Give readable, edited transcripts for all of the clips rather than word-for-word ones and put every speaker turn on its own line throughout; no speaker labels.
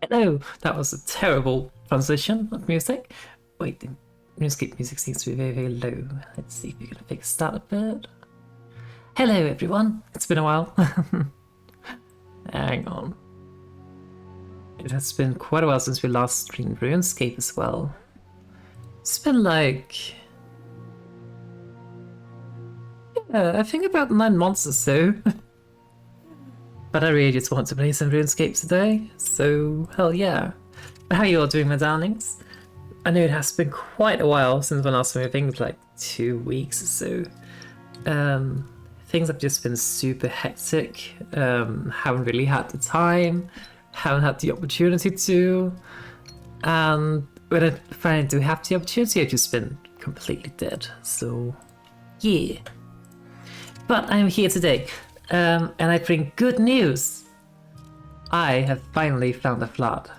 Hello! That was a terrible transition of music. Wait, the RuneScape music seems to be very, very low. Let's see if we can fix that a bit. Hello everyone! It's been a while. Hang on. It has been quite a while since we last streamed RuneScape as well. It's been like... yeah, I think about 9 months or so. But I really just want to play some RuneScape today, so hell yeah. How are you all doing, my darlings? I know it has been quite a while since the last time, I think it was like 2 weeks or so. Things have just been super hectic, haven't really had the time, haven't had the opportunity to, and when I finally do have the opportunity, I've just been completely dead, so yeah. But I'm here today. And I bring good news! I have finally found a flat.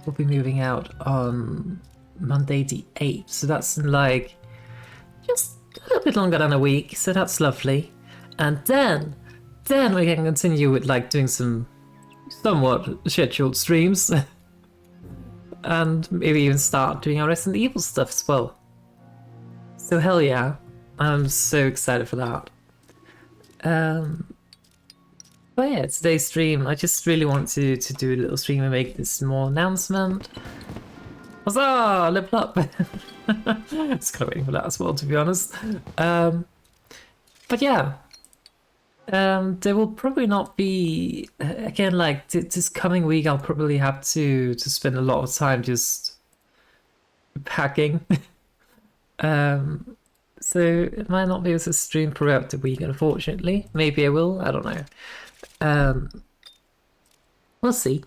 We'll be moving out on Monday the 8th, so that's in like just a little bit longer than a week, so that's lovely. And then we can continue with like doing some somewhat scheduled streams. And maybe even start doing our Resident Evil stuff as well. So hell yeah, I'm so excited for that. But yeah, today's stream, I just really want to do a little stream and make this small announcement. Huzzah! Level up! Just kind of waiting for that as well, to be honest. But yeah, there will probably not be, again, like this coming week, I'll probably have to spend a lot of time just packing. So it might not be able to stream throughout the week, unfortunately. Maybe I will, I don't know. We'll see.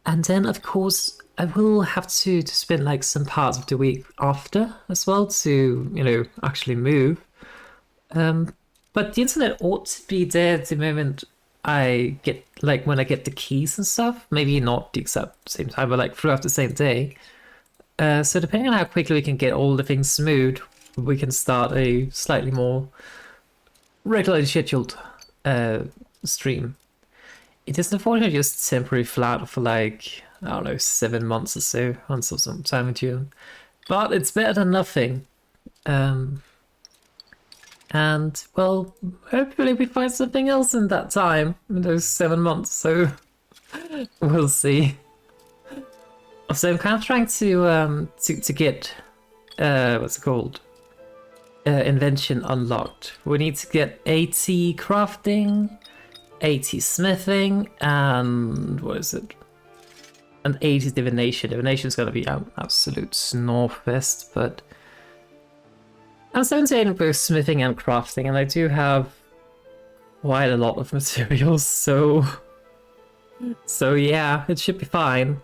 And then, of course, I will have to spend like some parts of the week after as well to, you know, actually move. But the internet ought to be there the moment I get, like, when I get the keys and stuff. Maybe not the exact same time, but like throughout the same day. So depending on how quickly we can get all the things smooth, we can start a slightly more regularly scheduled stream. It is unfortunately just temporary flat for like, I don't know, 7 months or so, until some time in June. But it's better than nothing. And, well, hopefully we find something else in that time, in those 7 months, so we'll see. So I'm kind of trying to get, what's it called? Invention unlocked. We need to get 80 crafting, 80 smithing, and what is it? And 80 divination. Divination is going to be an absolute snorefest, but I'm 78 in both smithing and crafting, and I do have quite a lot of materials, so yeah, it should be fine.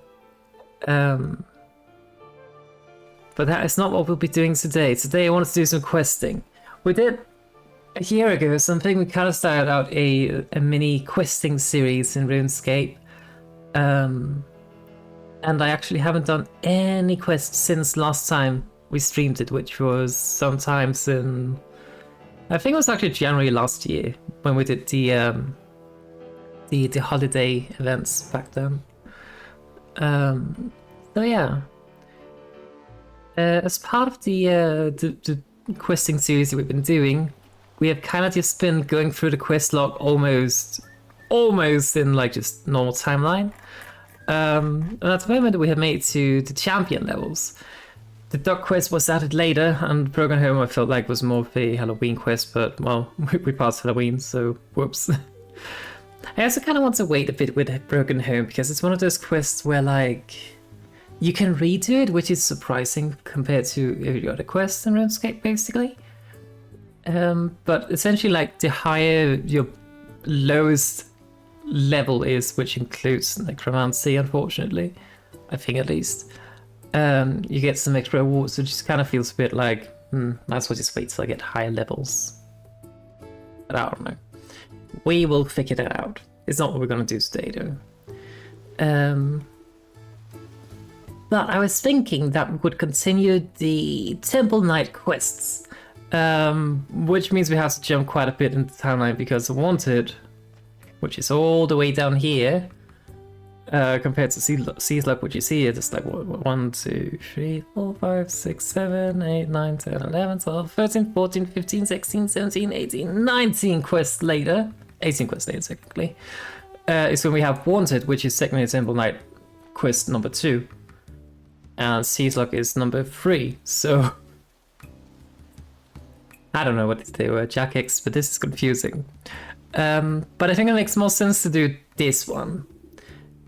But that is not what we'll be doing today. Today I wanted to do some questing. We did a year ago something, we kind of started out a mini questing series in RuneScape. And I actually haven't done any quests since last time we streamed it, which was sometimes in... I think it was actually January last year when we did the holiday events back then. So yeah. As part of the questing series that we've been doing, we have kind of just been going through the quest log almost in like just normal timeline. And at the moment we have made to the champion levels. The dog quest was added later, and Broken Home I felt like was more of a Halloween quest, but well, we passed Halloween, so whoops. I also kind of want to wait a bit with Broken Home because it's one of those quests where like you can redo it, which is surprising compared to every other quest in RuneScape, basically. But essentially, like, the higher your lowest level is, which includes necromancy, unfortunately, I think at least, you get some extra rewards, which just kind of feels a bit like, might as well just wait till I get higher levels. But I don't know. We will figure that out. It's not what we're gonna do today, though. But I was thinking that we would continue the Temple Night quests, which means we have to jump quite a bit into the timeline because Wanted, which is all the way down here, compared to sea slug, which you see it's like 1, 2, 3, 4, 5, 6, 7, 8, 9, 10, 11, 12, 13, 14, 15, 16, 17, 18, 19 quests later. 18 quests later, technically. Is when we have Wanted, which is technically Temple Knight quest number 2. And sea slug is number 3, so... I don't know what they were, Jack X, but this is confusing. But I think it makes more sense to do this one.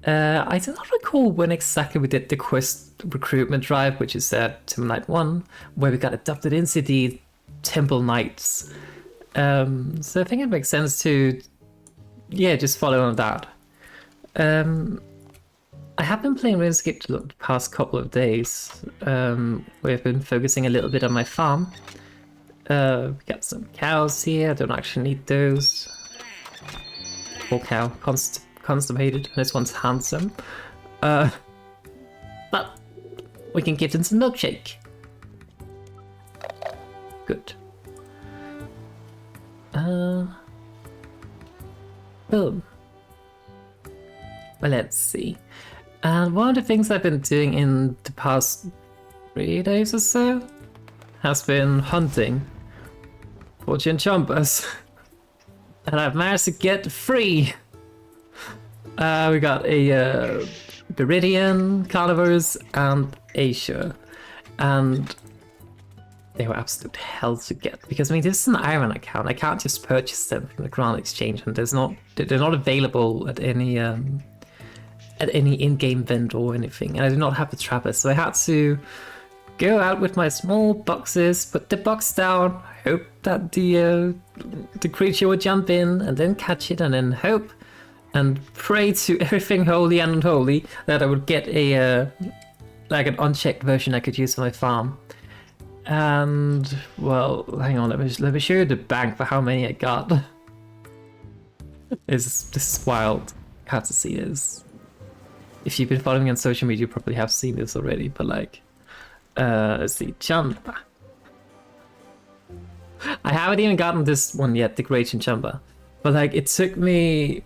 I do not recall when exactly we did the quest recruitment drive, which is Temple Knight 1, where we got adopted into the Temple Knights. So I think it makes sense to, yeah, just follow on that. I have been playing RuneScape the past couple of days. We've been focusing a little bit on my farm. We got some cows here, I don't actually need those. Poor cow, constipated. This one's handsome. But we can give them some milkshake. Good. Boom. Well, let's see. And one of the things I've been doing in the past 3 days or so has been hunting for chinchompas. And I've managed to get 3. We got a Viridian, Carnivores, and Asia. And they were absolute hell to get. Because, I mean, this is an Iron account. I can't just purchase them from the Grand Exchange. And they're not available at any in-game vendor or anything. And I do not have the trapper. So I had to go out with my small boxes, put the box down, hope that the creature would jump in, and then catch it, and then hope and pray to everything holy and unholy that I would get a like an unchecked version I could use for my farm. And well, hang on, let me show you the bank for how many I got. This is wild. I have to see this. If you've been following me on social media, you probably have seen this already, but like, let's see, Champa. I haven't even gotten this one yet, the Great Champa. But like, it took me,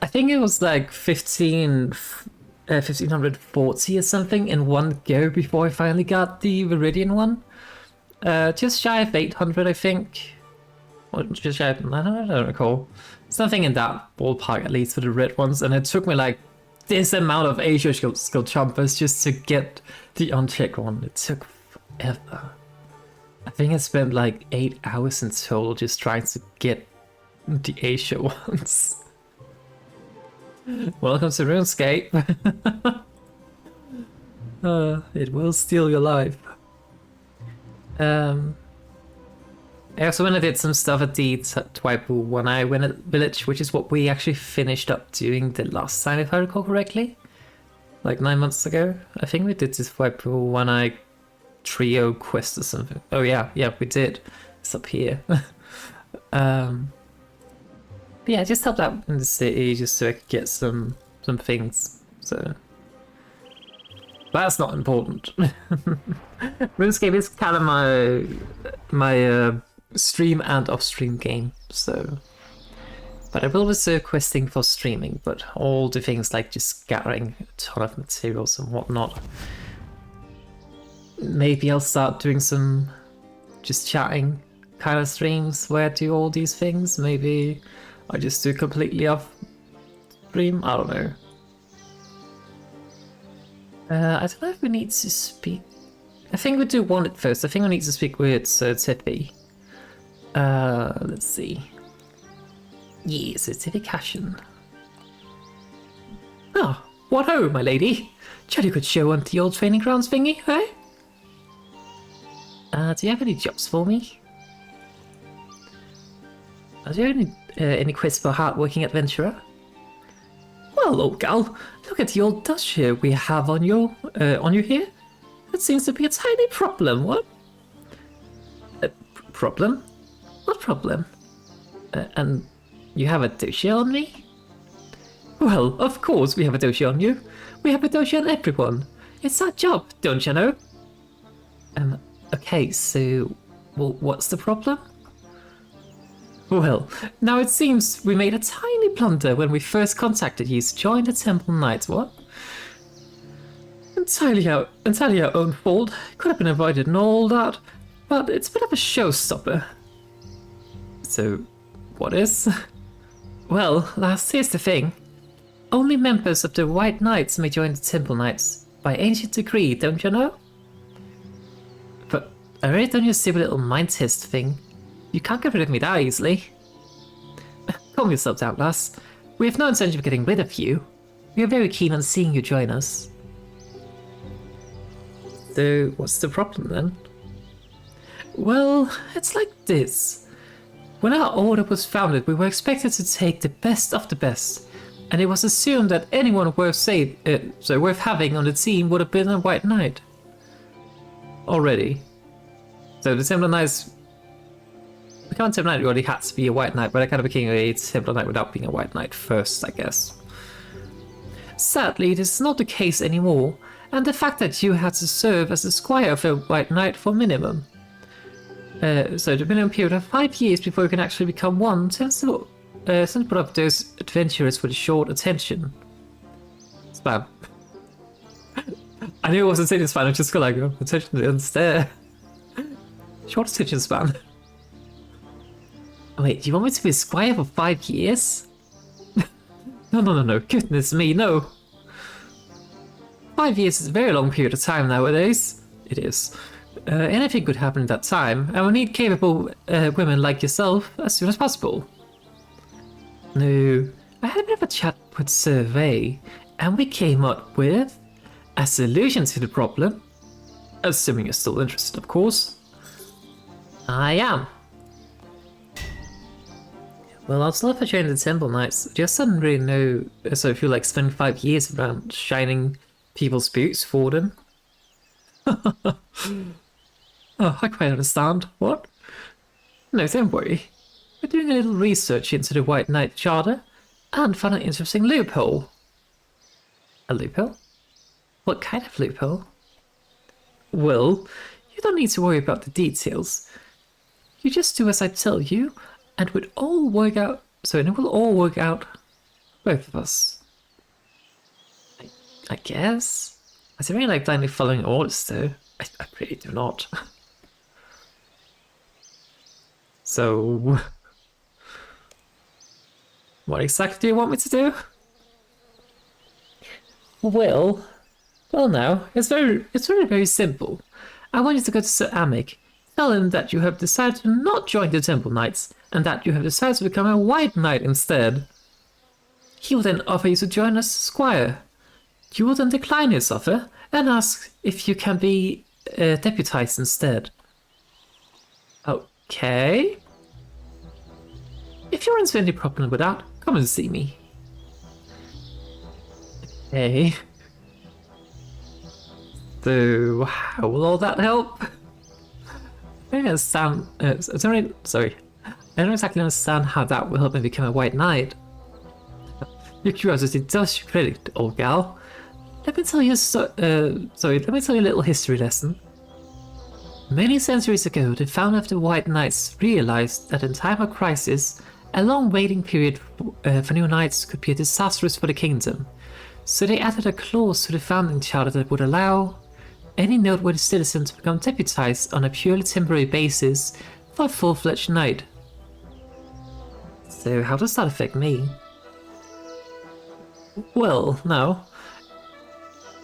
I think it was like 1540 or something in one go before I finally got the Viridian one. Just shy of 800, I think. Or just shy of, I don't recall. Something in that ballpark, at least for the red ones. And it took me like this amount of Asia skill Champas just to get the unchecked one. It took forever. I think I spent like 8 hours in total just trying to get the Asia ones. Welcome to RuneScape. It will steal your life. I also went and did some stuff at the Twaipu One Eye Village, which is what we actually finished up doing the last time, if I recall correctly. Like 9 months ago. I think we did this Twaipu One Eye Trio quest or something. Oh yeah, we did. It's up here. But yeah, I just helped out in the city just so I could get some things. So that's not important. RuneScape is kind of my stream and off-stream game. So, but I will reserve questing for streaming. But all the things like just gathering a ton of materials and whatnot. Maybe I'll start doing some just chatting kind of streams where I do all these things. Maybe I just do completely off stream. I don't know. I don't know if we need to speak. I think we do want it first. I think we need to speak with Tippy. Let's see. Yes, it's Tippy Cashin. Ah, what ho, my lady? Jolly good show on the old training grounds thingy, eh? Do you have any jobs for me? Do you have any quests for a hard-working adventurer? Well, old gal, look at the old dust here we have on you here. That seems to be a tiny problem. What? Problem? What problem? And you have a doshi on me? Well, of course we have a doshi on you. We have a doshi on everyone. It's our job, don't you know? Okay, so, well, what's the problem? Well, now it seems we made a tiny blunder when we first contacted you to join the Temple Knights, what? Entirely our own fault. Could have been avoided and all that, but it's a bit of a showstopper. So, what is? Well, lass, here's the thing. Only members of the White Knights may join the Temple Knights, by ancient decree, don't you know? But I already done your stupid little mind test thing. You can't get rid of me that easily. Calm yourself down, lass. We have no intention of getting rid of you. We are very keen on seeing you join us. So, what's the problem then? Well, it's like this. When our order was founded, we were expected to take the best of the best, and it was assumed that anyone worth having on the team would have been a White Knight. Already. So the Templar Knights... Becoming a Templar Knight already had to be a White Knight, but I kind of became a Templar Knight without being a White Knight first, I guess. Sadly, this is not the case anymore, and the fact that you had to serve as a squire of a White Knight for minimum. So the minimum period of 5 years before you can actually become one tends to put up those adventurers with short attention span. I knew it wasn't attention span, I just got like attention and stare. Short attention span. Wait, do you want me to be a squire for 5 years? No, goodness me, no. 5 years is a very long period of time nowadays. It is. Anything could happen in that time, and we need capable women like yourself as soon as possible. No, I had a bit of a chat with Survey, and we came up with a solution to the problem. Assuming you're still interested, of course. I am. Well, I'll still have to join the Temple Knights. Just didn't really know, so if you like spending 5 years around shining people's boots for them. Oh, I quite understand. What? No, don't worry. We're doing a little research into the White Knight Charter and found an interesting loophole. A loophole? What kind of loophole? Well, you don't need to worry about the details. You just do as I tell you, and it will all work out. Both of us. I guess. I don't really like blindly following orders, though. I really do not. So, what exactly do you want me to do? Well now, it's really very simple. I want you to go to Sir Amic, tell him that you have decided to not join the Temple Knights, and that you have decided to become a White Knight instead. He will then offer you to join as Squire. You will then decline his offer, and ask if you can be deputized instead. Okay. If you're in any problem with that, come and see me. Okay. So, how will all that help? I don't understand. I don't exactly understand how that will help me become a White Knight. Your curiosity does you credit, old gal. Let me tell you a little history lesson. Many centuries ago, the founder of the White Knights realized that in time of crisis, a long waiting period for new knights could be disastrous for the kingdom. So they added a clause to the founding charter that would allow any noteworthy citizen to become deputized on a purely temporary basis for a full-fledged knight. So how does that affect me? Well, now,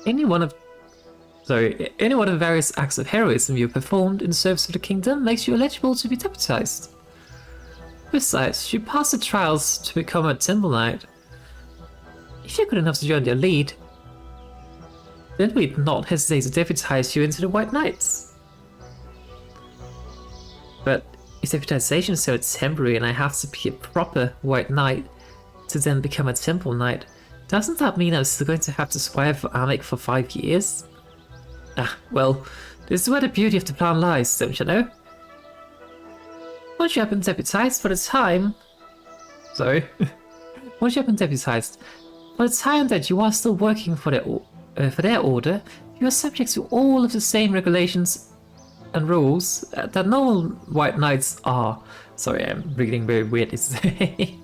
any one of the various acts of heroism you performed in service of the kingdom makes you eligible to be deputized. Besides, you pass the trials to become a Temple Knight. If you're good enough to join their lead, then we'd not hesitate to deputize you into the White Knights. But if deputization is so temporary and I have to be a proper White Knight to then become a Temple Knight, doesn't that mean I'm still going to have to squire for Amic for 5 years? Ah, well, this is where the beauty of the plan lies, don't you know? Once you have been deputized for the time... Once you have been deputized, for the time that you are still working for their order, you are subject to all of the same regulations and rules that normal white knights are. Sorry, I'm reading very weirdly today.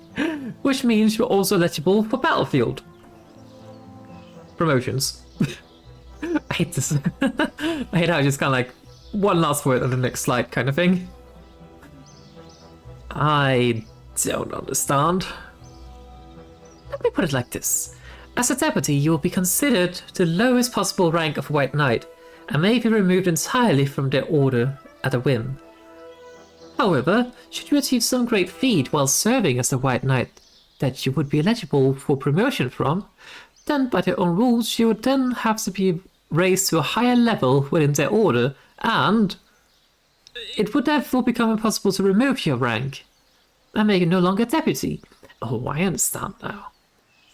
Which means you're also eligible for battlefield promotions. I hate this. I hate how it's just kind of like one last word on the next slide kind of thing. I don't understand. Let me put it like this. As a deputy, you will be considered the lowest possible rank of White Knight, and may be removed entirely from their order at a whim. However, should you achieve some great feat while serving as a White Knight that you would be eligible for promotion from, then by their own rules you would then have to be raised to a higher level within their order, and it would therefore become impossible to remove your rank and make you no longer deputy. Oh, I understand now.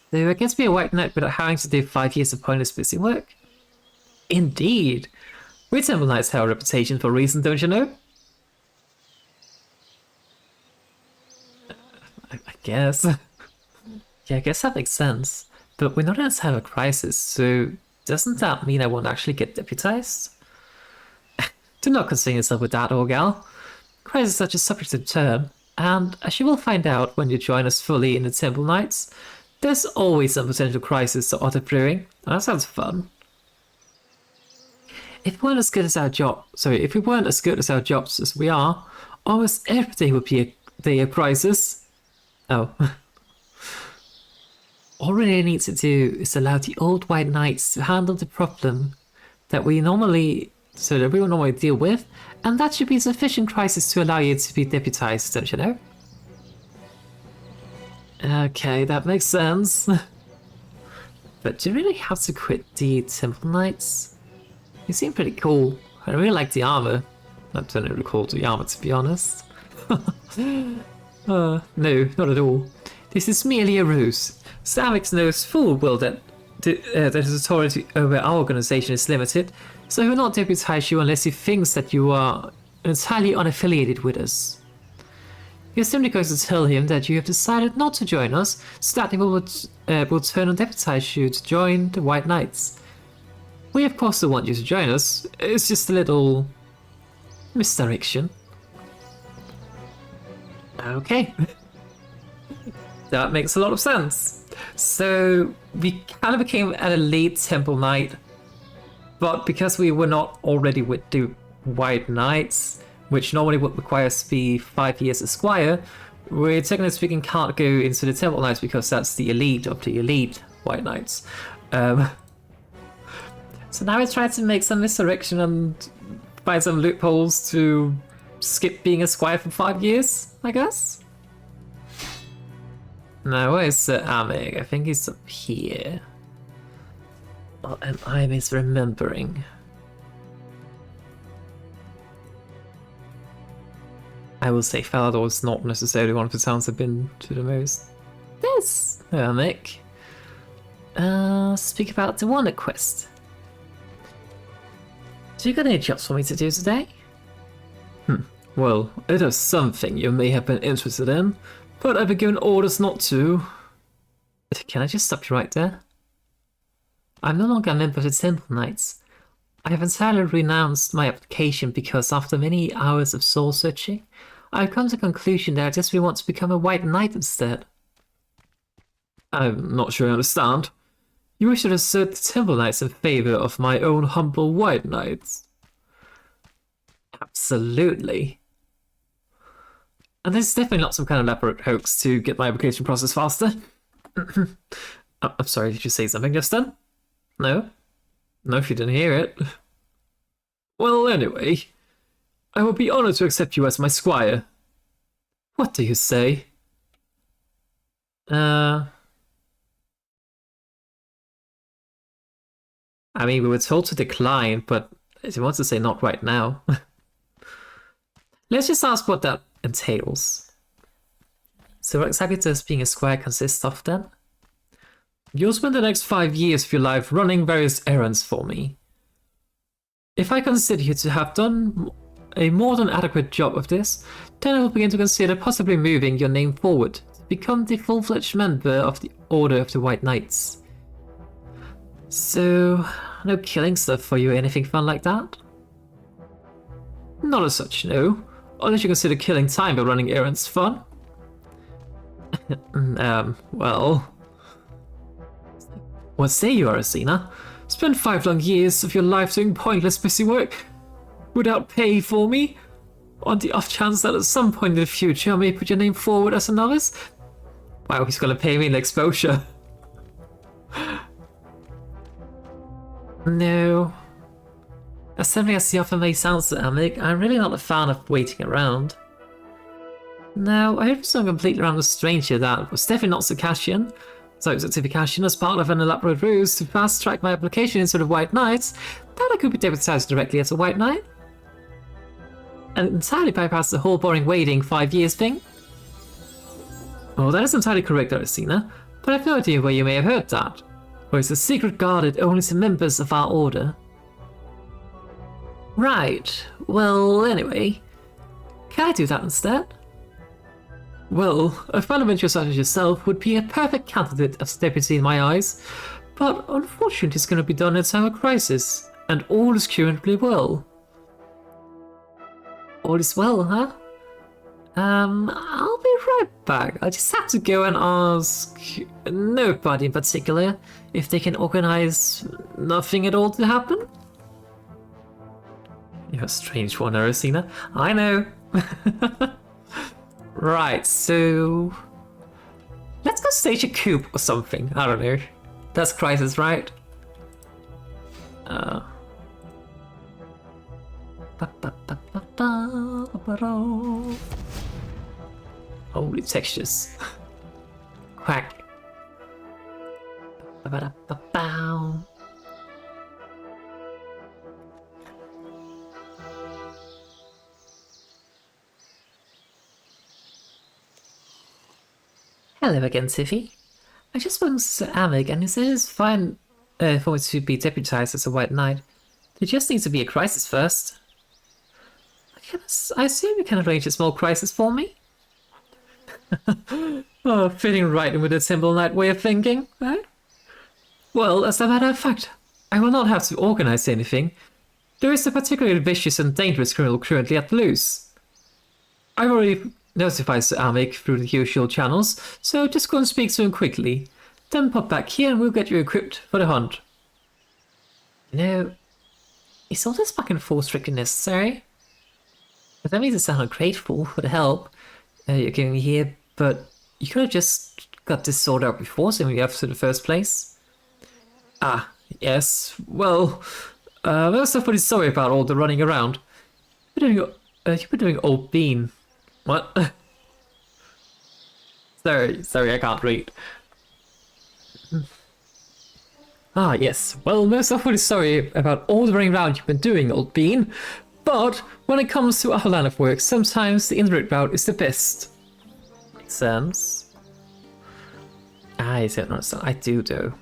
So I guess be a White Knight without having to do 5 years of pointless busy work? Indeed. We Temple Knights have a reputation for a reason, don't you know? I guess. Yeah, I guess that makes sense. But we know that's have a crisis, so doesn't that mean I won't actually get deputized? Do not concern yourself with that, old gal. Crisis is such a subjective term, and as you will find out when you join us fully in the Temple Knights, there's always some potential crisis or other brewing. That sounds fun. If we weren't as good as our jobs as we are, almost every day would be a crisis. Oh. All we really need to do is allow the old White Knights to handle the problem that we normally deal with, and that should be sufficient crisis to allow you to be deputized, don't you know? Okay, that makes sense. But do you really have to quit the Temple Knights? You seem pretty cool. I really like the armor. I don't really recall the armor, to be honest. No, not at all. This is merely a ruse. Savix knows full well that his authority over our organization is limited, so he will not deputize you unless he thinks that you are entirely unaffiliated with us. You're simply going to tell him that you have decided not to join us, so that he will turn and deputize you to join the White Knights. We of course still want you to join us, it's just a little misdirection. Okay. That makes a lot of sense. So we kind of became an elite Temple Knight, but because we were not already with the White Knights, which normally would require us to be 5 years Esquire, we technically speaking can't go into the Temple Knights because that's the elite of the elite White Knights. So now we're trying to make some misdirection and find some loopholes to skip being Esquire for 5 years, I guess? Now, where's Sir Amig? I think he's up here. Or am I misremembering? I will say Falador is not necessarily one of the towns I've been to the most. There's Amig. Speak about the Wonder Quest. Do you got any jobs for me to do today? Well, it is something you may have been interested in, but I've been given orders not to. Can I just stop you right there? I'm no longer a member of the Temple Knights. I have entirely renounced my application because after many hours of soul searching, I've come to the conclusion that I just really want to become a White Knight instead. I'm not sure I understand. You wish to assert the Temple Knights in favor of my own humble White Knights? Absolutely. And there's definitely not some kind of elaborate hoax to get my application process faster. I'm sorry, did you say something just then? No? No, if you didn't hear it. Well, anyway, I will be honored to accept you as my squire. What do you say? I mean, we were told to decline, but if you want to say not right now. Let's just ask what that entails. So what exactly does being a squire consist of then? You'll spend the next 5 years of your life running various errands for me. If I consider you to have done a more than adequate job of this, then I will begin to consider possibly moving your name forward to become the full-fledged member of the Order of the White Knights. So, no killing stuff for you or anything fun like that? Not as such, no. Unless you consider killing time by running errands fun. Well... What say you, Arazeena? Spend 5 long years of your life doing pointless busy work without pay for me? On the off chance that at some point in the future I may put your name forward as a novice? Wow, he's gonna pay me in exposure. No. As simply as the offer may sound to Amig, I'm really not a fan of waiting around. Now, I heard some completely random stranger that was definitely not Circassian. So it was Circassian as part of an elaborate ruse to fast-track my application instead of White Knights, that I could be deputized directly as a White Knight. And entirely bypass the whole boring waiting 5 years thing. Oh, that is entirely correct, Arazeena, but I've no idea where you may have heard that. Or it's a secret guarded only to members of our order. Right, well, anyway, can I do that instead? Well, a fundamental such as yourself would be a perfect candidate as deputy in my eyes, but unfortunately it's going to be done in a time of crisis, and all is currently well. All is well, huh? I'll be right back. I just have to go and ask nobody in particular if they can organize nothing at all to happen. You're a strange one, Arazeena. I know. Right, so... let's go stage a coup or something. I don't know. That's crisis, right? Holy textures. Quack. Hello again, Tiffy. I just spoke to Sir Amig and he said it's fine for me to be deputized as a White Knight. There just needs to be a crisis first. I assume you can arrange a small crisis for me? Oh, fitting right in with the simple Knight way of thinking, right? Well, as a matter of fact, I will not have to organize anything. There is a particularly vicious and dangerous criminal currently at loose. I've already notified Sir Amig through the usual channels, so just go and speak to him quickly. Then pop back here and we'll get you equipped for the hunt. You know, is all this back and forth strictly necessary? But that means I sound ungrateful for the help you're giving me here, but you could have just got this sorted out before sending me up to the first place. Ah, yes. Well, I'm so pretty sorry about all the running around. You've been doing old bean. What? Sorry, I can't read. Ah, yes. Well, most awfully sorry about all the running around you've been doing, old bean. But when it comes to our line of work, sometimes the indirect route is the best. Makes sense. I don't understand. I do, though.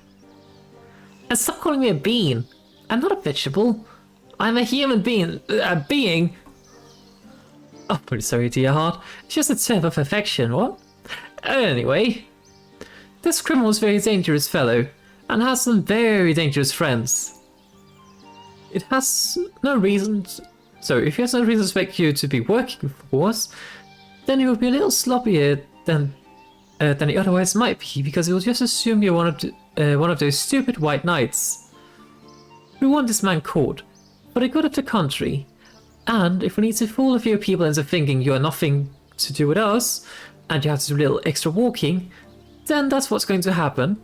And stop calling me a bean. I'm not a vegetable. I'm a human being. Oh, pretty sorry, dear heart. It's just a term of affection, what? Anyway, this criminal is a very dangerous fellow, and has some very dangerous friends. It has no reason... So, if he has no reason to expect you to be working for us, then he will be a little sloppier than he otherwise might be, because he will just assume you're one of those stupid White Knights. We want this man caught, for the good of the country. And if we need to fool a few people into thinking you are nothing to do with us, and you have to do a little extra walking, then that's what's going to happen.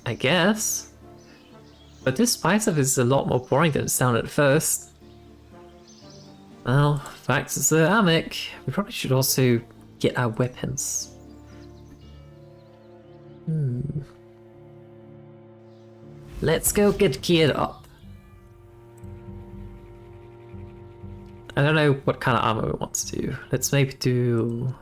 I guess. But this spy stuff is a lot more boring than it sounded at first. Well, back to Sir Amig. We probably should also get our weapons. Let's go get geared up. I don't know what kind of armor we want to do. Let's maybe do...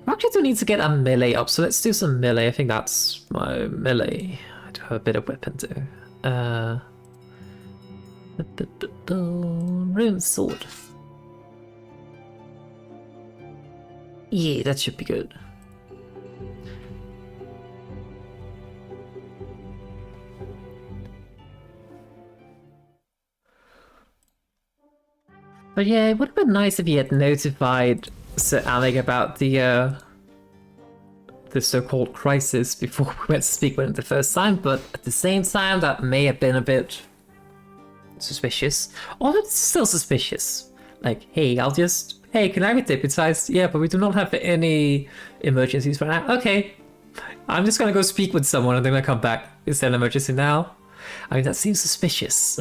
We actually do need to get a melee up, so let's do some melee. I think that's my melee. I do have a bit of weapon too. Rune sword. Yeah, that should be good. But yeah, it would have been nice if he had notified Sir Alec about the so-called crisis before we went to speak with him the first time, but at the same time, that may have been a bit suspicious. Although it's still suspicious. Like, hey, can I be deputized? Yeah, but we do not have any emergencies right now. Okay, I'm just gonna go speak with someone and then I come back. Is there an emergency now? I mean, that seems suspicious.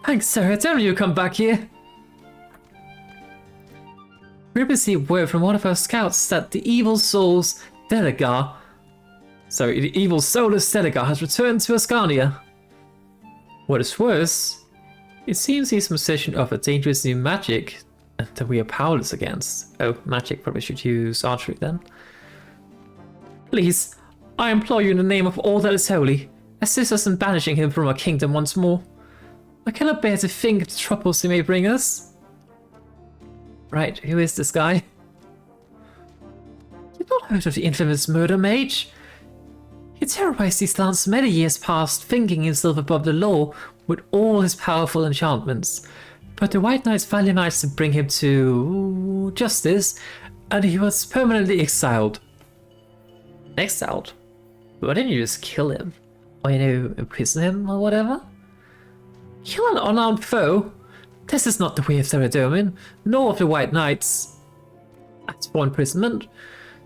Thanks, sir. I tell you come back here. We received word from one of our scouts that the evil soul's Delegar... Sorry, the evil soulless Delegar has returned to Ascania. What is worse, it seems he's possession of a dangerous new magic that we are powerless against. Oh, magic, probably should use archery then. Please, I implore you in the name of all that is holy, assist us in banishing him from our kingdom once more. I cannot bear to think of the troubles he may bring us. Right, who is this guy? You've not heard of the infamous murder mage? He terrorized these lands many years past, thinking himself above the law with all his powerful enchantments. But the White Knights finally managed to bring him to justice, and he was permanently exiled. Exiled? Why didn't you just kill him? Or, imprison him or whatever? Kill an unarmed foe? This is not the way of Arazeena, nor of the White Knights. As for imprisonment,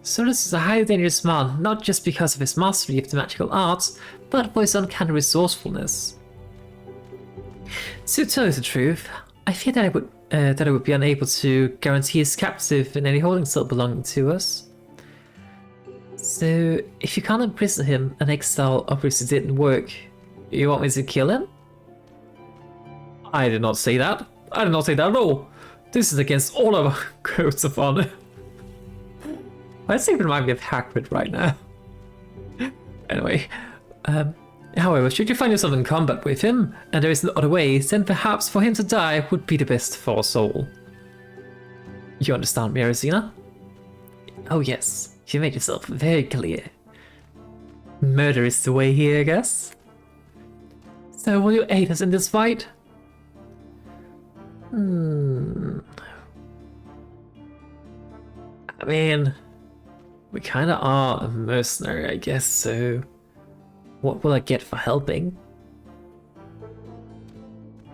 Solus is a highly dangerous man, not just because of his mastery of the magical arts, but for his uncanny resourcefulness. To tell you the truth, I fear that I would be unable to guarantee his captive in any holding cell belonging to us. So, if you can't imprison him, an exile obviously didn't work. You want me to kill him? I did not say that. I did not say that at all. This is against all of our codes of honor. Why does it even remind me of Hagrid right now? Anyway, however, should you find yourself in combat with him, and there is no other way, then perhaps for him to die would be the best for us all. You understand me, Arazeena? Oh yes, you made yourself very clear. Murder is the way here, I guess. So will you aid us in this fight? I mean, we kind of are a mercenary, I guess, so what will I get for helping?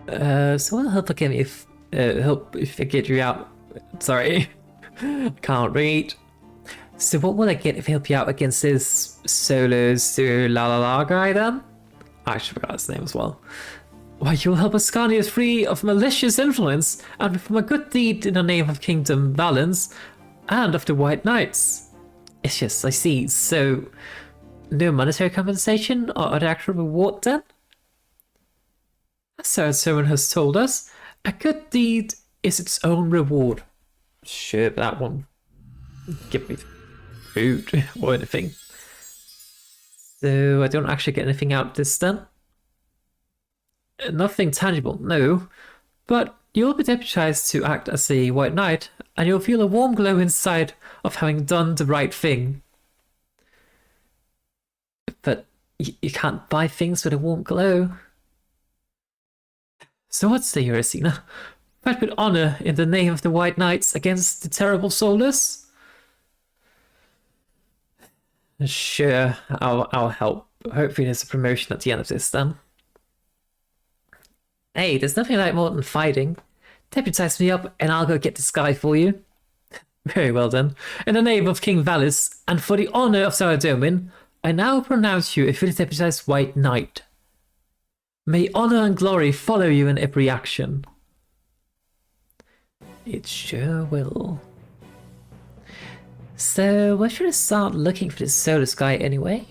So what will help I get if I get you out? Sorry, can't read. So what will I get if I help you out against this Solos la la la guy then? I actually forgot his name as well. Why, you'll help Ascania free of malicious influence and from a good deed in the name of Kingdom Valens and of the White Knights. Yes, I see. So, no monetary compensation or other actual reward then? As someone has told us, a good deed is its own reward. Sure, that one. Give me food or anything. So, I don't actually get anything out of this then? Nothing tangible, no. But you'll be deputized to act as a White Knight, and you'll feel a warm glow inside of having done the right thing. But you can't buy things with a warm glow. So what's the Arazeena? Fight with honor in the name of the White Knights against the terrible soulless? Sure, I'll help. Hopefully there's a promotion at the end of this then. Hey, there's nothing like more than fighting. Deputize me up and I'll go get this guy for you. Very well then. In the name of King Valis, and for the honor of Arazeena, I now pronounce you a fully deputized White Knight. May honor and glory follow you in every action. It sure will. So, where should I start looking for this Solus guy anyway?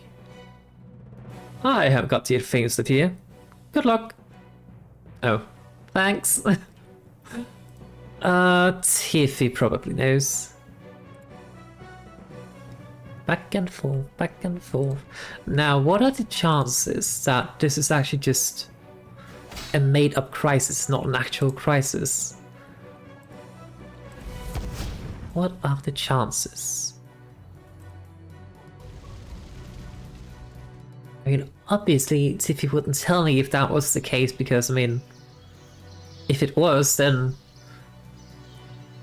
I haven't got the things to here. Good luck. Oh, thanks. Tiffy probably knows. Back and forth, back and forth. Now, what are the chances that this is actually just a made-up crisis, not an actual crisis? What are the chances? mean, obviously, Tiffy wouldn't tell me if that was the case because, I mean, if it was, then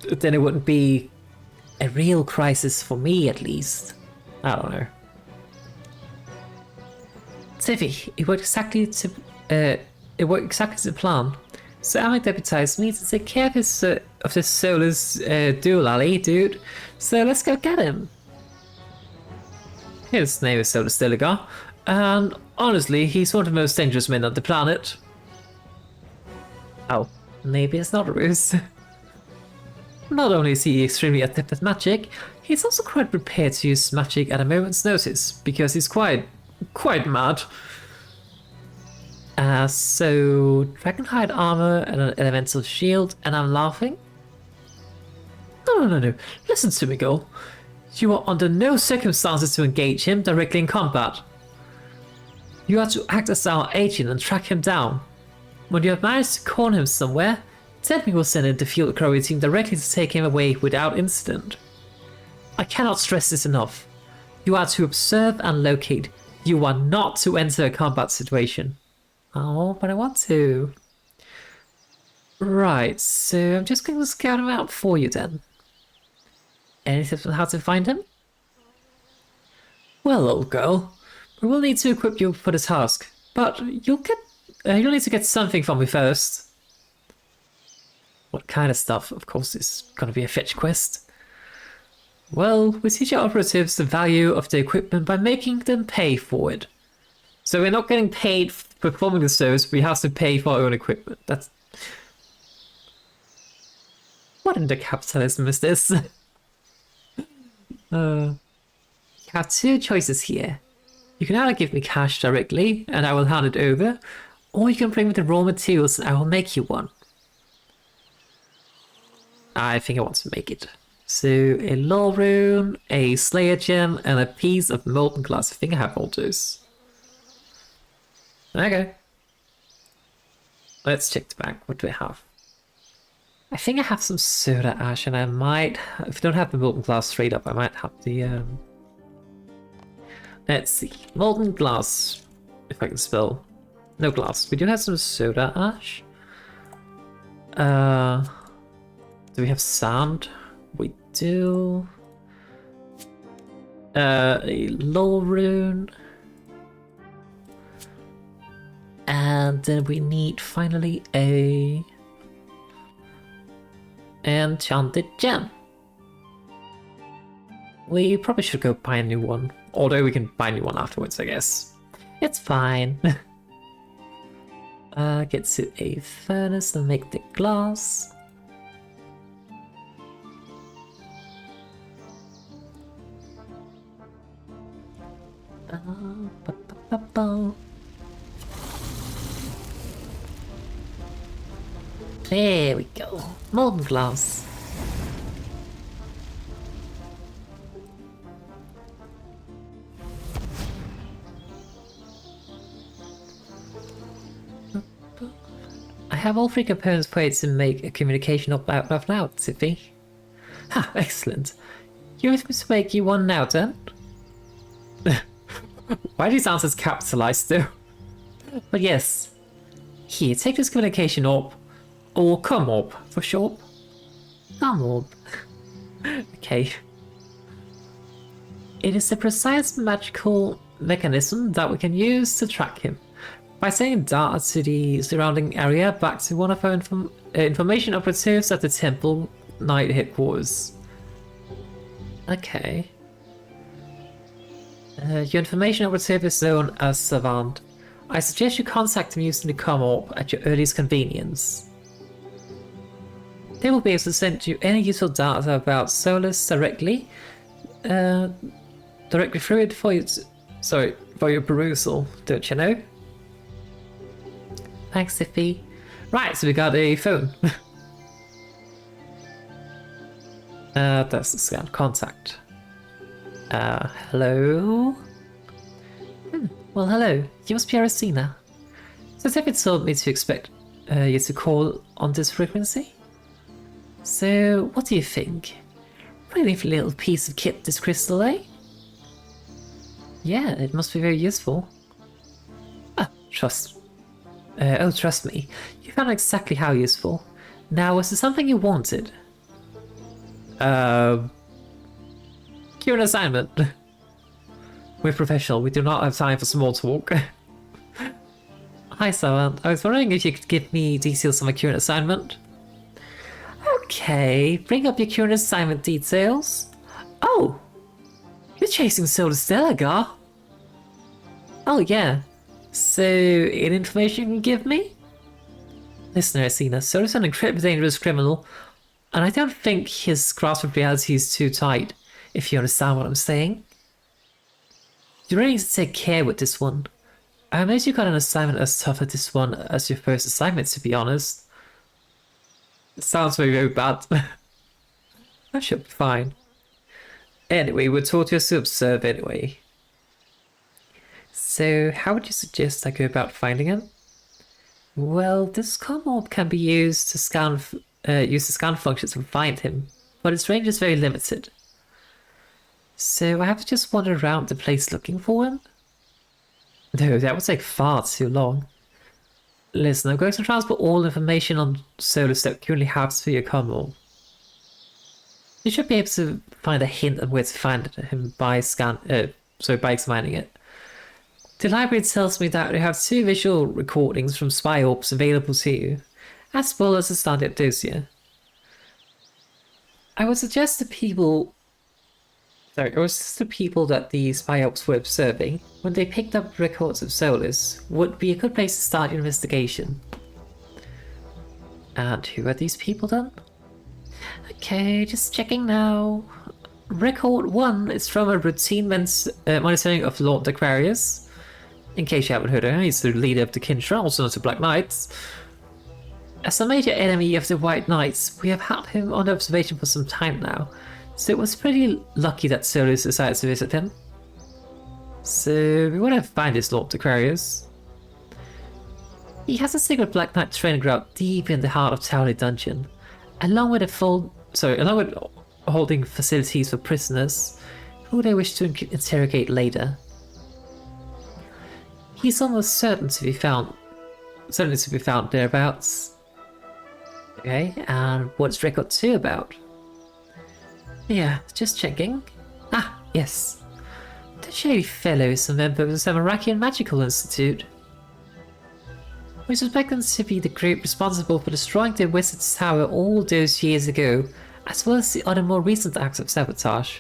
it wouldn't be a real crisis for me, at least. I don't know. Tiffy, it worked exactly to plan. So Alec deputized me to take care of this Solar's dual alley, dude. So let's go get him. His name is Solar Stiligar, and honestly, he's one of the most dangerous men on the planet. Oh, maybe it's not a ruse. Not only is he extremely adept at magic, he's also quite prepared to use magic at a moment's notice, because he's quite mad. So Dragonhide armor and an elemental shield, and I'm laughing? No. Listen to me, girl. You are under no circumstances to engage him directly in combat. You are to act as our agent and track him down. When you have managed to corner him somewhere, then we will send in the field recovery team directly to take him away without incident. I cannot stress this enough. You are to observe and locate. You are not to enter a combat situation. Oh, but I want to. Right, so I'm just going to scout him out for you then. Any tips on how to find him? Well, old girl, we will need to equip you for the task, but you'll need to get something from me first. What kind of stuff? Of course, it's gonna be a fetch quest. Well, we teach our operatives the value of the equipment by making them pay for it. So we're not getting paid for performing the service, we have to pay for our own equipment. That's... What in the capitalism is this? You have two choices here. You can either give me cash directly, and I will hand it over, or you can bring me the raw materials and I will make you one. I think I want to make it. So, a lore rune, a slayer gem, and a piece of molten glass. I think I have all those. Okay. Let's check the bag. What do I have? I think I have some soda ash, and I might, if I don't have the molten glass straight up, I might have the, let's see, molten glass, if I can spell, no glass. We do have some soda ash. Do we have sand? We do. A lore rune. And then we need finally a enchanted gem. We probably should go buy a new one, although we can buy a new one afterwards, I guess. It's fine. Get to a furnace and make the glass. There we go. Molten glass. I have all three components played to make a communication up out of now, Tiffy. Ha, excellent. You want me to make you one now, then? Why do these answers capitalized though? But yes. Here, take this communication orb. Or come orb, for short. Come orb. Okay. It is a precise magical mechanism that we can use to track him. By sending data to the surrounding area back to one of our information operatives at the Temple Knight headquarters. Okay. Your information operative is known as Savant. I suggest you contact him using the com orb at your earliest convenience. They will be able to send you any useful data about Solus directly through it for your perusal, don't you know? Thanks, Tiffy. Right, so we got a phone. That's the scan contact. Hello? Well, hello. You must be Arazeena. So Tiffy told me to expect you to call on this frequency. So, what do you think? Really little piece of kit, this crystal, eh? Yeah, it must be very useful. Trust me. You found exactly how useful. Now, was there something you wanted? Cue assignment. We're professional, we do not have time for small talk. Hi, Savant. I was wondering if you could give me details on my current assignment. Okay, bring up your current assignment details. Oh! You're chasing Solar Stella, Gar. Oh, yeah. So, any information you can give me? Listen, Arazeena, Solar's an incredibly dangerous criminal, and I don't think his grasp of reality is too tight, if you understand what I'm saying. You really need to take care with this one. I amazed you got an assignment as tough as this one as your first assignment, to be honest. It sounds very, very bad. That should be fine. Anyway, we're taught to observe anyway. So, how would you suggest I go about finding it? Well, this comm orb can be used to scan, use the scan functions to find him, but its range is very limited. So I have to just wander around the place looking for him? No, that would take far too long. Listen, I'm going to transport all information on Solus that currently has for your comm orb. You should be able to find a hint on where to find him by examining it. The library tells me that you have 2 visual recordings from spy orbs available to you, as well as a standard dossier. I would suggest the people that the spy ops were observing, when they picked up records of Solus, would be a good place to start your investigation. And who are these people then? Okay, just checking now. Record 1 is from a routine monitoring of Lord Aquarius. In case you haven't heard of him, he's the leader of the Kinshra, also known as the Black Knights. As a major enemy of the White Knights, we have had him on observation for some time now, so it was pretty lucky that Solus decided to visit him. So we want to find this Lord Aquarius. He has a secret Black Knight training ground deep in the heart of Towery Dungeon, along with holding facilities for prisoners who they wish to interrogate later. He's almost certainly to be found thereabouts. Okay, and what's record 2 about? Yeah, just checking. Ah, yes. The shady fellow is a member of the Samarakian Magical Institute. We suspect them to be the group responsible for destroying the Wizard's Tower all those years ago, as well as the other more recent acts of sabotage.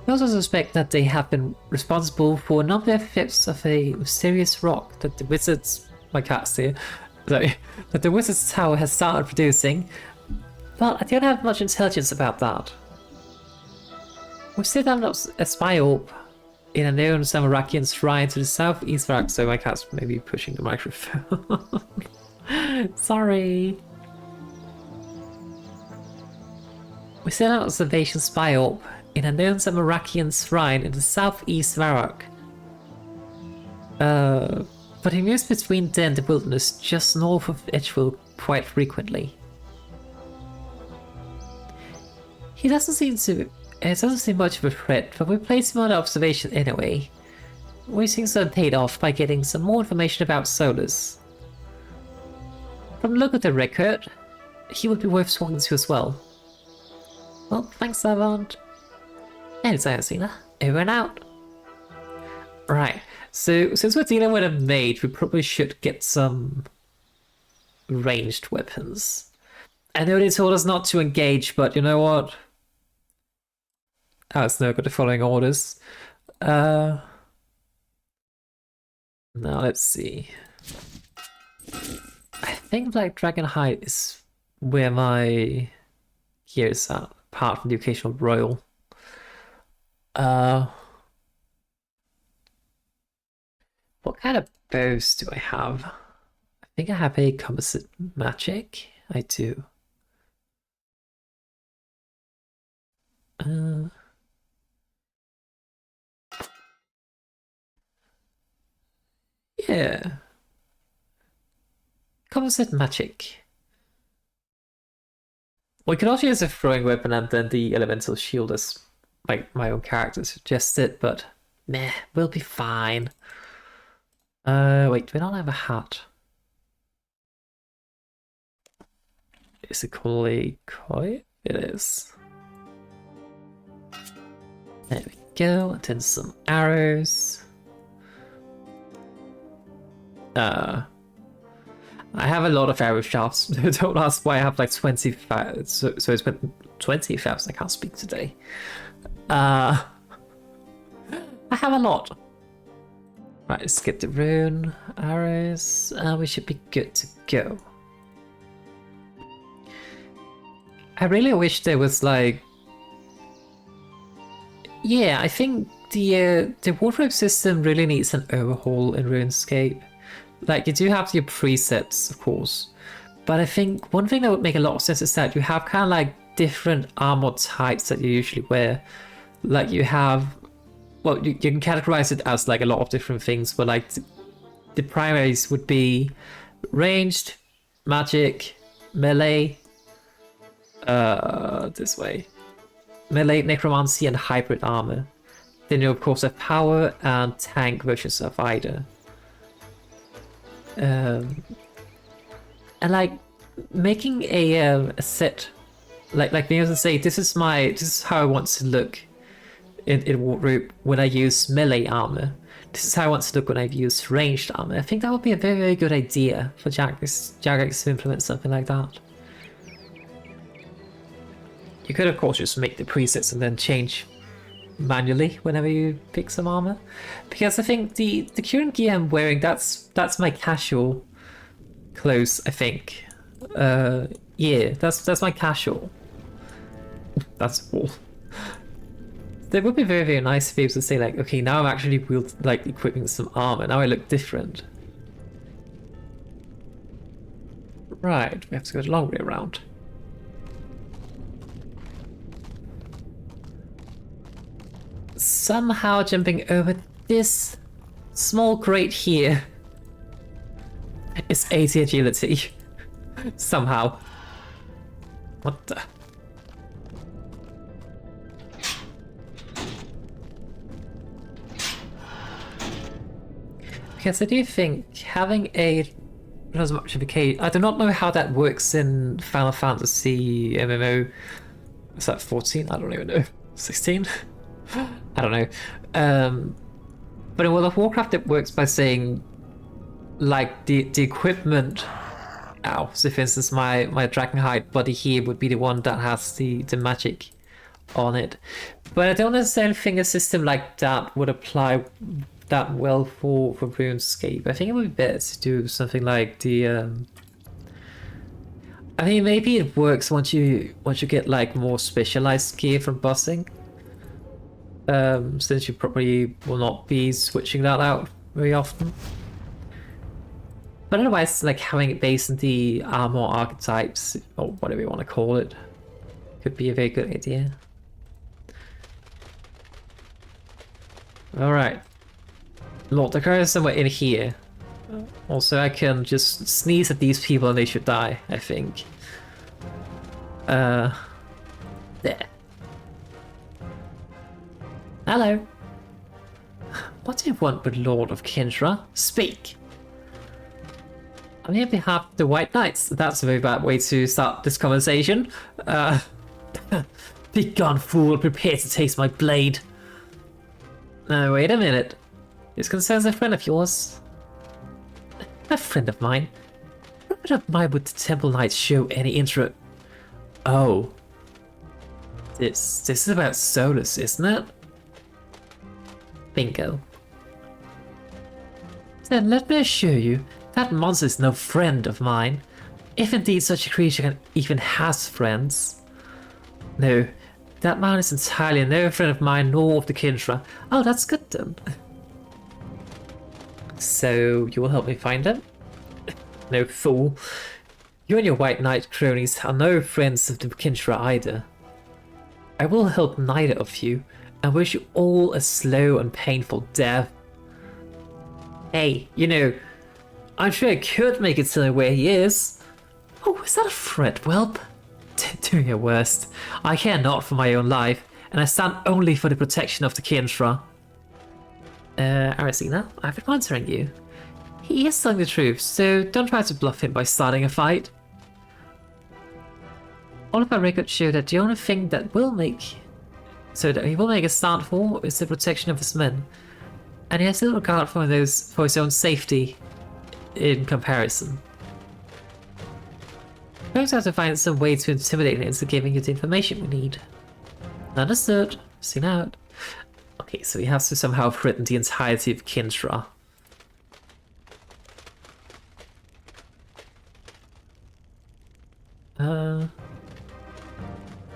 We also suspect that they have been responsible for a number of thefts of a mysterious rock that the Wizard's Tower has started producing, but I don't have much intelligence about that. We still have a spy orb in a known Samarakian shrine to the southeast of so my cat's maybe pushing the microphone. Sorry. We still have an observation spy orb in a known Samarakian shrine in the southeast of Arak. But he moves between there and the wilderness just north of Edgefield quite frequently. It doesn't seem much of a threat, but we place him on observation anyway. We seem to have paid off by getting some more information about Solus. From the look of the record, he would be worth talking to as well. Well, thanks, Savant. And it's Arazeena. Over and out. Right, so since we're dealing with a mage, we probably should get some ranged weapons. I know they told us not to engage, but you know what? Oh, it's no good at following orders. Now let's see. I think Black Dragon Hide is where my gear is at, apart from the occasional royal. What kind of bows do I have? I think I have a composite magic. I do. Yeah. Composite magic. We could also use a throwing weapon and then the elemental shield as my own character suggested, but meh, we'll be fine. Wait, do we not have a hat? Is it called a koi? It is. There we go, and then some arrows. I have a lot of arrow shafts. Don't ask why I have like 25. So it's been 20,000. I can't speak today. I have a lot. Right, let's get the rune arrows. We should be good to go. I really wish there was like, yeah, I think the wardrobe system really needs an overhaul in RuneScape. Like, you do have your presets, of course, but I think one thing that would make a lot of sense is that you have kind of like different armor types that you usually wear. Like, you have, well, you can categorize it as like a lot of different things, but like the primaries would be ranged, magic, melee, this way, melee, necromancy, and hybrid armor. Then you of course have power and tank versions of either. And like making a set, like being able to say this is how I want to look in wardrobe when I use melee armor. This is how I want to look when I use ranged armor. I think that would be a very, very good idea for Jagex to implement something like that. You could of course just make the presets and then change manually whenever you pick some armor, because I think the current gear I'm wearing, that's my casual clothes. I think, yeah, that's my casual. That's all. It would be very, very nice to be able to say like, okay, now I'm actually like equipping some armor. Now I look different. Right, we have to go the long way around. Somehow jumping over this small crate here is 80 agility. Somehow. What the? Because I do think having not as much of a cage. I do not know how that works in Final Fantasy MMO. Is that 14? I don't even know. 16? I don't know. But in World of Warcraft it works by saying like the equipment. Ow. So for instance my Dragonhide body here would be the one that has the magic on it. But I don't necessarily think a system like that would apply that well for RuneScape. I think it would be better to do something like the I mean maybe it works once you get like more specialized gear from bossing. Since you probably will not be switching that out very often. But otherwise, like having it based on the armor archetypes, or whatever you want to call it, could be a very good idea. Alright. Lord, the car is somewhere in here. Also, I can just sneeze at these people and they should die, I think. There. Hello. What do you want with Lord of Kindra? Speak. I'm here on behalf of the White Knights. That's a very bad way to start this conversation. Be gone, fool. Prepare to taste my blade. Now, wait a minute. This concerns a friend of yours. A friend of mine? A friend of mine would the Temple Knights show any interest? Oh. This is about Solus, isn't it? Bingo. Then let me assure you, that monster is no friend of mine. If indeed such a creature even has friends. No, that man is entirely no friend of mine nor of the Kindra. Oh, that's good then. So, you will help me find him? No fool. You and your White Knight cronies are no friends of the Kindra either. I will help neither of you, and wish you all a slow and painful death. Hey, you know, I'm sure I could make it to know where he is. Oh, is that a threat, whelp? Do your worst. I care not for my own life, and I stand only for the protection of the Kindra. Arazeena, I've been answering you. He is telling the truth, so don't try to bluff him by starting a fight. All of our records show that the only thing that will make... so that he will make a stand for is the protection of his men. And he has little regard for his own safety in comparison. Perhaps have to find some way to intimidate him into giving you the information we need. Understood. Seen out. Okay, so he has to somehow threaten the entirety of Kintra.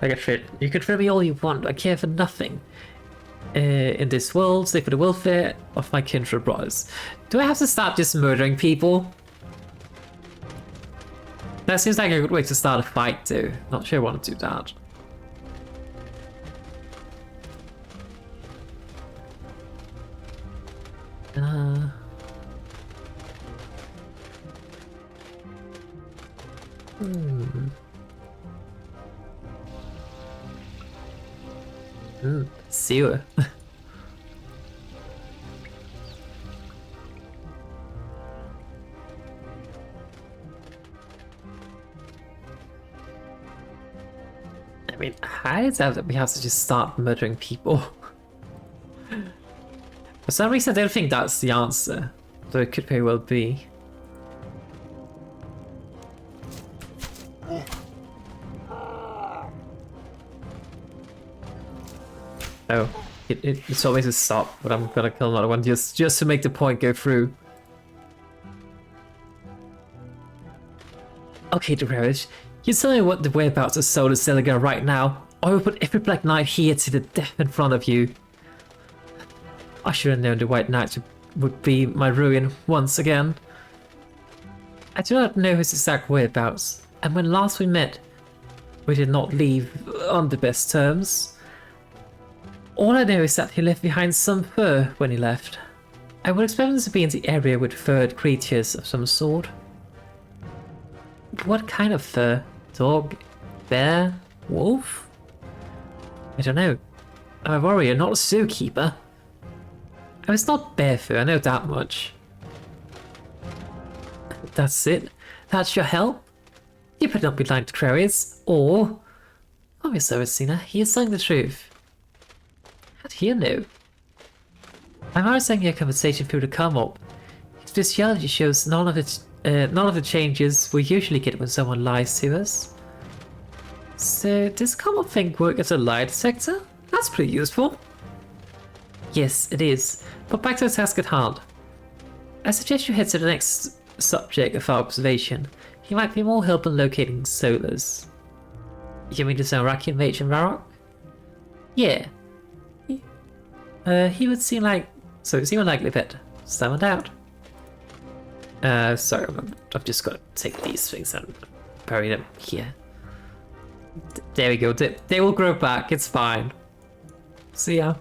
I get threat. You can threaten me all you want. I care for nothing. In this world, save for the welfare of my Kintra brothers. Do I have to start just murdering people? That seems like a good way to start a fight too. Not sure I want to do that. Sewer. I mean, how is it that we have to just start murdering people? For some reason, I don't think that's the answer, though it could very well be. Oh, it's always a stop, but I'm gonna kill another one just to make the point go through. Okay, Dererish, you tell me what the whereabouts of Solar Silica right now, or I will put every Black Knight here to the death in front of you. I should have known the White Knight would be my ruin once again. I do not know his exact whereabouts, and when last we met, we did not leave on the best terms. All I know is that he left behind some fur when he left. I would expect him to be in the area with furred creatures of some sort. What kind of fur? Dog? Bear? Wolf? I don't know. I'm a warrior, not a zookeeper. Oh, it's not bear fur, I know that much. That's it? That's your help? You better not be lying to Crowys, or... Oh, Miss Arazeena, he is saying the truth. How do you know? I'm understanding your conversation through the come-up. His physiology shows none of the changes we usually get when someone lies to us. So, does come-up thing work as a lie detector? That's pretty useful. Yes, it is. But back to the task at hand. I suggest you head to the next subject of our observation. He might be more help in locating Solars. You mean the Zaraki invasion Varrock? Yeah. He would seem like... So it's even likely that someone out. Sorry, I've just got to take these things and bury them here. There we go, they will grow back, it's fine. See ya.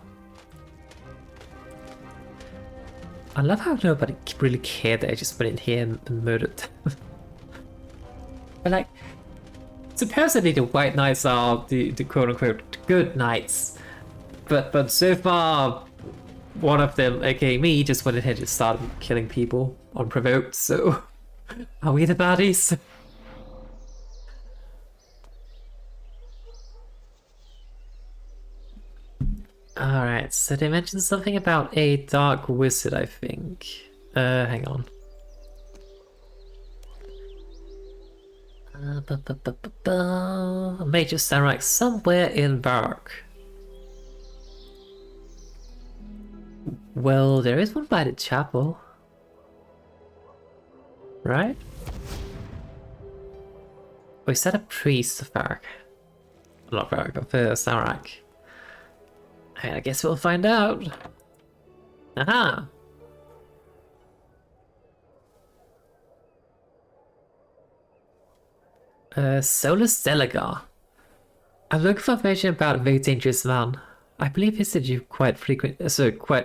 I love how nobody really cared that I just went in here and murdered them. But like, supposedly the White Knights are the quote-unquote good knights. But so far, one of them, aka me, just went ahead and started killing people unprovoked, so... Are we the baddies? Alright, so they mentioned something about a dark wizard, I think. Hang on. Major Samurai somewhere in Varrock. Well, there is one by the chapel. Right? Or is that a priest of Varrock? Not Varrock, of Samurai. I guess we'll find out. Aha! Solar Seligar. I'm looking for information about a very dangerous man. I believe he visited you quite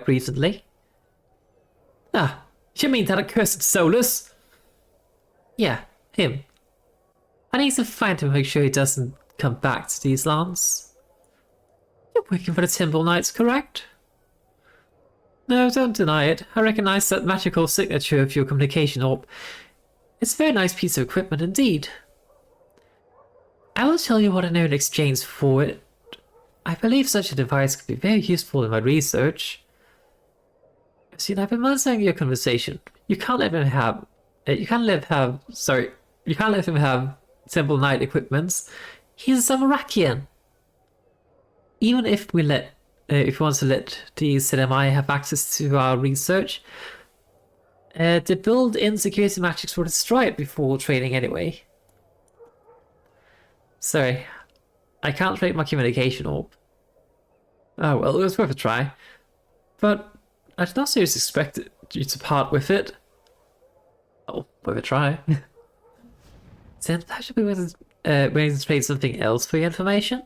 recently. Ah, you mean that accursed Solus? Yeah, him. I need to find him and make sure he doesn't come back to these lands. You're working for the Temple Knights, correct? No, don't deny it. I recognize that magical signature of your communication orb. It's a very nice piece of equipment indeed. I will tell you what I know in exchange for it. I believe such a device could be very useful in my research. See, I've been monitoring your conversation. You can't let him have Temple Knight equipments. He's a Samarakian. Even if we want to let the ZMI have access to our research, the built-in security matrix were destroyed before trading anyway. Sorry, I can't trade my communication orb. Oh well, it was worth a try. But I did not seriously expect you to part with it. Oh, worth a try. Then I should be willing to trade something else for your information.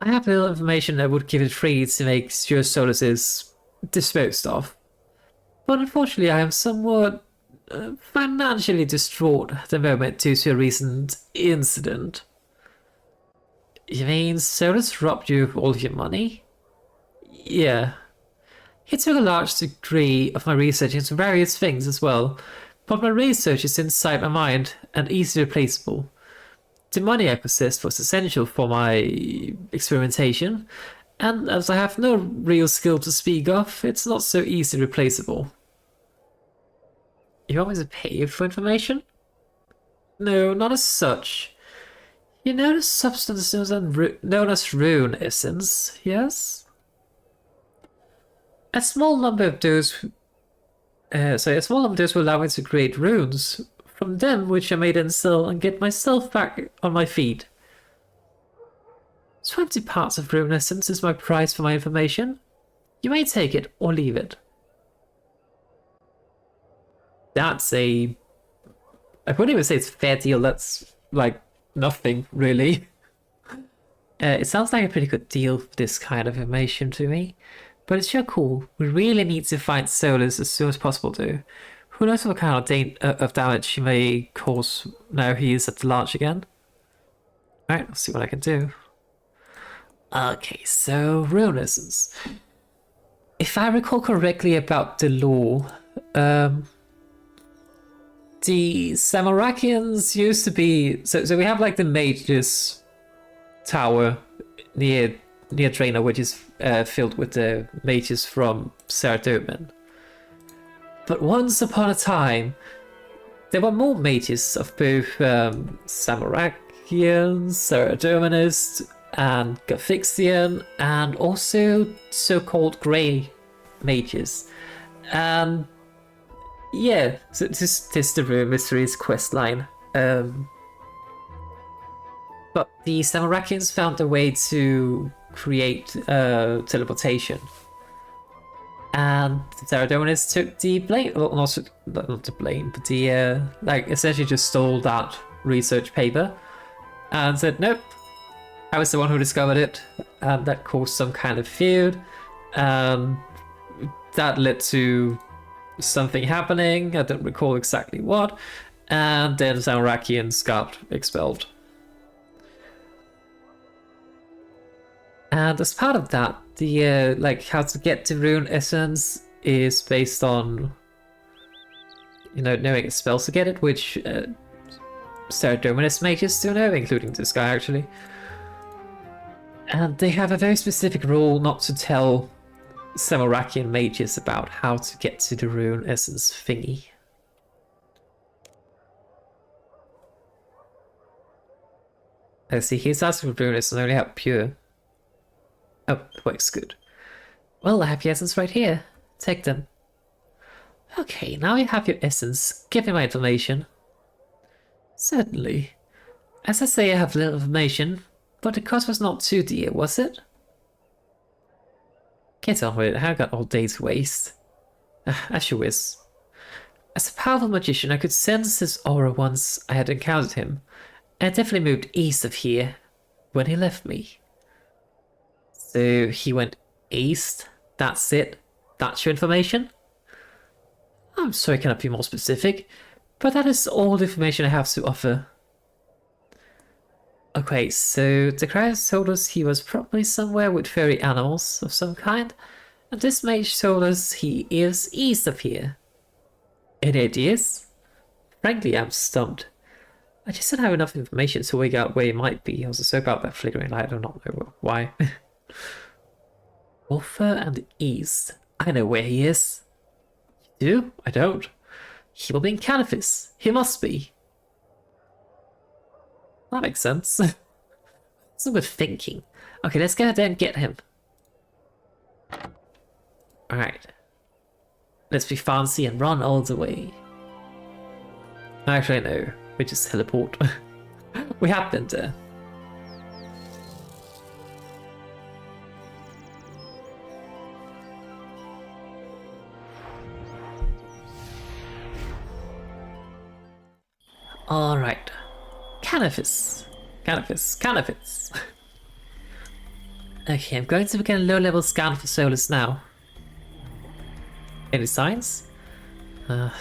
I have a little information that would give it free to make sure Solus is disposed of. But unfortunately I am somewhat financially distraught at the moment due to a recent incident. You mean Solus robbed you of all of your money? Yeah. He took a large degree of my research into various things as well, but my research is inside my mind and easily replaceable. The money I possessed was essential for my experimentation, and as I have no real skill to speak of, it's not so easily replaceable. You want me to pay you for information? No, not as such. You know the substance known as rune essence, yes? A small number of those will allow me to create runes, from them which I may then sell and get myself back on my feet. 20 parts of rune essence is my price for my information. You may take it or leave it. That's I wouldn't even say it's a fair deal, that's like nothing really. It sounds like a pretty good deal for this kind of information to me. But it's sure cool. We really need to find Solus as soon as possible too. Who knows what kind of damage he may cause now he is at the large again. Alright, let's see what I can do. Okay, so rune essence. If I recall correctly about the lore, the Samarakians used to be... So we have like the mage's tower near Draenor, which is filled with the mages from Saradomin. But once upon a time, there were more mages of both Samarakians, Saradominists, and Gothixian, and also so-called Grey mages. And yeah, so this is the Rune Mysteries questline. But the Samarakians found a way to create teleportation. And the Saradominists took the blame, well, not the blame, but the, like, essentially just stole that research paper and said, nope, I was the one who discovered it, and that caused some kind of feud, and that led to something happening, I don't recall exactly what, and then the Samarakians got expelled. And as part of that, the like how to get to rune essence is based on, you know, knowing spells to get it, which Saradominus mages do know, including this guy actually. And they have a very specific rule not to tell Samarakian mages about how to get to the rune essence thingy. Let's see, he's asking for rune essence, I only have pure. Oh, it works good. Well, I have your essence right here. Take them. Okay, now you have your essence. Give me my information. Certainly. As I say, I have little information, but the cost was not too dear, was it? Get on with it, I haven't got all day to waste. As you wish. As a powerful magician, I could sense his aura once I had encountered him, and I definitely moved east of here when he left me. So he went east, that's it, that's your information? I'm sorry I cannot be more specific, but that is all the information I have to offer. Okay, so the crier told us he was probably somewhere with furry animals of some kind. And this mage told us he is east of here. Any ideas? Frankly, I'm stumped. I just don't have enough information to work out where he might be. I was so about that flickering light, I do not know why. Wolfer and the east. I know where he is. You do? I don't. He will be in Canifis. He must be. That makes sense. Some good thinking. Okay, let's go there and get him. Alright. Let's be fancy and run all the way. Actually, no. We just teleport. We have been there. Alright. Canifis. Canifis. Okay, I'm going to begin a low-level scan for Solus now. Any signs?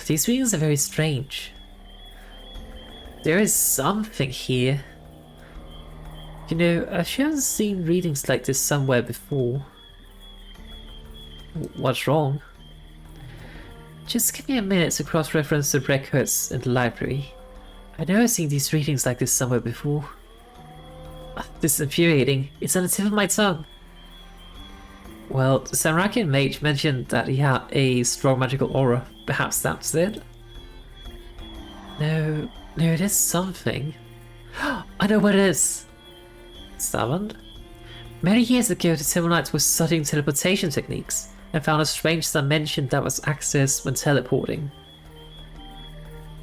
These readings are very strange. There is something here. You know, I haven't seen readings like this somewhere before. What's wrong? Just give me a minute to cross-reference the records in the library. I know I've seen these readings like this somewhere before. This is infuriating. It's on the tip of my tongue. Well, the Samrakian mage mentioned that he had a strong magical aura. Perhaps that's it? No, it is something. I know what it is. Summoned? Many years ago, the Templar Knights were studying teleportation techniques and found a strange dimension that was accessed when teleporting.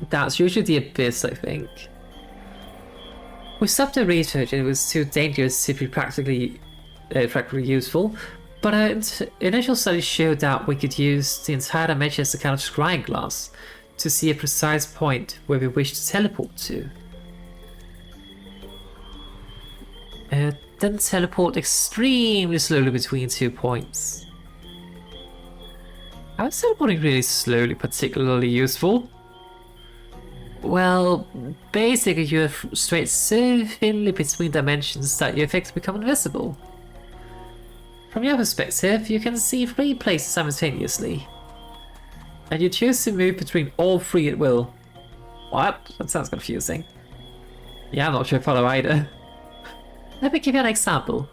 That's usually the Abyss, I think. We stopped the research and it was too dangerous to be practically useful, but our initial studies showed that we could use the entire dimension as a kind of scrying glass to see a precise point where we wish to teleport to. Then teleport extremely slowly between 2 points. How is teleporting really slowly particularly useful? Well, basically you stretch so thinly between dimensions that your effects become invisible. From your perspective, you can see 3 places simultaneously. And you choose to move between all 3 at will. What? That sounds confusing. Yeah, I'm not sure I follow either. Let me give you an example.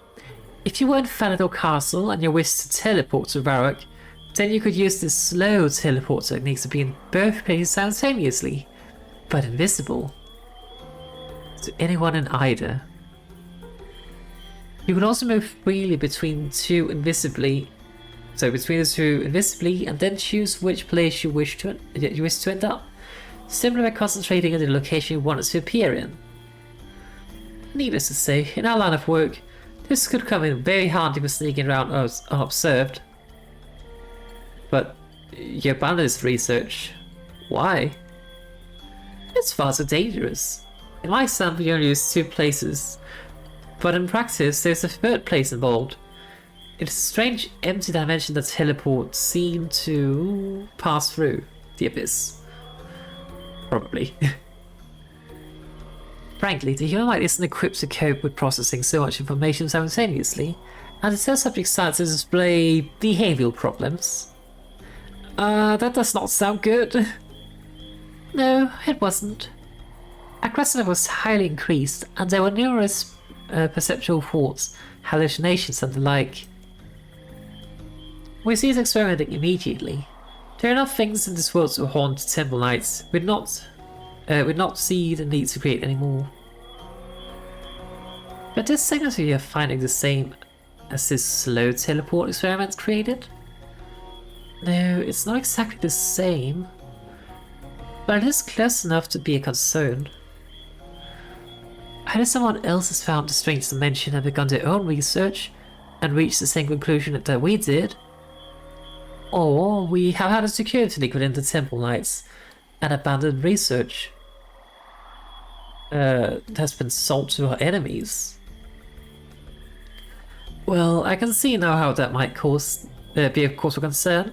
If you were in Falador Castle and you wished to teleport to Varrock, then you could use this slow teleport technique to be in both places simultaneously, but invisible to anyone in either. You can also move freely between the two invisibly, and then choose which place you wish to end up, simply by concentrating on the location you want it to appear in. Needless to say, in our line of work, this could come in very handy for sneaking around unobserved. But you abandoned this research. Why? It's far too dangerous. In my example, you only use 2 places, but in practice, there's a 3rd place involved. It's a strange, empty dimension that teleports seem to pass through the Abyss. Probably. Frankly, the human mind isn't equipped to cope with processing so much information simultaneously, and its subject starts to display behavioral problems. That does not sound good. No, it wasn't. Aggressiveness was highly increased, and there were numerous perceptual faults, hallucinations, and the like. We ceased experimenting immediately. There are enough things in this world to haunt Temple Knights. We'd not see the need to create any more. But this signals you're finding the same as this slow teleport experiment created? No, it's not exactly the same, but it is close enough to be a concern. Either someone else has found the strange dimension and begun their own research and reached the same conclusion that we did, or we have had a security leak within the Temple Knights and abandoned research has been sold to our enemies. Well, I can see now how that might be a cause for concern,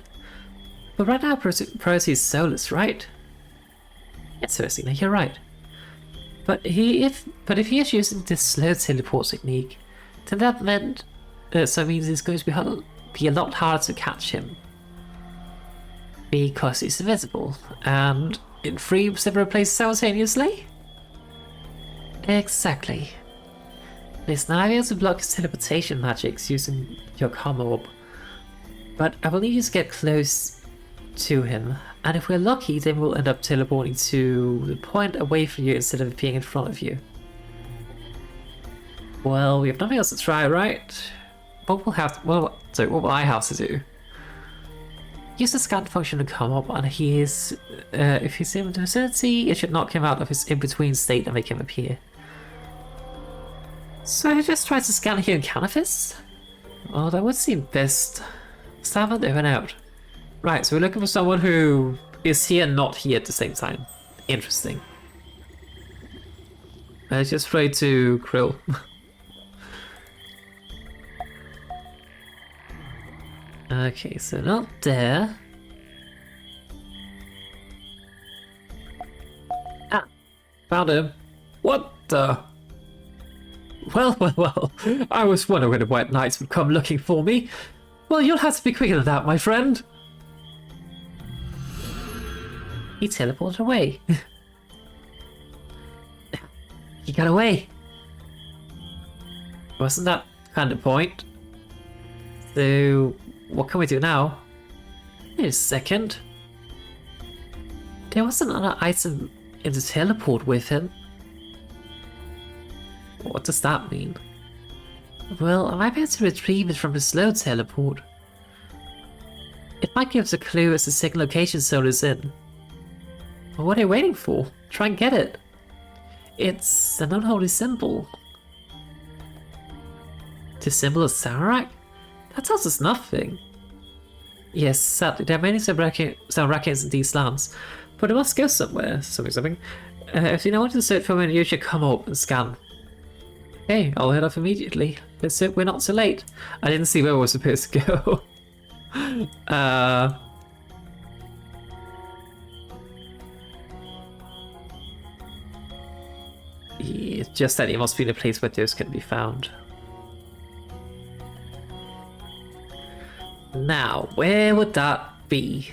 but right now priority is Solus, right? Yes, Arazeena, you're right. But if he is using this slow teleport technique, then that means he's going to be be a lot harder to catch him. Because he's invisible, and in 3 separate places simultaneously? Exactly. Listen, I'm able to block his teleportation magics using your karma orb. But I will need you to get close to him, and if we're lucky, then we'll end up teleporting to the point away from you instead of being in front of you. Well, we have nothing else to try, right? What will I have to do? Use the scan function to come up, and if he's in the vicinity, it should knock him out of his in-between state and make him appear. So I just tried to scan here in Canifis? Oh, that would seem best. Stand there and out. Right, so we're looking for someone who is here and not here at the same time. Interesting. I just afraid to Krill. Okay, so not there. Ah, found him. What the? Well, I was wondering when the White Knights would come looking for me. Well, you'll have to be quicker than that, my friend. He teleported away. He got away. Wasn't that kind of point? So, what can we do now? Wait a second. There was another item in the teleport with him. What does that mean? Well, I might be able to retrieve it from the slow teleport. It might give us a clue as the second location zone is in. Well, what are you waiting for? Try and get it. It's an unholy symbol. The symbol of Samarak? That tells us nothing. Yes, sadly, there are many Samarakians in these lands, but it must go somewhere. Something. If you know what to search for, you should come up and scan. Okay, I'll head off immediately. Let's hope we're not too late. I didn't see where we were supposed to go. It's just that it must be the place where those can be found. Now, where would that be?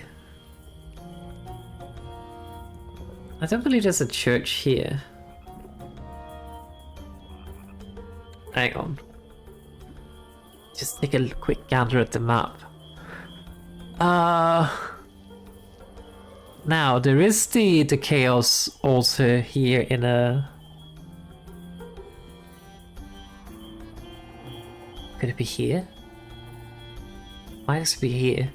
I don't believe there's a church here. Hang on. Just take a quick gander at the map. Now, there is the Chaos altar here in a... Could it be here? Might just be here.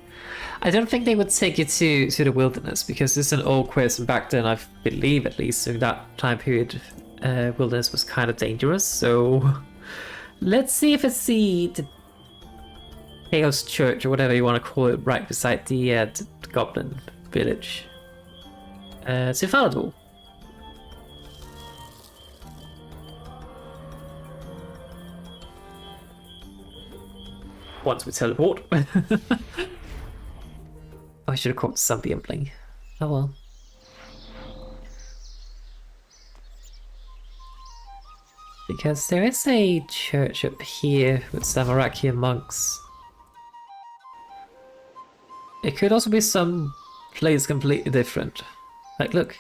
I don't think they would take you to the wilderness because this is an old quest, and back then, I believe at least in that time period, wilderness was kind of dangerous. So let's see if it's the Chaos Church or whatever you want to call it, right beside the Goblin Village. It's infallible. Once we teleport. Oh, I should have caught some gambling. Oh well. Because there is a church up here with Samarakian monks. It could also be some place completely different. Like, look,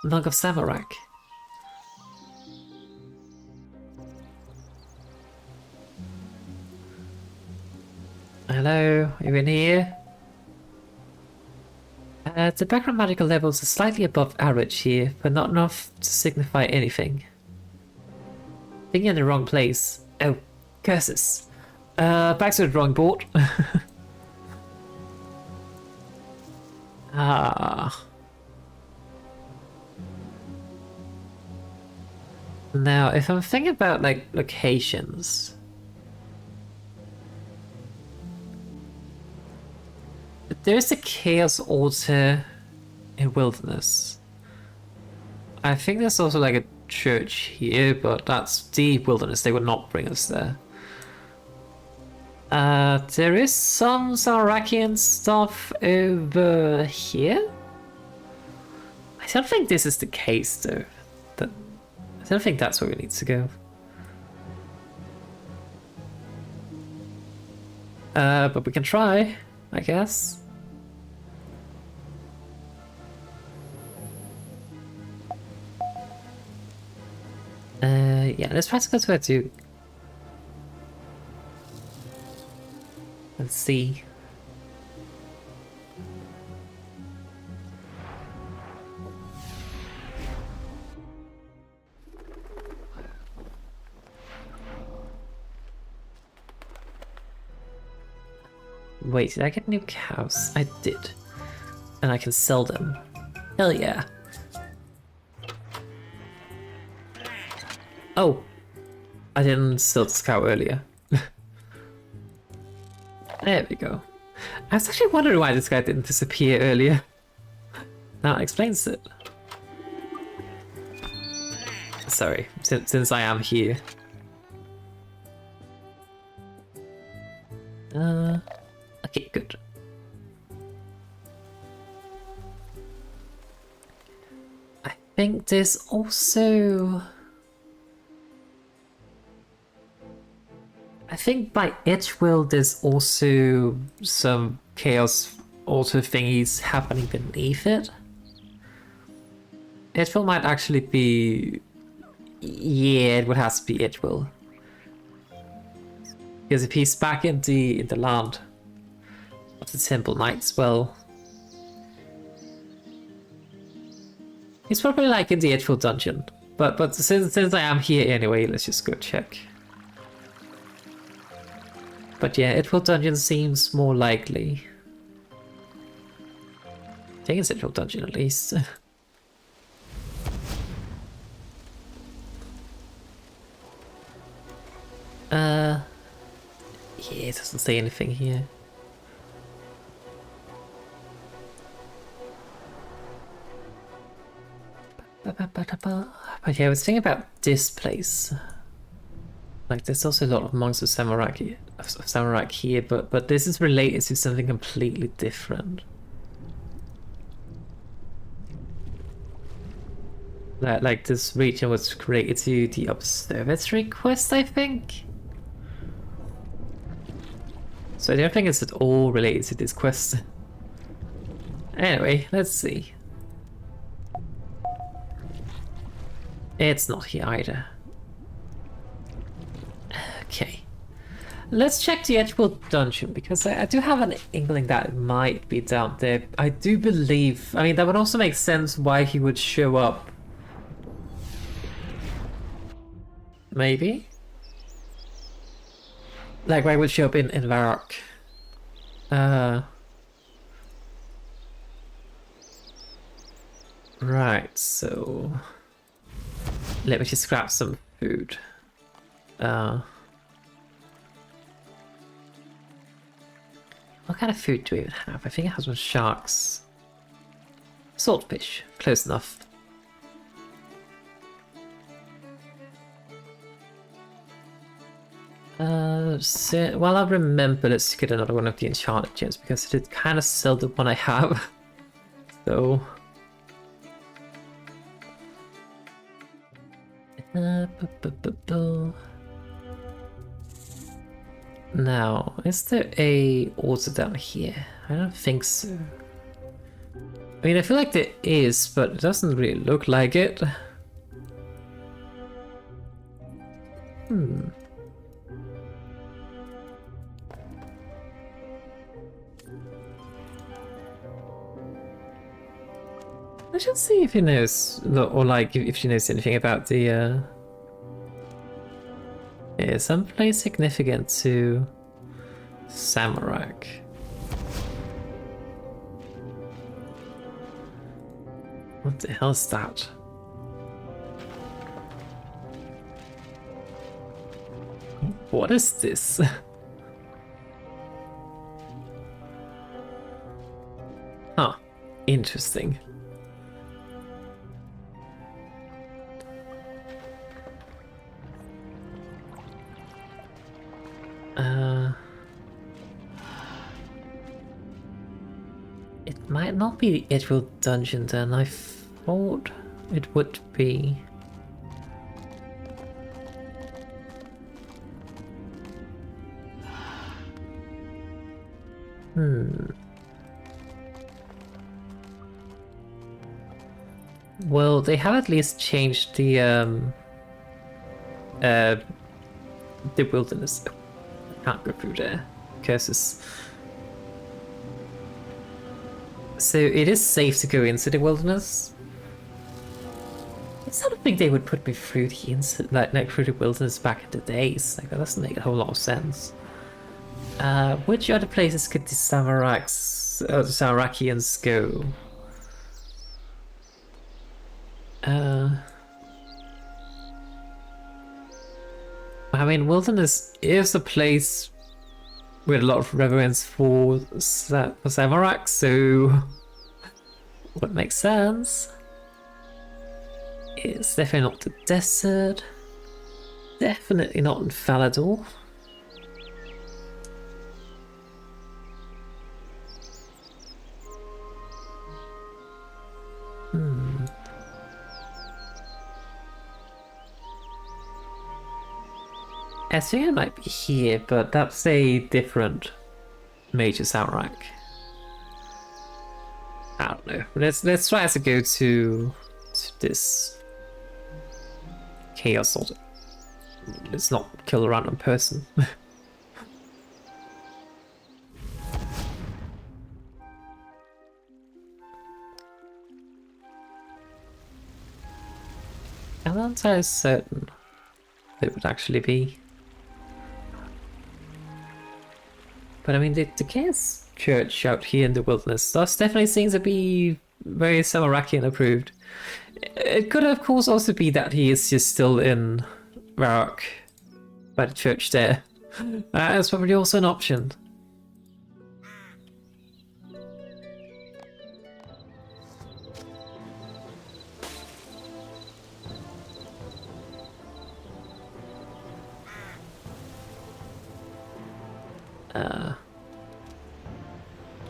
Monk of Samarak. Hello, are you in here? The background magical levels are slightly above average here, but not enough to signify anything. I think you're in the wrong place. Oh, curses. Back to the drawing board. Ah. Now, if I'm thinking about, like, locations... There's a Chaos altar in Wilderness. I think there's also, like, a church here, but that's the Wilderness. They would not bring us there. There is some Samarakian stuff over here. I don't think this is the case, though. I don't think that's where we need to go. But we can try, I guess. Yeah, let's try to go to where to. Let's see. Wait, did I get new cows? I did. And I can sell them. Hell yeah. Oh! I didn't sell this cow earlier. There we go. I was actually wondering why this guy didn't disappear earlier. Now it explains it. Sorry, since I am here. Okay, good. I think there's also... I think by Edgewill there's also some chaos altar thingies happening beneath it. Edgewill might actually be... Yeah, it would have to be Edgewill. Because if he's back in the land of the Temple Knights, well... He's probably like in the Edgewill dungeon. But since I am here anyway, let's just go check. But yeah, Edgewill dungeon seems more likely. I think it's Edgewill dungeon at least. Yeah, it doesn't say anything here. But yeah, I was thinking about this place. Like, there's also a lot of monks of samurai here, but this is related to something completely different. Like this region was created to the observatory quest, I think. So I don't think it's at all related to this quest. Anyway, let's see. It's not here either. Okay. Let's check the Edgewill dungeon, because I do have an inkling that it might be down there. I do believe... I mean, that would also make sense why he would show up. Maybe? Like, why would show up in Varrock? Right, so... Let me just grab some food. What kind of food do we even have? I think it has some sharks. Saltfish, close enough. So, while I remember, let's get another one of the enchanted gems, because it kind of sell the one I have. So... Now, is there a altar down here? I don't think so. I mean, I feel like there is, but it doesn't really look like it. I should see if he knows, or like if she knows anything about the yeah, someplace significant to Samarak. What the hell is that? What is this? Huh, interesting. It might not be the Edgewill dungeon then. I thought it would be. Well, they have at least changed the wilderness. Oh, I can't go through there. Curses. So it is safe to go into the wilderness. I sort of think they would put me through the through the wilderness back in the days. Like that doesn't make a whole lot of sense. Which other places could the Samarakians go? I mean, wilderness is a place with a lot of reverence for Samarak, so what makes sense. It's definitely not the desert. Definitely not in Falador. I think it might be here, but that's a different major Saurak. I don't know. Let's try to go to this chaos order. Let's not kill a random person. I'm not entirely certain it would actually be. But I mean, the Chaos Church out here in the wilderness does definitely seems to be very Samarakian approved. It could, of course, also be that he is just still in Varrock by the church there. That's probably also an option.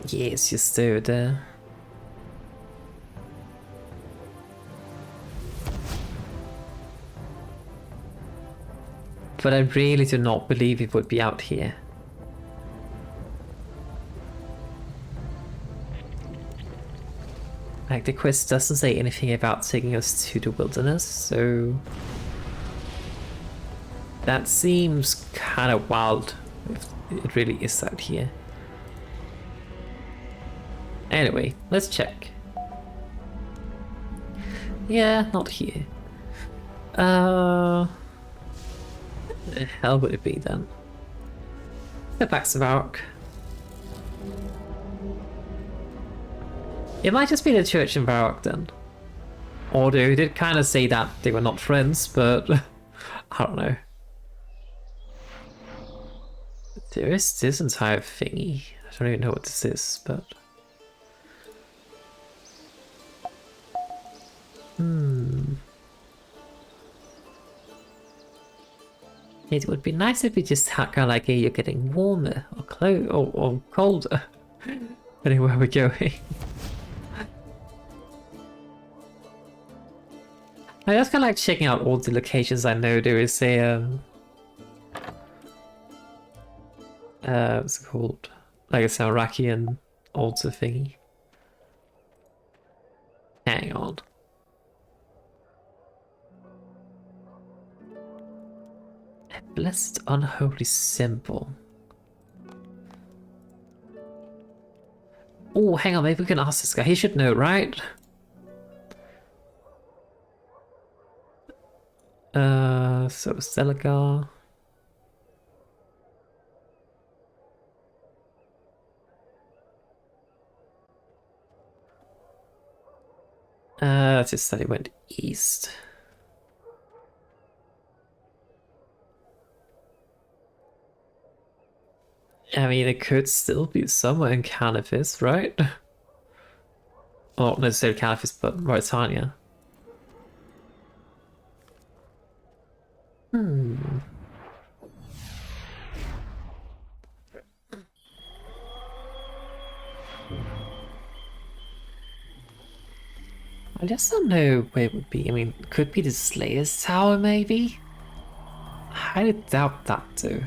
Yeah, it's just over there. But I really do not believe it would be out here. Like, the quest doesn't say anything about taking us to the wilderness, so that seems kind of wild if it really is out here. Anyway, let's check. Yeah, not here. Where the hell would it be then? Go back to Varrock. It might just be the church in Varrock then. Although they did kind of say that they were not friends, but I don't know. There is this entire thingy. I don't even know what this is, but... It would be nice if we just had kind of like, hey, you're getting warmer or or colder, depending where we're going. I just kind of like checking out all the locations. I know there is a what's it called? Like a Samarakian altar thingy. Hang on. Blessed unholy symbol. Oh, hang on, maybe we can ask this guy. He should know, right? So Selagar. Just that he went east. I mean, it could still be somewhere in Canifis, right? Or not necessarily Canifis, but Mauritania. I just don't know where it would be. I mean, it could be the Slayer's Tower, maybe? I highly doubt that, too.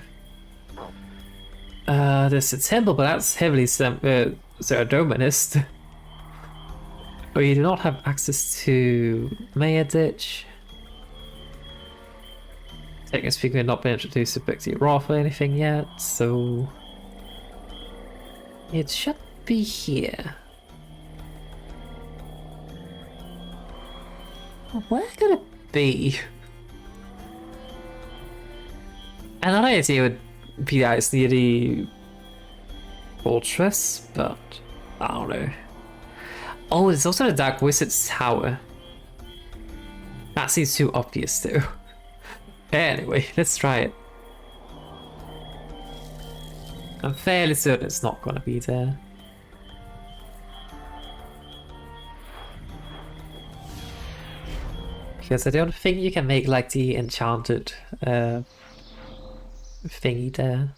There's a temple, but that's heavily Zeradominist. But you do not have access to Maya Ditch. Technically speaking, we've not been introduced to Bixie Wrath or anything yet, so it should be here. Where could it be? Another idea would be that it's near the fortress, but I don't know. Oh, there's also the Dark Wizard's Tower. That seems too obvious though. Anyway, let's try it. I'm fairly certain it's not gonna be there. Because I don't think you can make like the enchanted thingy there.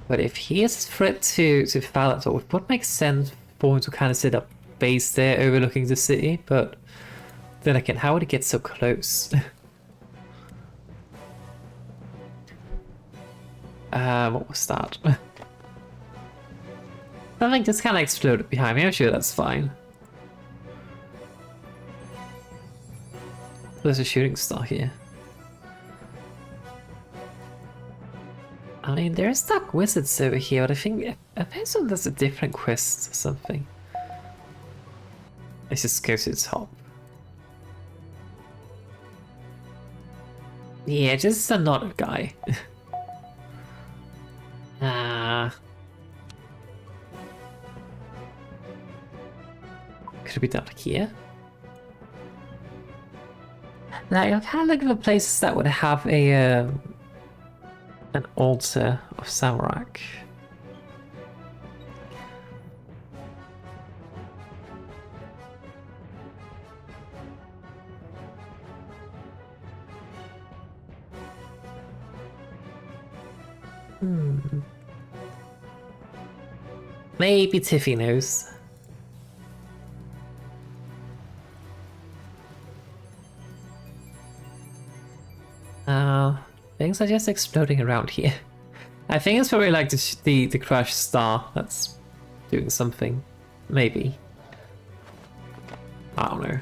But if he is a threat to Falador, it would make sense for him to kind of set up base there overlooking the city, but then again, how would he get so close? What was that? Something just kind of exploded behind me. I'm sure that's fine. There's a shooting star here. I mean, there's Dark Wizards over here, but I think there's a different quest or something. Let's just go to the top. Yeah, just another guy. Could it be down here? Now, you're kind of looking for places that would have a an altar of Samarak. Maybe Tiffy knows. Things are just exploding around here. I think it's probably like the crashed star that's doing something. Maybe. I don't know.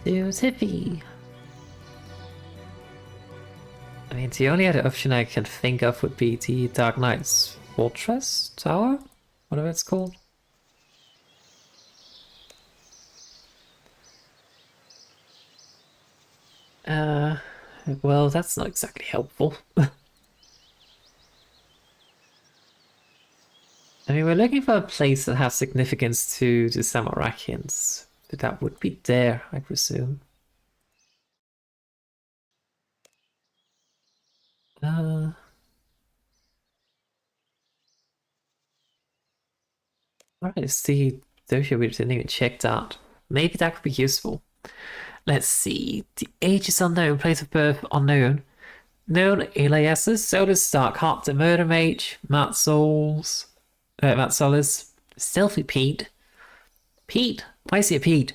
Too Tiffy. I mean, the only other option I can think of would be the Dark Knight's Fortress Tower? Whatever it's called. Well, that's not exactly helpful. I mean, we're looking for a place that has significance to the Samarakians. But that would be there, I presume. Alright, let's see. Dojo we didn't even check that. Maybe that could be useful. Let's see. The age is unknown, place of birth unknown. Known aliases: Solar Starkheart, the Murder Mage, Matt Solis, Stealthy Pete. Pete? Why is he a Pete?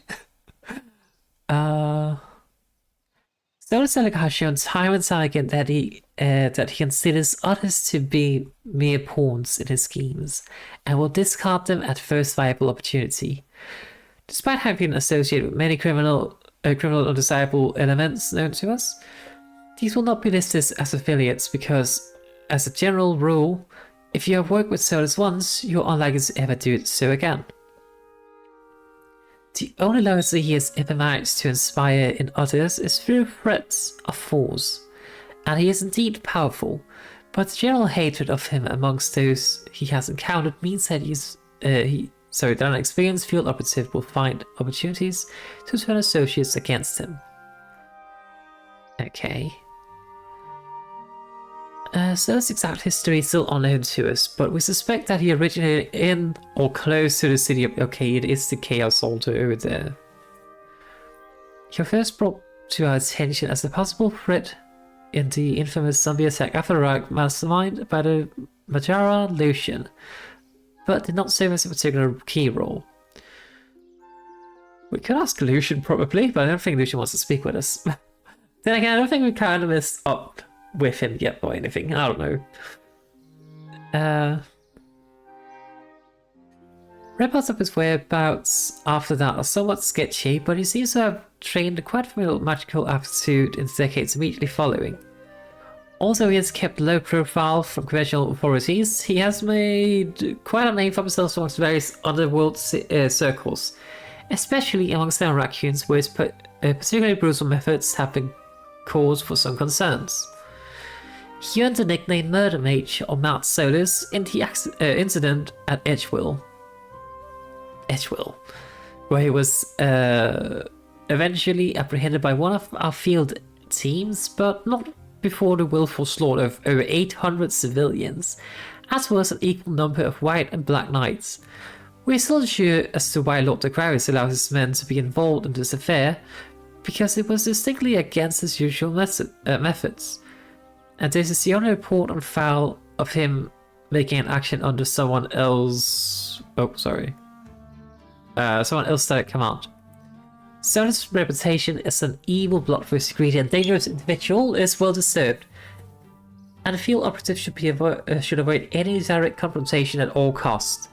Solar Starkheart has shown time and time again that he considers others to be mere pawns in his schemes, and will discard them at first viable opportunity. Despite having been associated with many criminal undesirable elements known to us, these will not be listed as affiliates because, as a general rule, if you have worked with Solus once, you're unlikely to ever do so again. The only loyalty he has ever managed to inspire in others is through threats of force, and he is indeed powerful, but the general hatred of him amongst those he has encountered means that that an experienced field operative will find opportunities to turn associates against him. Okay. So this exact history is still unknown to us, but we suspect that he originated in or close to the city of Arcade is the Chaos Altar over there. He was first brought to our attention as a possible threat in the infamous zombie attack Afarak mastermind by the Majara Lucian. but did not serve as a particular key role. We could ask Lucian probably, but I don't think Lucian wants to speak with us. Then again, I don't think we kind of messed up with him yet or anything. I don't know. Reports of his whereabouts after that are somewhat sketchy, but he seems to have trained quite a familiar magical aptitude in the decades immediately following. Although he has kept low profile from conventional authorities, he has made quite a name for himself amongst various underworld circles, especially amongst the raccoons, where his particularly brutal methods have been cause for some concerns. He earned the nickname Murder Mage or Mount Solus in the incident at Edgewill, where he was eventually apprehended by one of our field teams, but not before the willful slaughter of over 800 civilians, as well as an equal number of white and black knights. We're still unsure as to why Lord Aquarius allows his men to be involved in this affair, because it was distinctly against his usual methods, and this is the only report on file of him making an action under someone else. Someone else that command. Solus' reputation as an evil, bloodthirsty, greedy, and dangerous individual is well deserved, and the field operative should avoid any direct confrontation at all costs.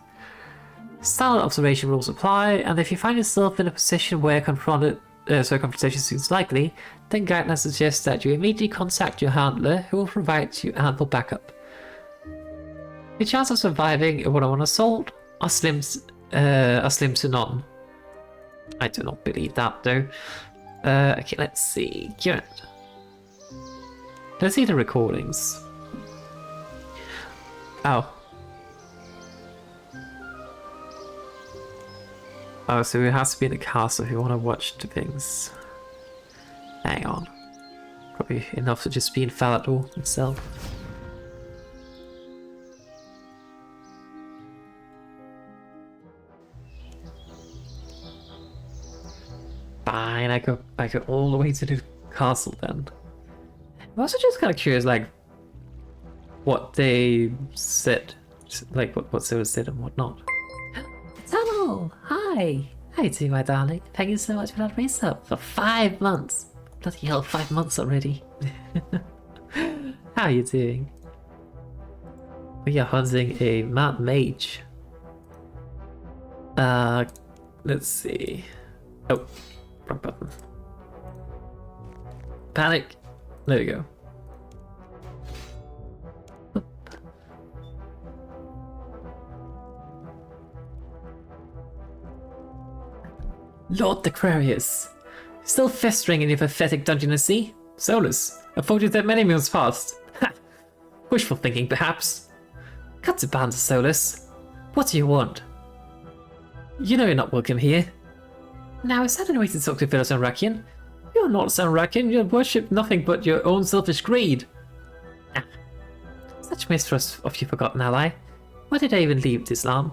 Standard observation rules apply, and if you find yourself in a position where confrontation seems likely, then guidance suggests that you immediately contact your handler, who will provide you ample backup. The chance of surviving a one-on-one assault are slim to none. I do not believe that though. Okay, let's see. Kieran. Let's see the recordings. Oh, so it has to be in the castle if you want to watch the things. Hang on. Probably enough to just be in Falador itself. Fine, I go all the way to the castle then. I'm also just kind of curious, like, what they said. Like, what Silver said and whatnot. Tunnel! Hi! How you doing, my darling? Thank you so much for that race up for 5 months. Bloody hell, 5 months already. How are you doing? We are hunting a mad mage. Let's see. Oh, wrong button. Panic. There we go. Lord Aquarius, still festering in your pathetic dungeonacy? Solus, I thought you dead many meals past. Ha! Wishful thinking, perhaps. Cut to banter, Solus. What do you want? You know you're not welcome here. Now, is that any way to talk to fellow Sanrakian? You're not Sanrakian, you worship nothing but your own selfish greed. Ah. Such mistrust of your forgotten ally. Why did I even leave this land?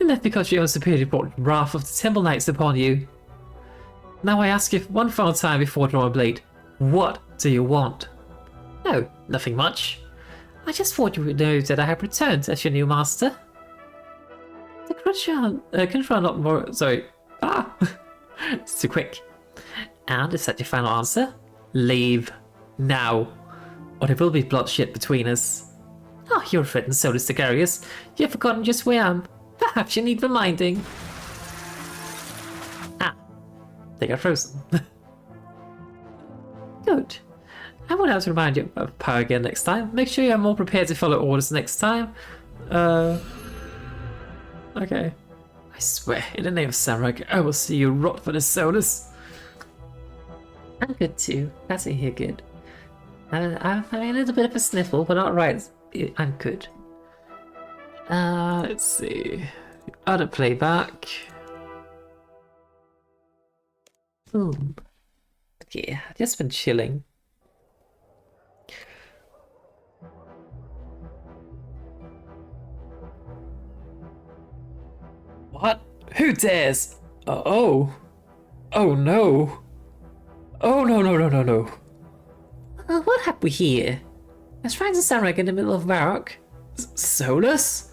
You left because your own superior brought the wrath of the Temple Knights upon you. Now I ask you one final time before drawing a blade. What do you want? No, nothing much. I just thought you would know that I have returned as your new master. The conjure a lot more. Sorry. Ah! It's too quick. And is that your final answer? Leave. Now. Or there will be bloodshed between us. Oh, you're threatened, so is Sagarius. You've forgotten just where I am. Perhaps you need reminding. Ah. They got frozen. Good. I won't have to remind you of power again next time. Make sure you're more prepared to follow orders next time. Okay. I swear, in the name of Samrak, I will see you rot for the Solus. I'm good too. Glad to hear good. I'm having a little bit of a sniffle, but not right. I'm good. Let's see. Other playback. Boom. Okay, I've just been chilling. What? Who dares? Oh. Oh no. Oh no. What have we here? There's Francis Samrak in the middle of Varrock. Solus?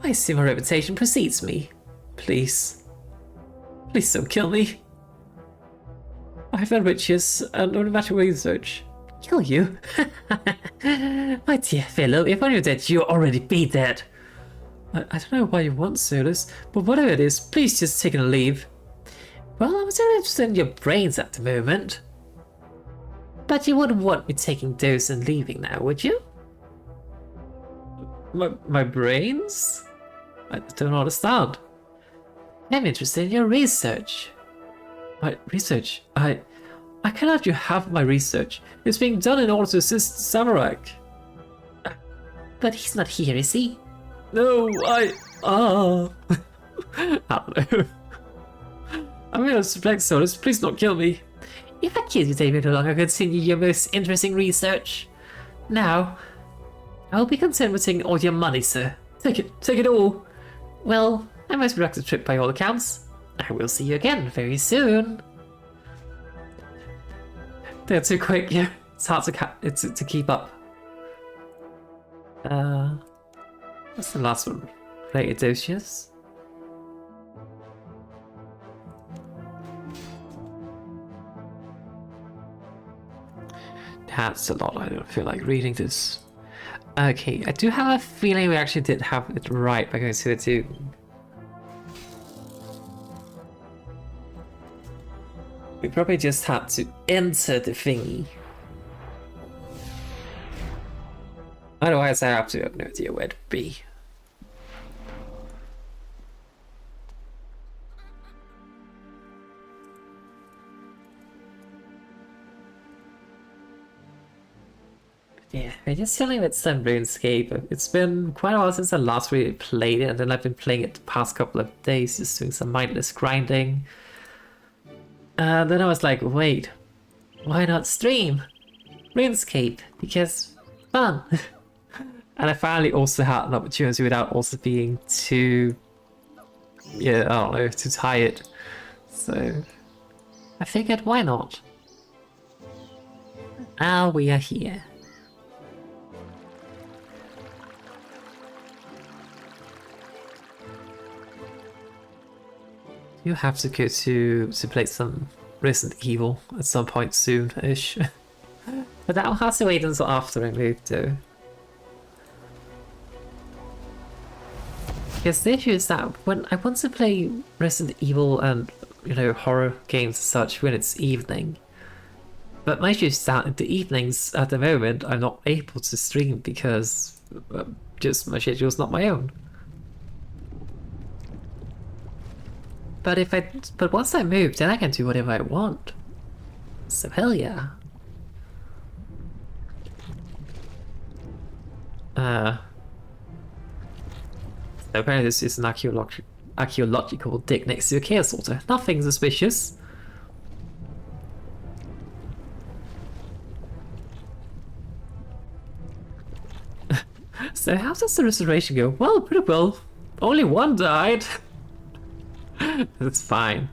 I see my reputation precedes me. Please. Please don't kill me. I've done riches and no matter research. Kill you? My dear fellow, if I knew that, you'd already be dead. I don't know why you want Solus, but whatever it is, please just take it and leave. Well, I'm still interested in your brains at the moment. But you wouldn't want me taking those and leaving now, would you? My brains? I don't understand. I'm interested in your research. My research? I cannot you have my research. It's being done in order to assist Samarak. But he's not here, is he? No, I don't know. I'm gonna suspect Solus. Please don't kill me. If I kill you, they will no longer continue your most interesting research. Now, I will be content with taking all your money, sir. Take it all. Well, a most productive trip by all accounts. I will see you again very soon. They're too quick, yeah. It's hard to keep up. What's the last one? Theodosius? That's a lot. I don't feel like reading this. Okay, I do have a feeling we actually did have it right by going to the two. We probably just had to enter the thingy. Otherwise, I have no idea where to be. Yeah, we're just chilling with some RuneScape. It's been quite a while since I last really played it, and then I've been playing it the past couple of days, just doing some mindless grinding. And then I was like, wait, why not stream RuneScape? Because fun. And I finally also had an opportunity without also being too, yeah, I don't know, too tired. So I figured, why not? Now we are here. You have to go to play some Resident Evil at some point soon-ish. But that will have to wait until after I move though. Because the issue is that when I want to play Resident Evil and, you know, horror games and such when it's evening. But my issue is that in the evenings at the moment I'm not able to stream because just my schedule's not my own. But once I move, then I can do whatever I want. So hell yeah. So apparently this is an archaeological dig next to a chaos altar. Nothing suspicious. So how does the restoration go? Well, pretty well. Only one died. That's fine.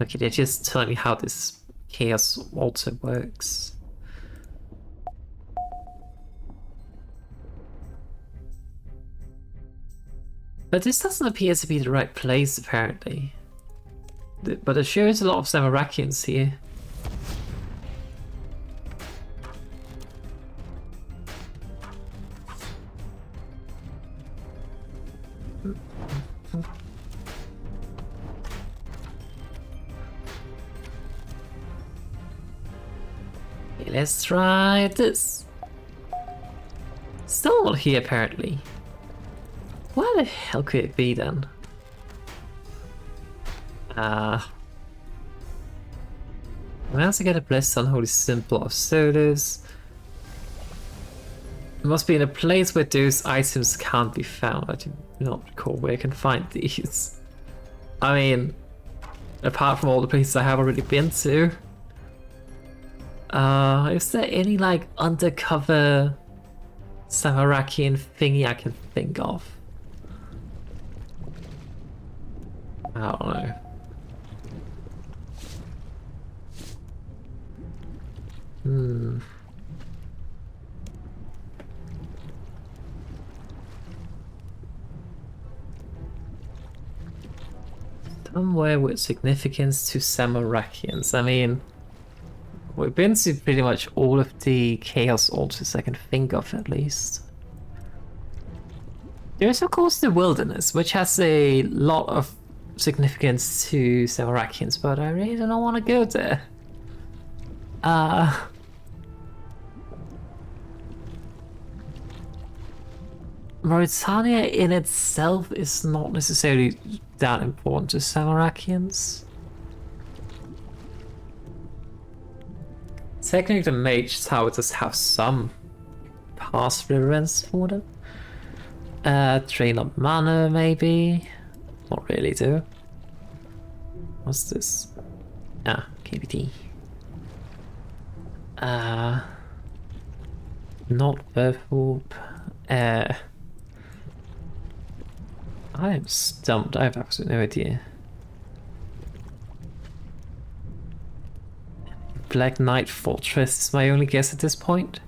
Okay, they're just telling me how this chaos altar works. But this doesn't appear to be the right place, apparently. But there sure is a lot of Samarakians here. Okay, let's try this. Still not here, apparently. Where the hell could it be then? We have to get a blessed unholy symbol of Solus. It must be in a place where those items can't be found. I do not recall where I can find these. I mean, apart from all the places I have already been to. Is there any like undercover Samarakian thingy I can think of? I don't know. Hmm. Somewhere with significance to Samarakians. I mean, we've been to pretty much all of the Chaos altars I can think of, at least. There's of course the Wilderness, which has a lot of significance to Samarakians, but I really don't want to go there. Mauritania in itself is not necessarily that important to Samarakians. Technically, the Mage Tower does have some past relevance for them. Drain of mana, maybe? Not really, though. What's this? Ah, KBT. Not Earthwarp. I am stumped. I have absolutely no idea. Black Knight Fortress is my only guess at this point.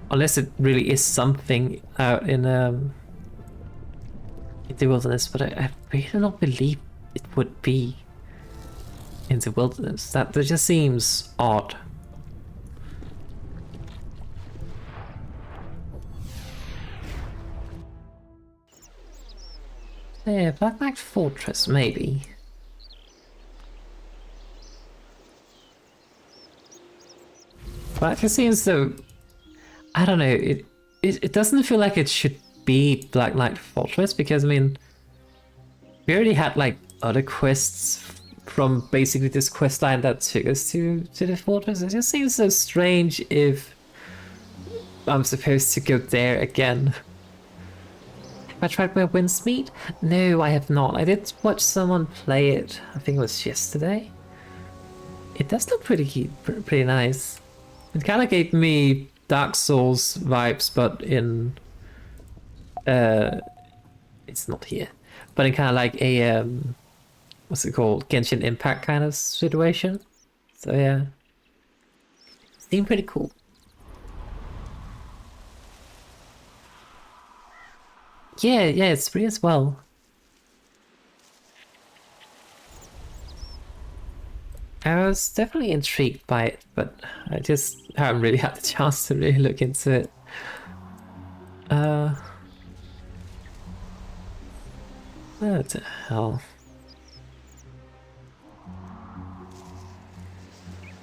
Unless it really is something out in the wilderness, but I really do not believe it would be in the wilderness. That just seems odd. Yeah, Black Knight Fortress, maybe. But it just seems though, I don't know, it doesn't feel like it should be Black Knight Fortress, because I mean, we already had like other quests from basically this quest line that took us to the fortress. It just seems so strange if I'm supposed to go there again. Have I tried my Windsmeet? No, I have not. I did watch someone play it. I think it was yesterday. It does look pretty nice. It kind of gave me Dark Souls vibes, but in it's not here, but in kind of like a what's it called, Genshin Impact kind of situation. So yeah, seemed pretty cool. Yeah, it's free as well. I was definitely intrigued by it, but I just haven't really had the chance to really look into it. What the hell?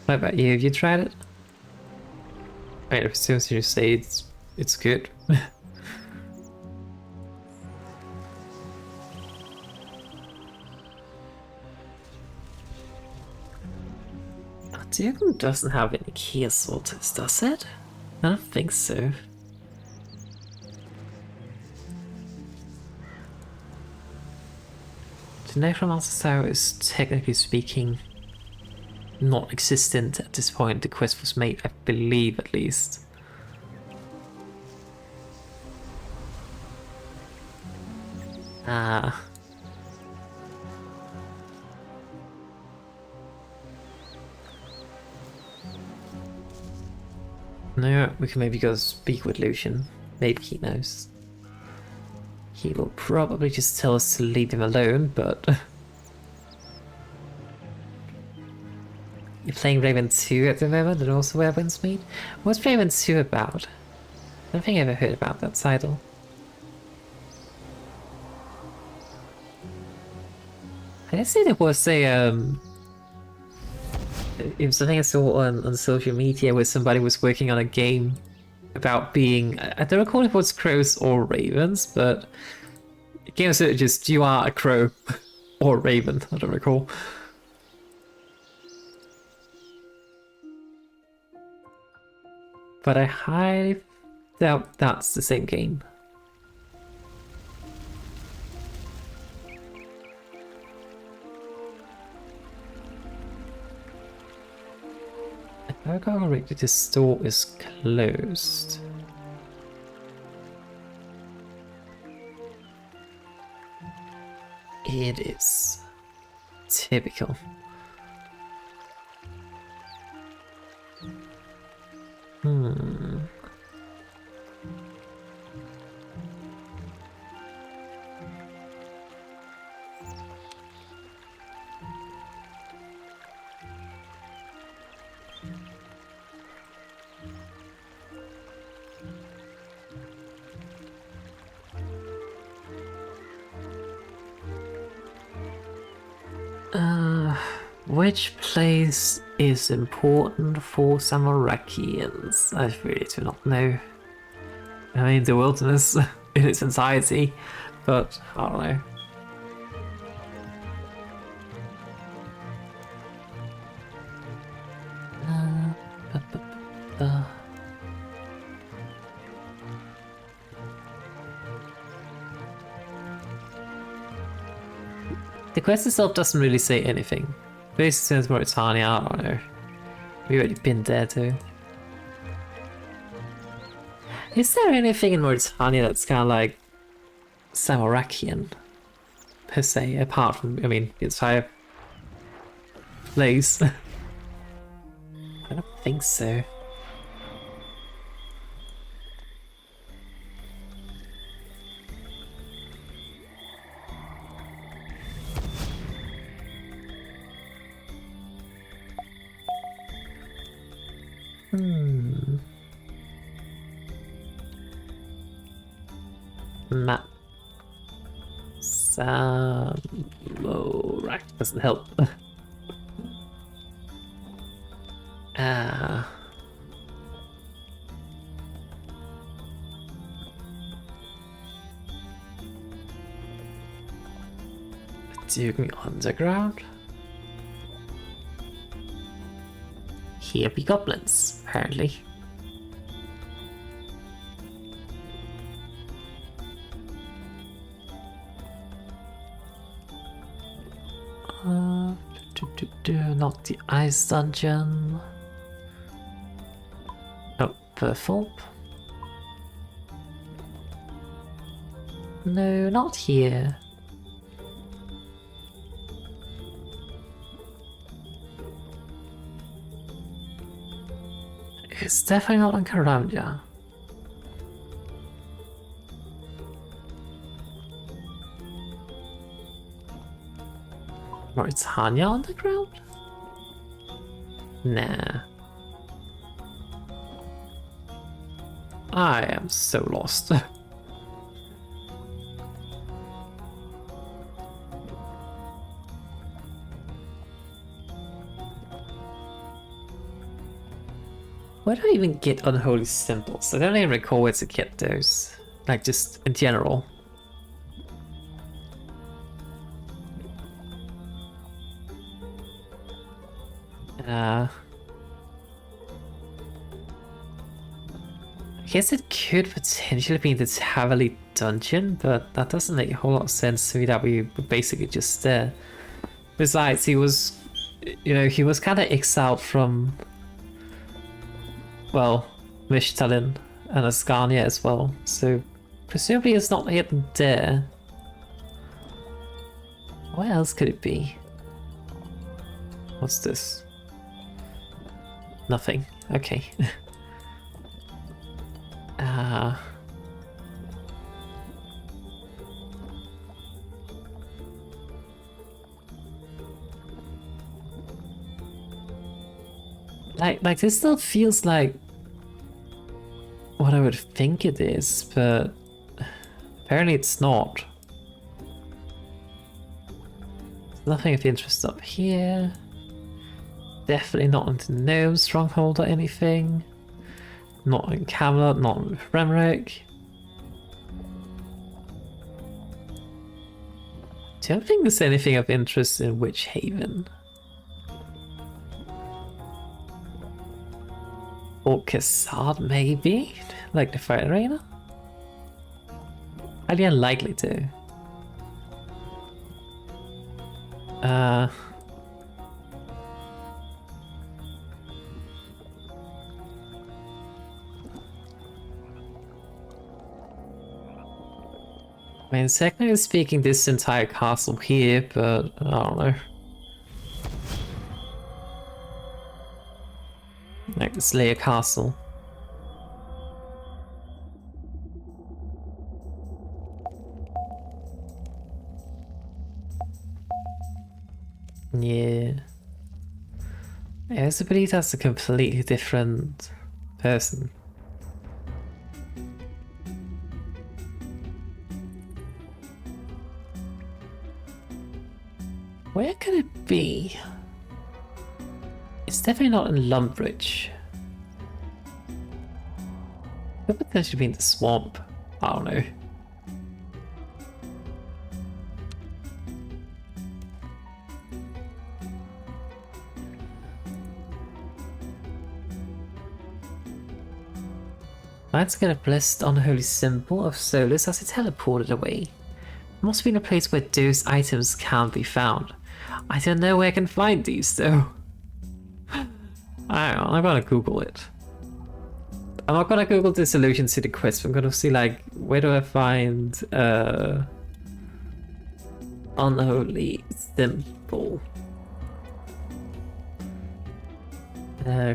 What about you? Have you tried it? Wait, as soon as you say it's good. Diego doesn't have any key assaulters, does it? I don't think so. The Necromancer's Tower is technically speaking not existent at this point. The quest was made, I believe, at least. Ah. No, we can maybe go speak with Lucian. Maybe he knows. He will probably just tell us to leave him alone, but... You're playing Raven 2 at the moment and also wear Windsmeet? What's Raven 2 about? I don't think I ever heard about that title. I did see there was a it was something I saw on social media where somebody was working on a game about being, I don't recall if it was crows or ravens, but the game was just you are a crow or raven, I don't recall. But I highly doubt that's the same game. If I got correctly, the store is closed. It is. Typical. Which place is important for Samarakians? I really do not know. I mean, the wilderness in its entirety, but I don't know. The quest itself doesn't really say anything. Basically says Mauritania, I don't know. We've already been there too. Is there anything in Mauritania that's kind of like Samarakian, per se, apart from, I mean, the entire place? I don't think so. Map. Right, doesn't help. Doing underground? Here be goblins, apparently. Not the ice dungeon. Oh, purple. No, not here. It's definitely not on Karamja. Mauritania underground? Nah. I am so lost. Where do I even get unholy symbols? I don't even recall where to get those. Like, just in general. I guess it could potentially be in the Tavali dungeon, but that doesn't make a whole lot of sense to me that we were basically just there. Besides, he was, you know, he was kind of exiled from, well, Mishtalin and Ascania as well, so presumably it's not hidden there. Where else could it be? What's this? Nothing. Okay. Like this still feels like what I would think it is, but apparently it's not. There's nothing of interest up here. Definitely not into Gnome Stronghold or anything. Not in Camelot, not in Remrick. Don't think there's anything of interest in Witch Haven. Or Cassard, maybe? Like the Fire Arena? Highly unlikely to. I mean, technically speaking, this entire castle here, but I don't know. Like the Slayer Castle. also believe that's a completely different person. Where could it be? It's definitely not in Lumbridge. Could potentially be in the swamp. I don't know. Let's get a blessed unholy symbol of Solus as it teleported away. It must be in a place where those items can be found. I don't know where I can find these though. I don't know, I'm gonna Google it. I'm not gonna Google the solution to the quest, I'm gonna see like, where do I find unholy symbol?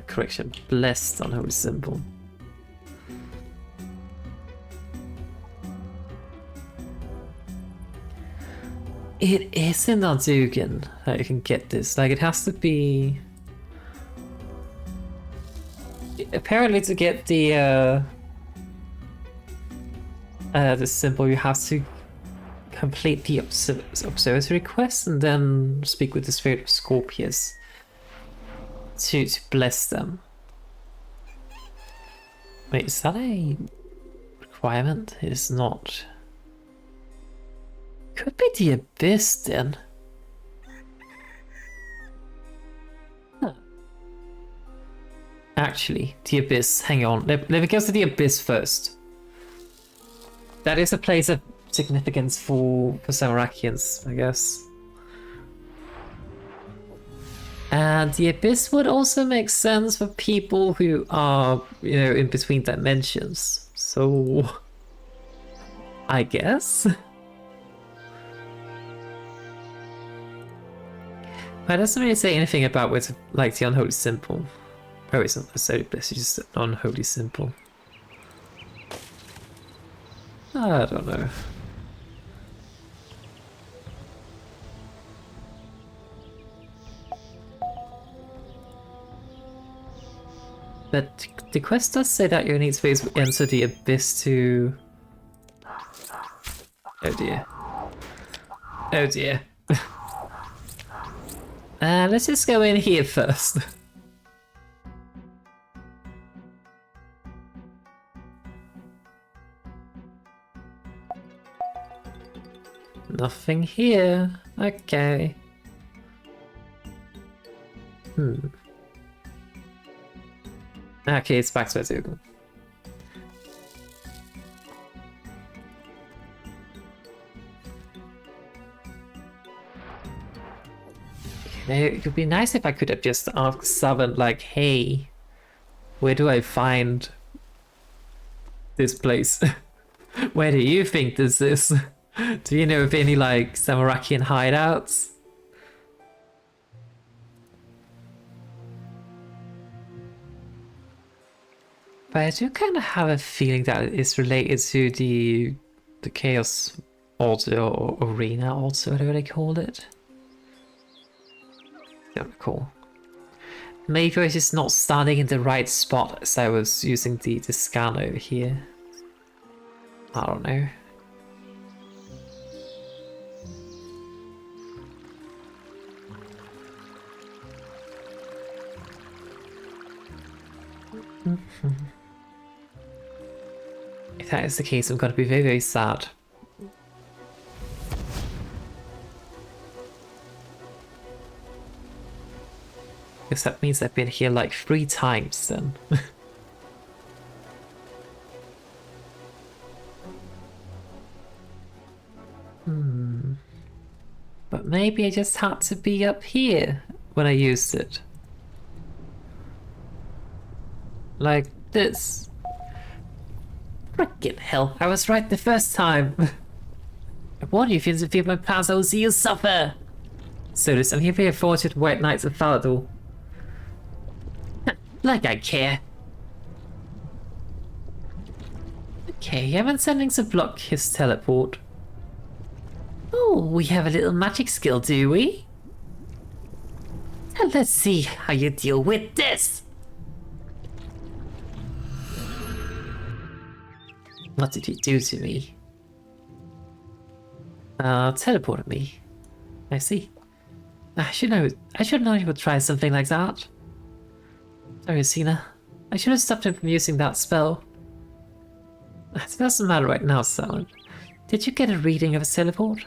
Correction, blessed unholy symbol. It is in Nardugan that you can get this. Like, it has to be... Apparently to get the symbol, you have to complete the observatory quest and then speak with the spirit of Scorpius to bless them. Wait, is that a requirement? It is not. Could be the Abyss then. Huh. Actually, the Abyss, hang on. Let me go to the Abyss first. That is a place of significance for Samarakians, I guess. And the Abyss would also make sense for people who are, you know, in between dimensions. So, I guess. But it doesn't really say anything about where to, like, the unholy symbol. Oh, it's not necessarily Bliss, it's just an unholy symbol. I don't know. But the quest does say that you need to enter the Abyss to... Oh dear. Oh dear. Let's just go in here first. Nothing here. Okay. Okay, it's back to Arazeena. It would be nice if I could have just asked Savant, like, hey, where do I find this place? Where do you think this is? Do you know of any, like, Samarakian hideouts? But I do kind of have a feeling that it is related to the Chaos Altar or Arena Altar, whatever they called it. Don't recall. Maybe I was just not standing in the right spot as I was using the scan over here. I don't know. If that is the case, I'm gonna be very, very sad. Because that means I've been here like 3 times then. But maybe I just had to be up here when I used it. Like this. Frickin' hell, I was right the first time. I warned you if you interfere with my plans, I will see you suffer. Solus, I'm here for your fortunate White Knights of Falador. Like I care. Okay, I'm sending to block his teleport. Oh, we have a little magic skill, do we? Let's see how you deal with this! What did you do to me? Teleported me. I see. I should know you would try something like that. Sorry, Arazeena. I should have stopped him from using that spell. It doesn't matter right now, Salad. Did you get a reading of his teleport?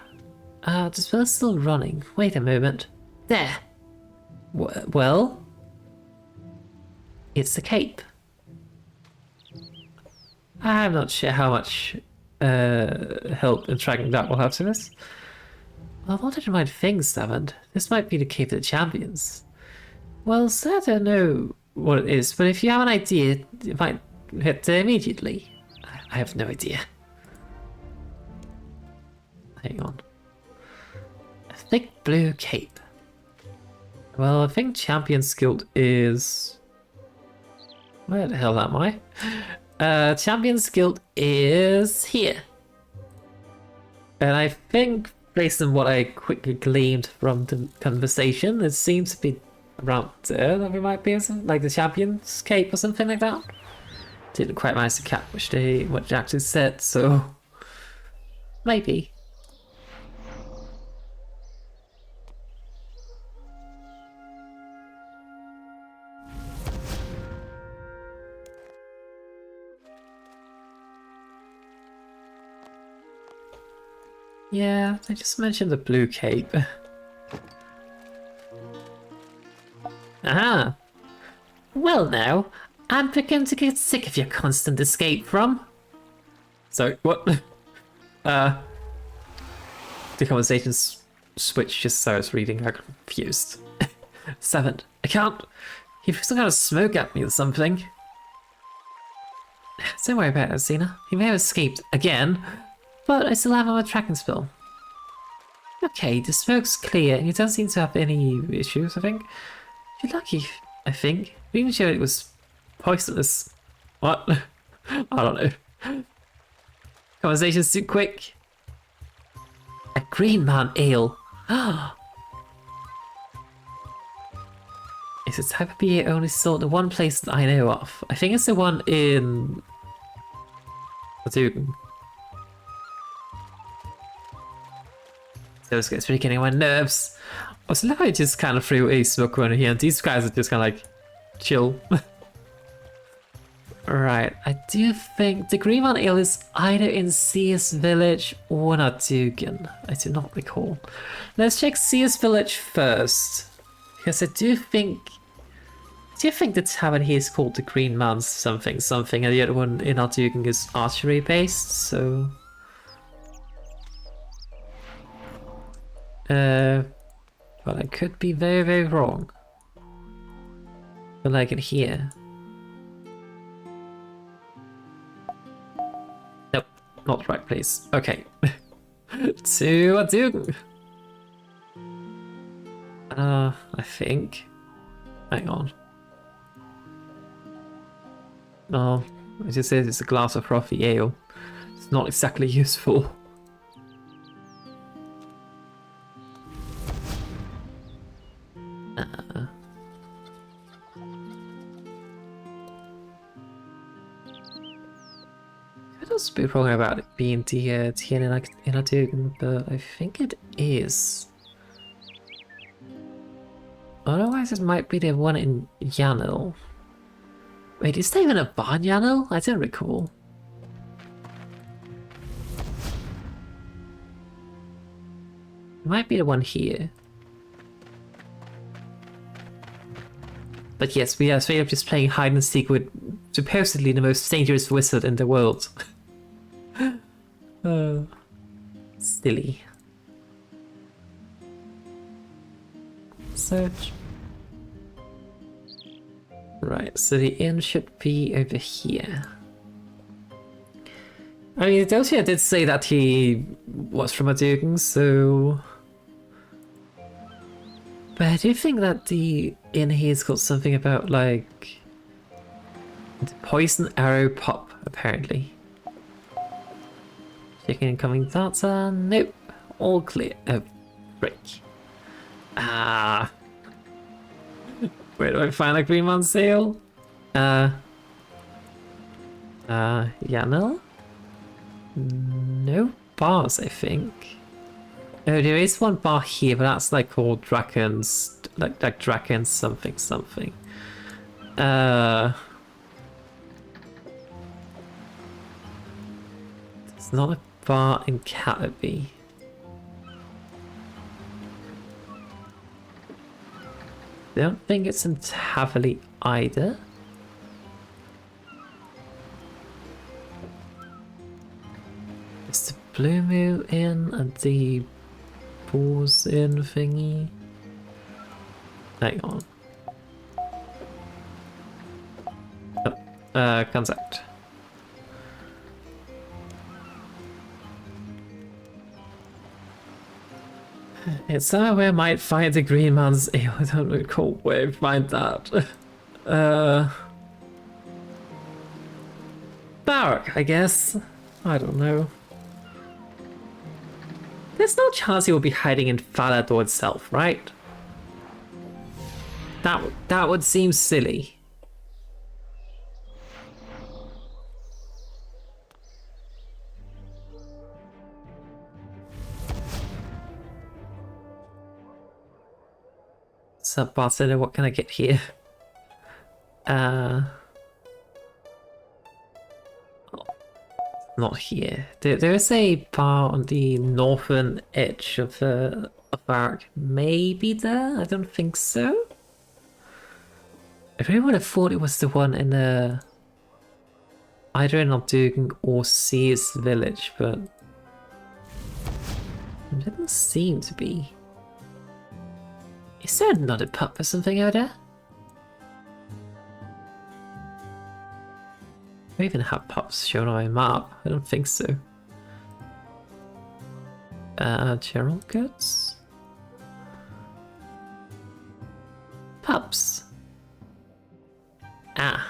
The spell's still running. Wait a moment. There! Well? It's the cape. I'm not sure how much help in tracking that will have to us. Well, I wanted to mind things, Savant. This might be the Cape of the Champions. Well, sir, I don't know what it is, but if you have an idea, it might hit there immediately. I have no idea. Hang on. A thick blue cape. Well, I think Champions Guild is... Where the hell am I? Champions Guild is here. And I think, based on what I quickly gleaned from the conversation, it seems to be around there that we might be like the Champions Cape or something like that. Didn't quite manage to catch what they actually said, so maybe. Yeah, they just mentioned the blue cape. Aha! Well now, I'm beginning to get sick of your constant escape from... Sorry, what? The conversation switched just so I was reading, I got confused. 7. I can't... He some kind of smoke at me or something. Don't worry about it, Arazeena. He may have escaped again, but I still have him a tracking spell. Okay, the smoke's clear and he doesn't seem to have any issues, I think. You're lucky, I think. We didn't show it was poisonous. What? I don't know. Conversation's too quick. A Green Man Ale. It's a type of beer only sold in one place that I know of. I think it's the one in... Dugan. Those guys really getting on my nerves. Also, look, I just kind of threw a smoke around here, and these guys are just kind of like chill. Right, I do think the Green Man Ale is either in CS Village or Dugan. I do not recall. Let's check CS Village first, because I do think the tavern here is called the Green Man something, and the other one in Dugan is archery based. So, but I could be very, very wrong. But I can hear. Nope, not the right place. Okay. To Dugan. I think. Hang on. Oh, it just says it's a glass of frothy ale. It's not exactly useful. Could also be wrong about it being the TN in a Dugan, but I think it is. Otherwise, it might be the one in Yanel. Wait, is there even a barn Yanel? I don't recall. It might be the one here. But yes, we are straight up just playing hide and seek with supposedly the most dangerous wizard in the world. Oh, silly. Search. Right, so the inn should be over here. I mean, Dosia did say that he was from a Dugan, so... But I do think that the inn here's got something about, like... the poison arrow pop, apparently. Checking incoming data. Nope. All clear. Oh, break. Ah. Where do I find a green man sale? Yeah, no? No bars, I think. Oh, there is one bar here, but that's like called Draken's, like Draken's something something. It's not a bar in Cataby. I don't think it's in Taverley either. Is the Blue Moo in and the Pause in thingy? Hang on. Oh, contact. It's somewhere I might find the green man's ale. I don't recall where I find that. Barrack, I guess. I don't know. There's no chance he will be hiding in Falador itself, right? That would seem silly. So, bartender, what can I get here? Not here. There is a bar on the northern edge of the barrack. Maybe there? I don't think so. I really would have thought it was the one in the either in Obdugan or Sears Village, but it didn't seem to be. Is there another pub or something out there? Do we even have pubs shown on my map? I don't think so. General goods? Pubs. Ah,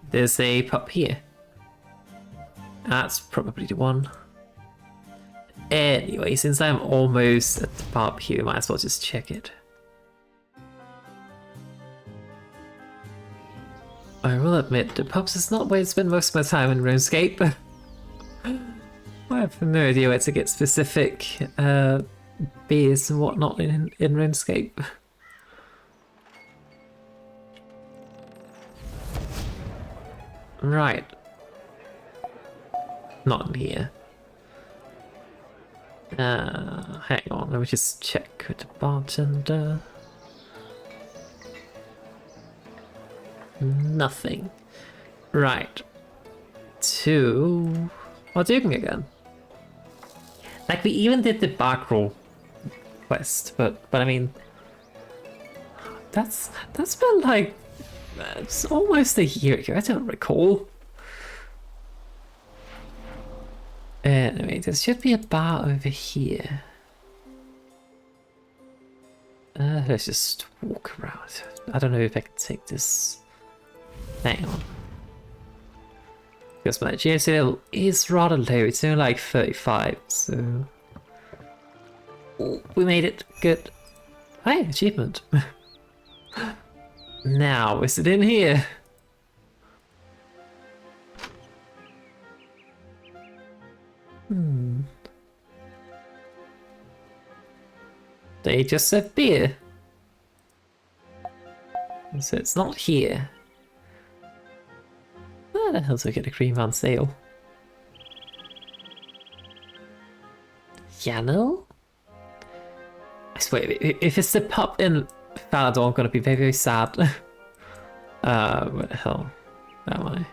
there's a pub here. That's probably the one. Anyway, since I'm almost at the pub here, might as well just check it. I will admit, the pubs is not where I spend most of my time in RuneScape. I have no idea where to get specific beers and whatnot in RuneScape. Right. Not in here. Hang on, let me just check with the bartender. Nothing. Right. To Obdugan again. Like, we even did the backroll quest, but I mean, that's been like it's almost a year ago. I don't recall. Anyway, there should be a bar over here. Let's just walk around. I don't know if I can take this. Hang on. Because my GSL is rather low, it's only like 35, so... Oh, we made it, good. Hey, achievement. Now, is it in here? They just said beer. So it's not here. Where the hell do I get a green man sale? Yanel? I swear, if it's the pub in Falador, I'm gonna be very, very sad. Where the hell am I?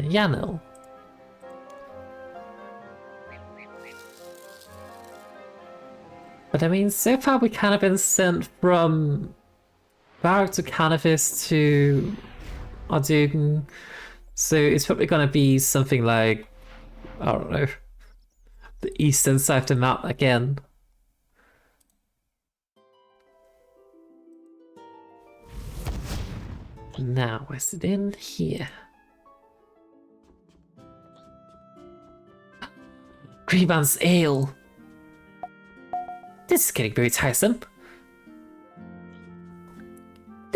Yanel. But I mean, so far we kind of been sent from Barrack to Cannabis to Obdugan, so it's probably gonna be something like, I don't know, the eastern side of the map again. Now, is it in here? Green Man's Ale! This is getting very tiresome.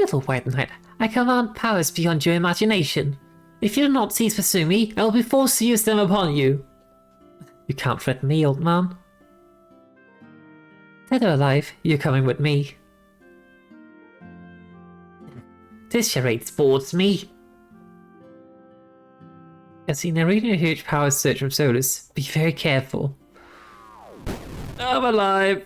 Little White Knight, I command powers beyond your imagination. If you do not cease pursuing me, I will be forced to use them upon you. You can't threaten me, old man. Dead or alive, you're coming with me. This charade bores me. As you narrating a huge power surge from Solus, be very careful. I'm alive.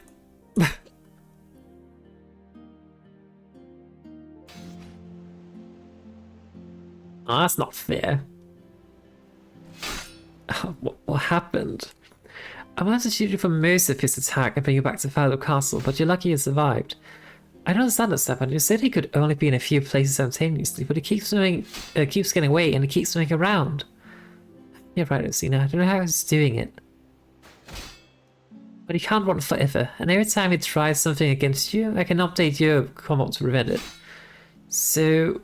Oh, that's not fair. What happened? I managed to shoot you for most of his attack and bring you back to Fallow Castle, but you're lucky you survived. I don't understand that, Stefan. You said he could only be in a few places simultaneously, but he keeps getting away and he keeps moving around. You're right, Arazeena. I don't know how he's doing it. But he can't run forever, and every time he tries something against you, I can update your comm to prevent it. So,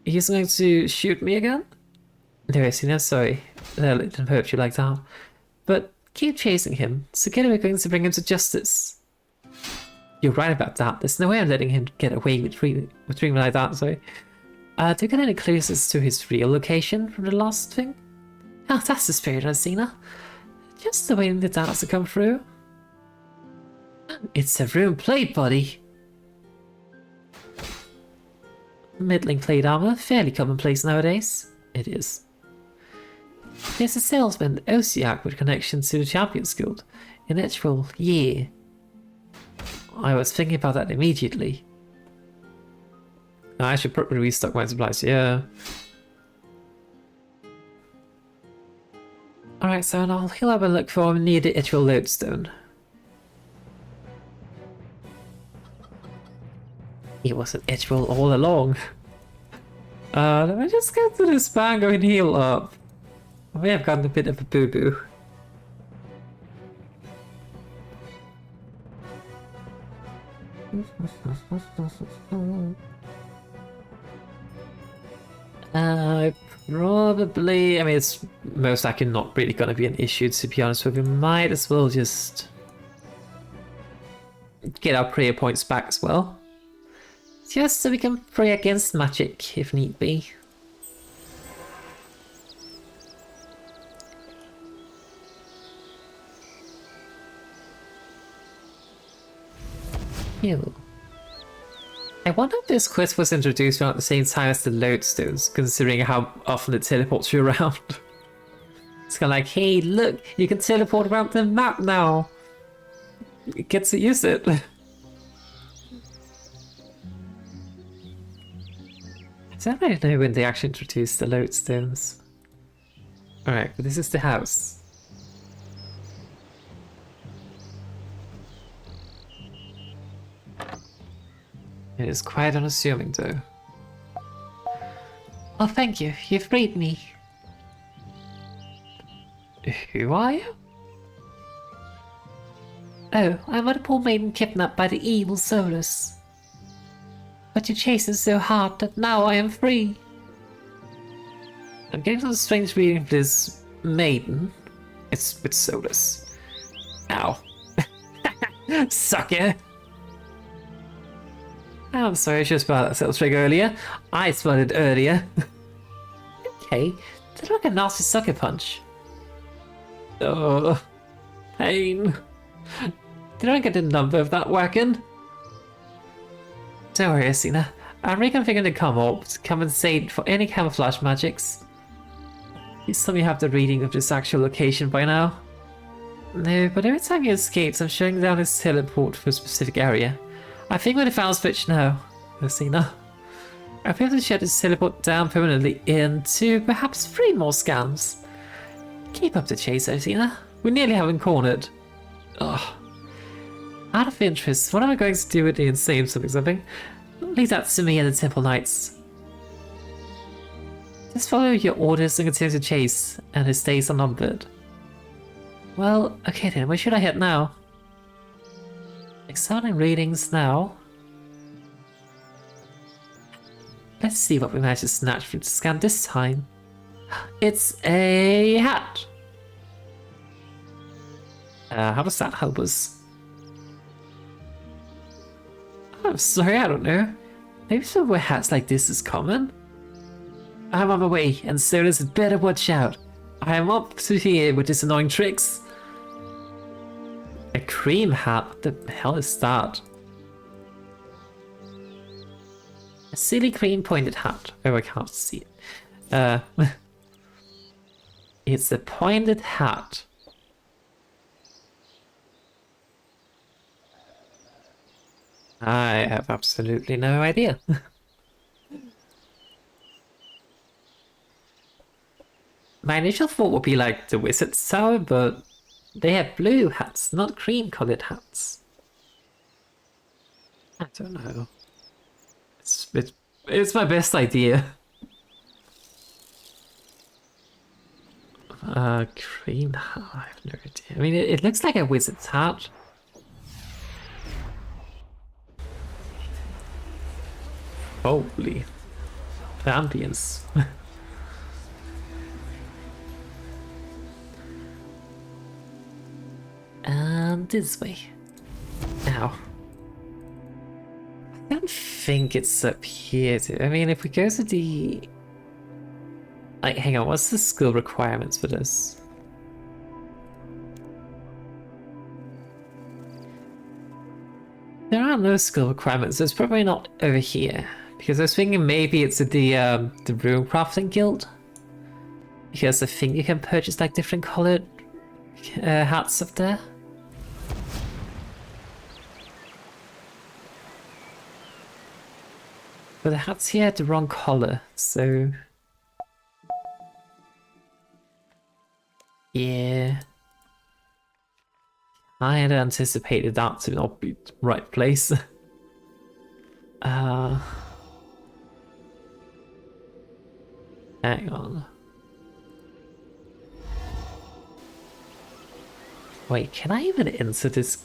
he's going to shoot me again? No, Arazeena, sorry. I didn't hurt you like that. But keep chasing him. Together we're going to bring him to justice. You're right about that. There's no way I'm letting him get away with me like that, sorry. Do you get any clues as to his real location from the last thing? Oh, that's the spirit, Arazeena. Just the waiting the data to come through. It's a rune plate, buddy. Middling plate armor, fairly commonplace nowadays. It is. There's a salesman, Osiak, with connection to the Champions Guild. In actual, yeah. I was thinking about that immediately. I should probably restock my supplies, yeah. Alright, so now he'll have a look for him near the actual lodestone. It was an Edgewell all along. Let me just get to this bango and heal up. I may have gotten a bit of a boo-boo. Probably, I mean, it's most likely not really going to be an issue, to be honest with you. Might as well just get our prayer points back as well. Just so we can pray against magic, if need be. Ew. I wonder if this quest was introduced around the same time as the lodestones, considering how often it teleports you around. It's kind of like, hey, look, you can teleport around the map now. You get to use it. I don't really know when they actually introduced the lodestones. Alright, but this is the house. It is quite unassuming, though. Oh, thank you. You've freed me. Who are you? Oh, I'm a poor maiden kidnapped by the evil Solus. But you chased us so hard that now I am free. I'm getting some strange reading for this maiden. It's Solus. Ow. Sucker! I'm sorry, I should have spelled that sales trigger earlier. I spelled it earlier. Okay, that's like a nasty sucker punch. Oh, pain. Did I get the number of that wagon? Don't worry, Arazeena. I'm reconfiguring the comm to compensate for any camouflage magics. Please tell me you have the reading of this actual location by now. No, but every time he escapes, I'm shutting down his teleport for a specific area. I think we're the found switch now, Arazeena. I'll be able to shut his teleport down permanently into perhaps 3 more scans. Keep up the chase, Arazeena. We nearly have him cornered. Ugh. Out of interest, what am I going to do with the insane something? Leave that to me and the Temple Knights. Just follow your orders and continue to chase, and his days are numbered. Well, okay then, where should I head now? Examining readings now. Let's see what we managed to snatch from the scan this time. It's a hat! How does that help us? I'm sorry, I don't know. Maybe some wear hats like this is common? I'm on my way, and Soda's better watch out. I am up to here with his annoying tricks. A cream hat? What the hell is that? A silly cream pointed hat. Oh, I can't see it. It's a pointed hat. I have absolutely no idea. My initial thought would be like the Wizard's Tower, but they have blue hats, not cream-colored hats. I don't know. It's my best idea. Cream hat, I have no idea. I mean, it looks like a wizard's hat. Holy. The ambience. And this way. Now. I don't think it's up here. I mean, if we go to the... Like, hang on, what's the skill requirements for this? There are no skill requirements, so it's probably not over here. Because I was thinking maybe it's at the Rune Crafting Guild. Because I think you can purchase like different colored hats up there. But the hats here had the wrong color, so... Yeah. I had anticipated that to not be the right place. Hang on. Wait, can I even enter this?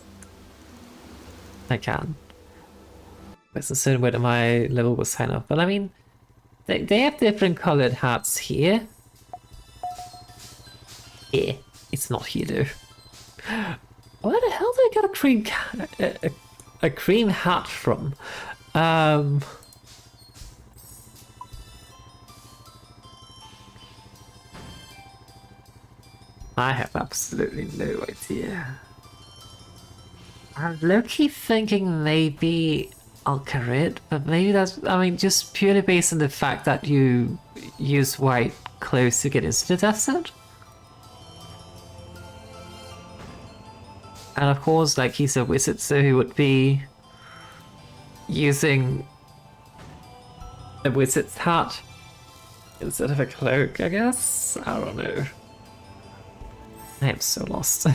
I can. There's a certain way that my level was signed up, but I mean, they have different colored hats here. Yeah, it's not here though. Where the hell did I get a cream hat from? I have absolutely no idea. I'm low-key thinking maybe Alcarid, but maybe that's, I mean, just purely based on the fact that you use white clothes to get into the desert. And of course, like, he's a wizard, so he would be using a wizard's hat instead of a cloak, I guess? I don't know. I am so lost.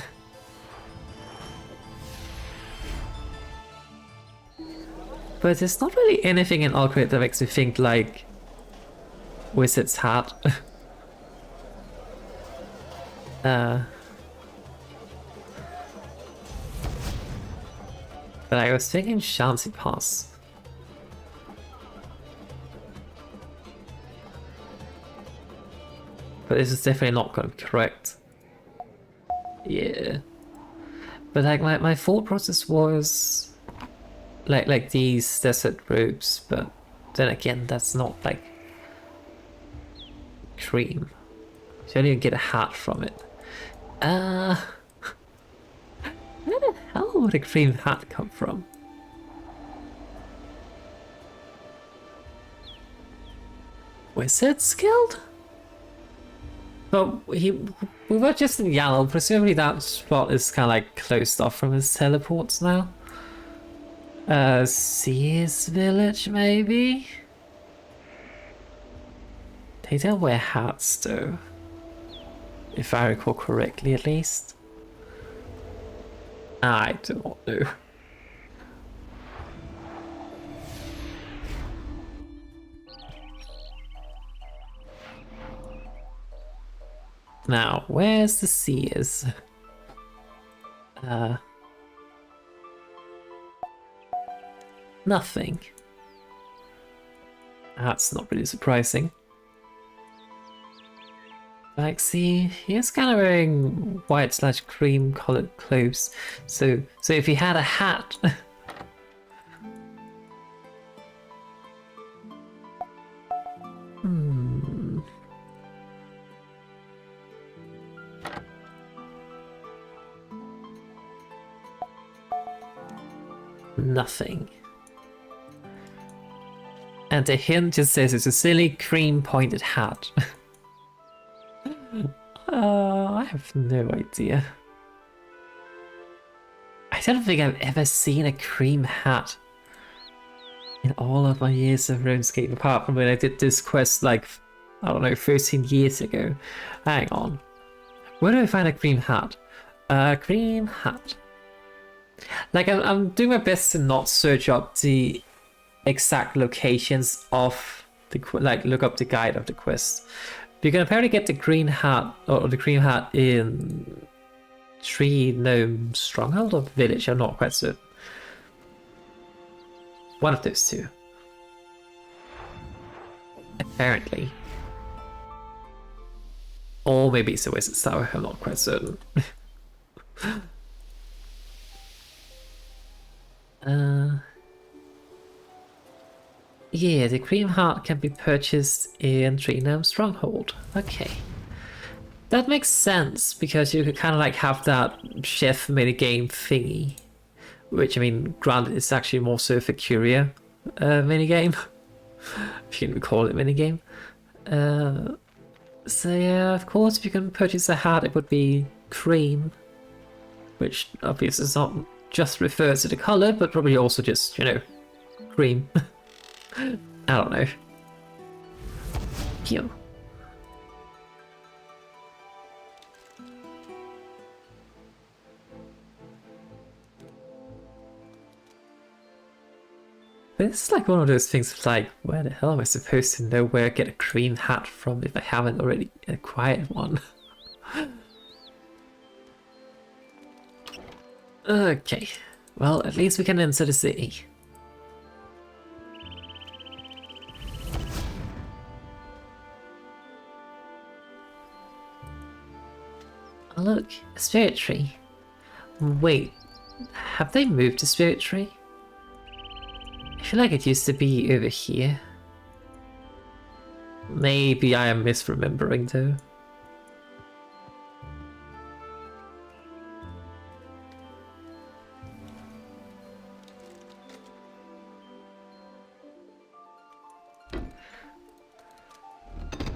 But there's not really anything in Alcrate that makes me think like wizard's hat. But I was thinking Shanty Pass. But this is definitely not going to be correct. Yeah. But like my thought process was like these desert robes, but then again that's not like cream. You don't even get a hat from it. Where the hell would a cream hat come from? Wizards Guild? But we were just in Yellow. Presumably that spot is kind of like closed off from his teleports now. Sears Village, maybe? They don't wear hats though. If I recall correctly, at least. I do not know. Now, where's the Sears? Nothing. That's not really surprising. Like, see, he's kind of wearing white/cream colored clothes. So if he had a hat, Nothing. And the hint just says it's a silly cream pointed hat. I have no idea. I don't think I've ever seen a cream hat in all of my years of RuneScape, apart from when I did this quest like, I don't know, 13 years ago. Hang on. Where do I find a cream hat? Cream hat. Like, I'm doing my best to not search up the exact locations of the, like, look up the guide of the quest. You can apparently get the green hat, or the cream hat in Tree Gnome Stronghold or Village, I'm not quite certain. One of those two. Apparently. Or maybe it's a Wizard's Tower, I'm not quite certain. Yeah, the cream heart can be purchased in Tree Gnome Stronghold. Okay. That makes sense, because you could kind of like have that chef minigame thingy. Which, I mean, granted, it's actually more so for Curia minigame. If you can call it minigame. So yeah, of course, if you can purchase a hat, it would be cream. Which obviously does not just refer to the color, but probably also just, you know, cream. I don't know. Phew. But it's like one of those things of like, where the hell am I supposed to know where I get a cream hat from if I haven't already acquired one? Okay, well, at least we can enter the city. Oh look, a spirit tree. Wait, have they moved the spirit tree? I feel like it used to be over here. Maybe I am misremembering though.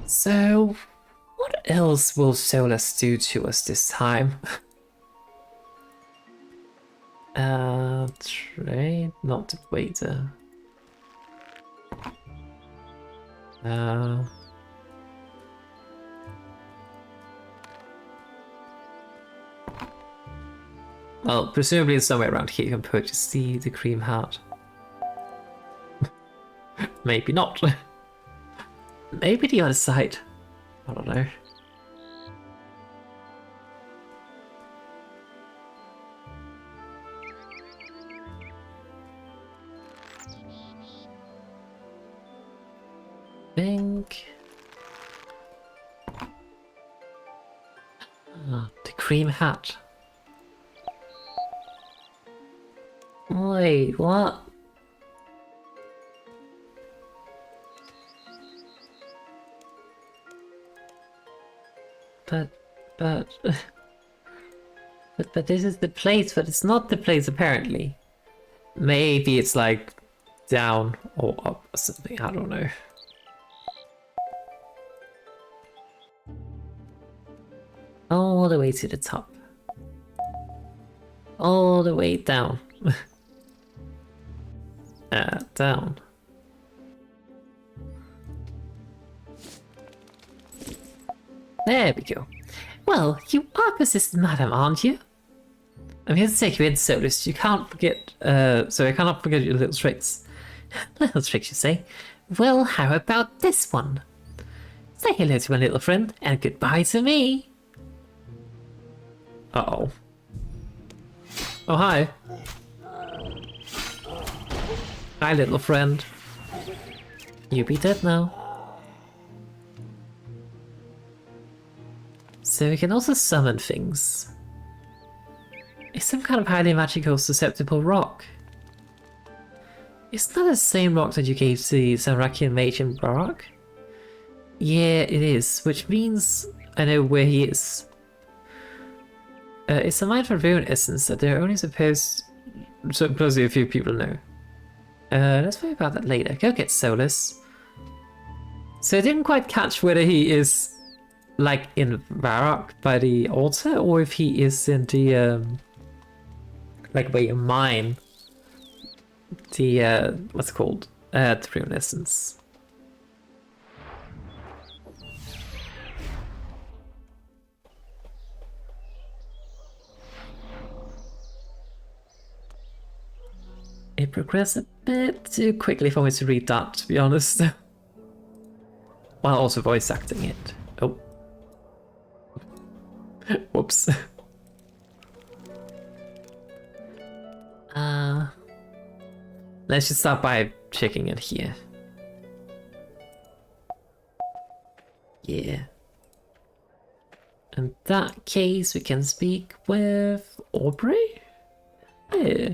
So, what else will Solus do to us this time? Trade? Not the waiter. Well, presumably it's somewhere around here you can purchase the cream heart. Maybe not. Maybe the other side. I don't know. Think. The cream hat. Wait, what? But this is the place, but it's not the place apparently. Maybe it's like down or up or something, I don't know. All the way to the top. All the way down. Down. There we go. Well, you are persistent, madam, aren't you? I'm here to take you in, Solus. You can't forget, so I cannot forget your little tricks. Little tricks, you say? Well, how about this one? Say hello to my little friend, and goodbye to me. Uh-oh. Oh, hi. Hi, little friend. You be dead now. So we can also summon things. It's some kind of highly magical susceptible rock. Isn't that the same rock that you gave to the Zanrakian mage in Barak? Yeah, it is, which means I know where he is. It's a mindful rune essence that they're only supposed supposedly a few people know. Let's worry about that later. Go get Solus. So I didn't quite catch whether he is like in Varrock by the altar, or if he is in the like where you mine the what's it called? The Reminiscence. It progressed a bit too quickly for me to read that, to be honest. While also voice acting it. Oh. Whoops. Let's just start by checking it here. Yeah. In that case, we can speak with Aubrey? Yeah.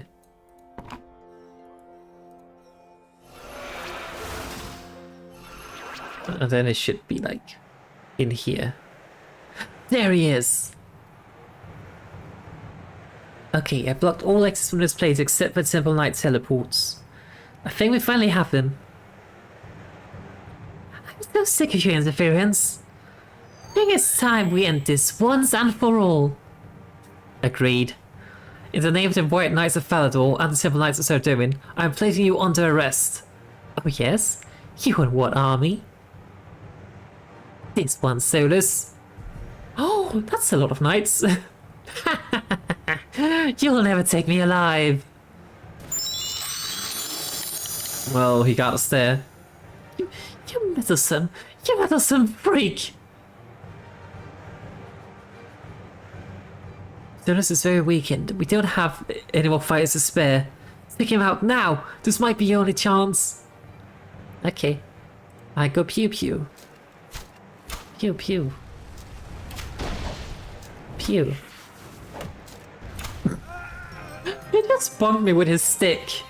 And then it should be like in here. There he is! Okay, I blocked all access from this place except for Temple Knight teleports. I think we finally have them. I'm so sick of your interference. I think it's time we end this once and for all. Agreed. In the name of the White Knights of Falador and the Temple Knights of Sardoin, I am placing you under arrest. Oh yes? You and what army? This one, Solus. Oh, that's a lot of knights. You'll never take me alive. Well, he got us there. You meddlesome freak. Solus is very weakened. We don't have any more fighters to spare. Take him out now. This might be your only chance. Okay. I go pew pew. Pew pew. Pew. He just bonked me with his stick.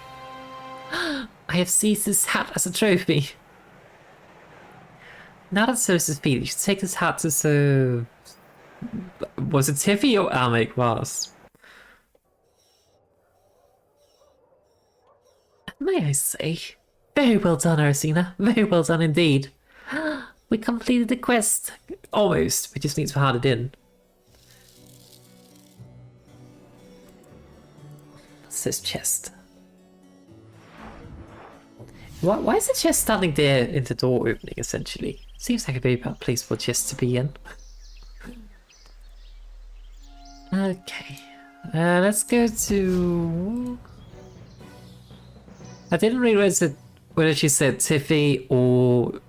I have seized his hat as a trophy. Now that Solus is defeated, you should take this hat to serve... Was it Tiffy or Almec was? May I say? Very well done, Arazeena. Very well done indeed. We completed the quest. Almost. We just need to hand it in. What's this chest? Why is the chest standing there in the door opening, essentially? Seems like a very bad place for a chest to be in. Okay. Let's go to... I didn't realize whether she said Tiffy or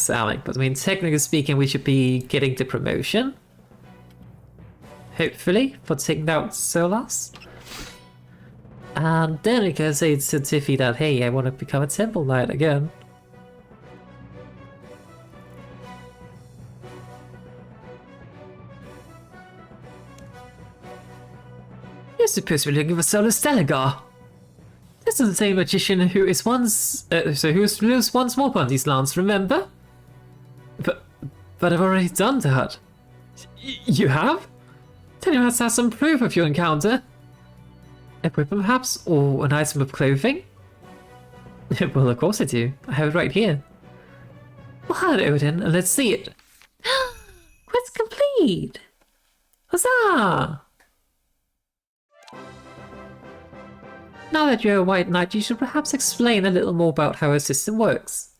Alec, but I mean, technically speaking, we should be getting the promotion. Hopefully, for taking out Solas. And then we can say to Tiffy that, hey, I want to become a Temple Knight again. You're supposed to be looking for Solus Delagar. This is the same magician who is once, who lives once more upon these lands, remember? But I've already done that. You have? Then you must have some proof of your encounter. A weapon perhaps, or an item of clothing? Well, of course I do. I have it right here. Well, hand it over then, and let's see it. Quest complete! Huzzah! Now that you're a White Knight, you should perhaps explain a little more about how our system works.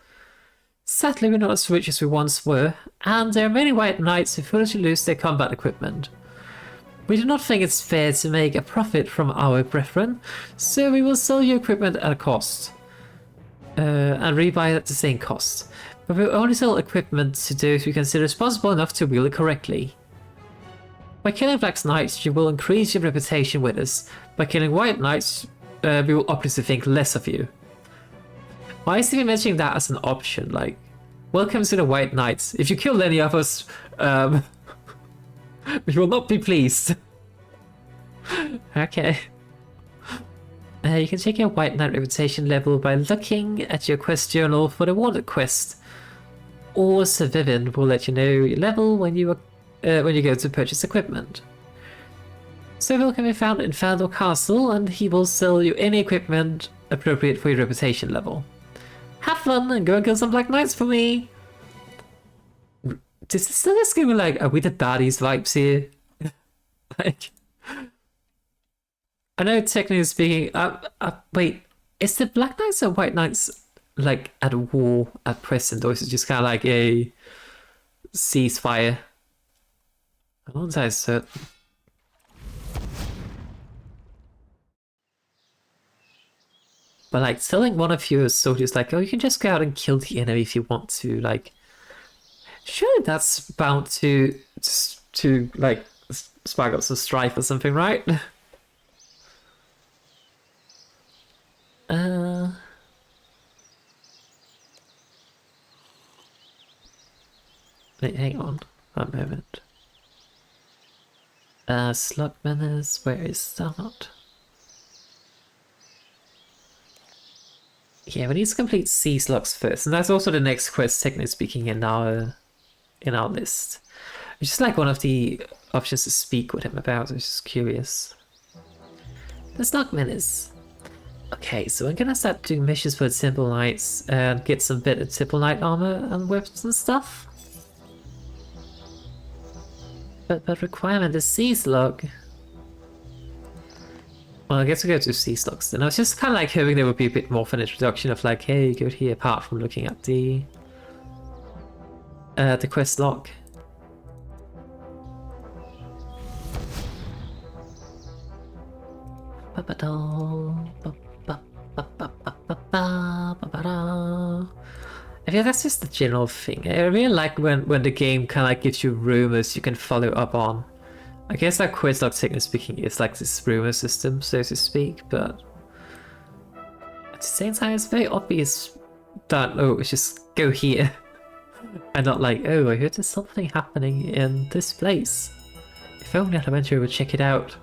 Sadly, we're not as rich as we once were, and there are many White Knights who foolishly lose their combat equipment. We do not think it's fair to make a profit from our brethren, so we will sell your equipment at a cost. And rebuy it at the same cost. But we'll only sell equipment to those we consider responsible enough to wield it correctly. By killing Black Knights, you will increase your reputation with us. By killing White Knights, we will obviously think less of you. Why is he mentioning that as an option? Like, welcome to the White Knights. If you kill any of us, we will not be pleased. Okay. You can check your White Knight reputation level by looking at your quest journal for the wanted quest. Or Sir Vivian will let you know your level when you go to purchase equipment. Cyril can be found in Fandor Castle, and he will sell you any equipment appropriate for your reputation level. Have fun and go and kill some Black Knights for me! Does this still just give me like, are we the baddies vibes here? Like, I know technically speaking, wait, is the Black Knights or White Knights like at war at present, or is it just kind of like a ceasefire? I'm not entirely certain. But like telling one of your soldiers like, oh, you can just go out and kill the enemy if you want to, like, surely that's bound to like spark up some strife or something, right? Wait, hang on one moment. Slug menace, where is that? Yeah, we need to complete Sea Slugs first, and that's also the next quest, technically speaking, in our list. It's just like one of the options to speak with him about. I was just curious. The Slug menace. Okay, so I'm gonna start doing missions for the Temple Knights and get some better Temple Knight armor and weapons and stuff. But requirement is Sea Slug. Well, I guess we go to Sea Slugs then. I was just kind of like hoping there would be a bit more of an introduction of like, hey, go here, apart from looking at the quest log. I feel that's just the general thing. I really like when the game kind of like gives you rumors you can follow up on. I guess that quest log, technically speaking, is like this rumor system, so to speak, but at the same time, it's very obvious that, oh, it's just go here. And not like, oh, I heard there's something happening in this place. If only I'd went over to check it out.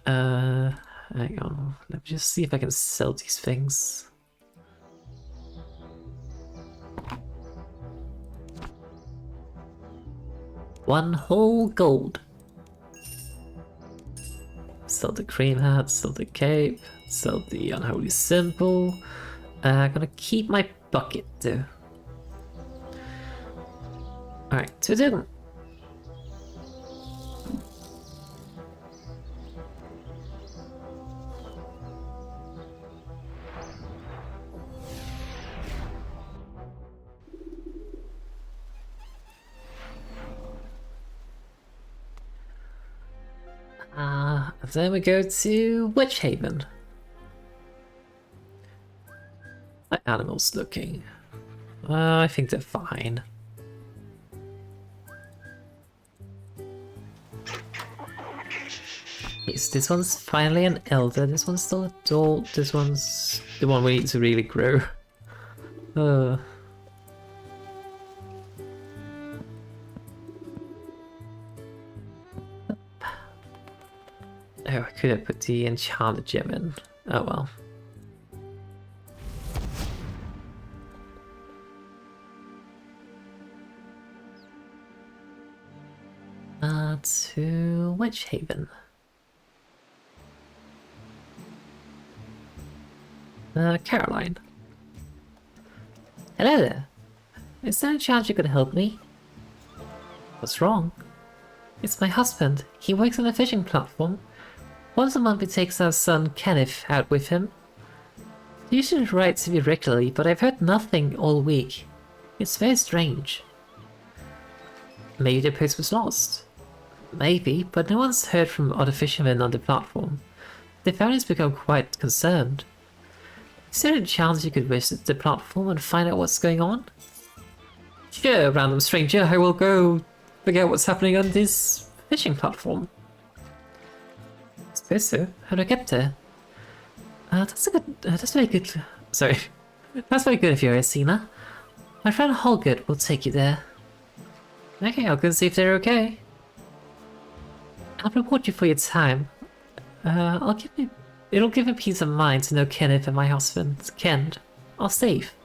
Hang on, let me just see if I can sell these things. One whole gold. Sell the cream hat, sell the cape, sell the unholy symbol. I'm gonna keep my bucket though. Alright, so then. Then we go to Witch Haven. My animals looking. I think they're fine. Yes, this one's finally an elder, this one's still adult, this one's the one we need to really grow. Oh, I could have put the enchanted gem in. Oh well. To Witch Haven. Caroline. Hello there. Is there a chance you could help me? What's wrong? It's my husband. He works on a fishing platform. Once a month he takes our son Kenneth out with him. He usually writes to me regularly, but I've heard nothing all week. It's very strange. Maybe the post was lost. Maybe, but no one's heard from other fishermen on the platform. The family's become quite concerned. Is there a chance you could visit the platform and find out what's going on? Sure, random stranger, I will go figure out what's happening on this fishing platform. I suppose so. How do I get there? That's very good. Sorry. That's very good of you, Arazeena. My friend Holgert will take you there. Okay, I'll go and see if they're okay. I'll reward you for your time. It'll give me peace of mind to know Kenneth and my husband, Ken, are safe.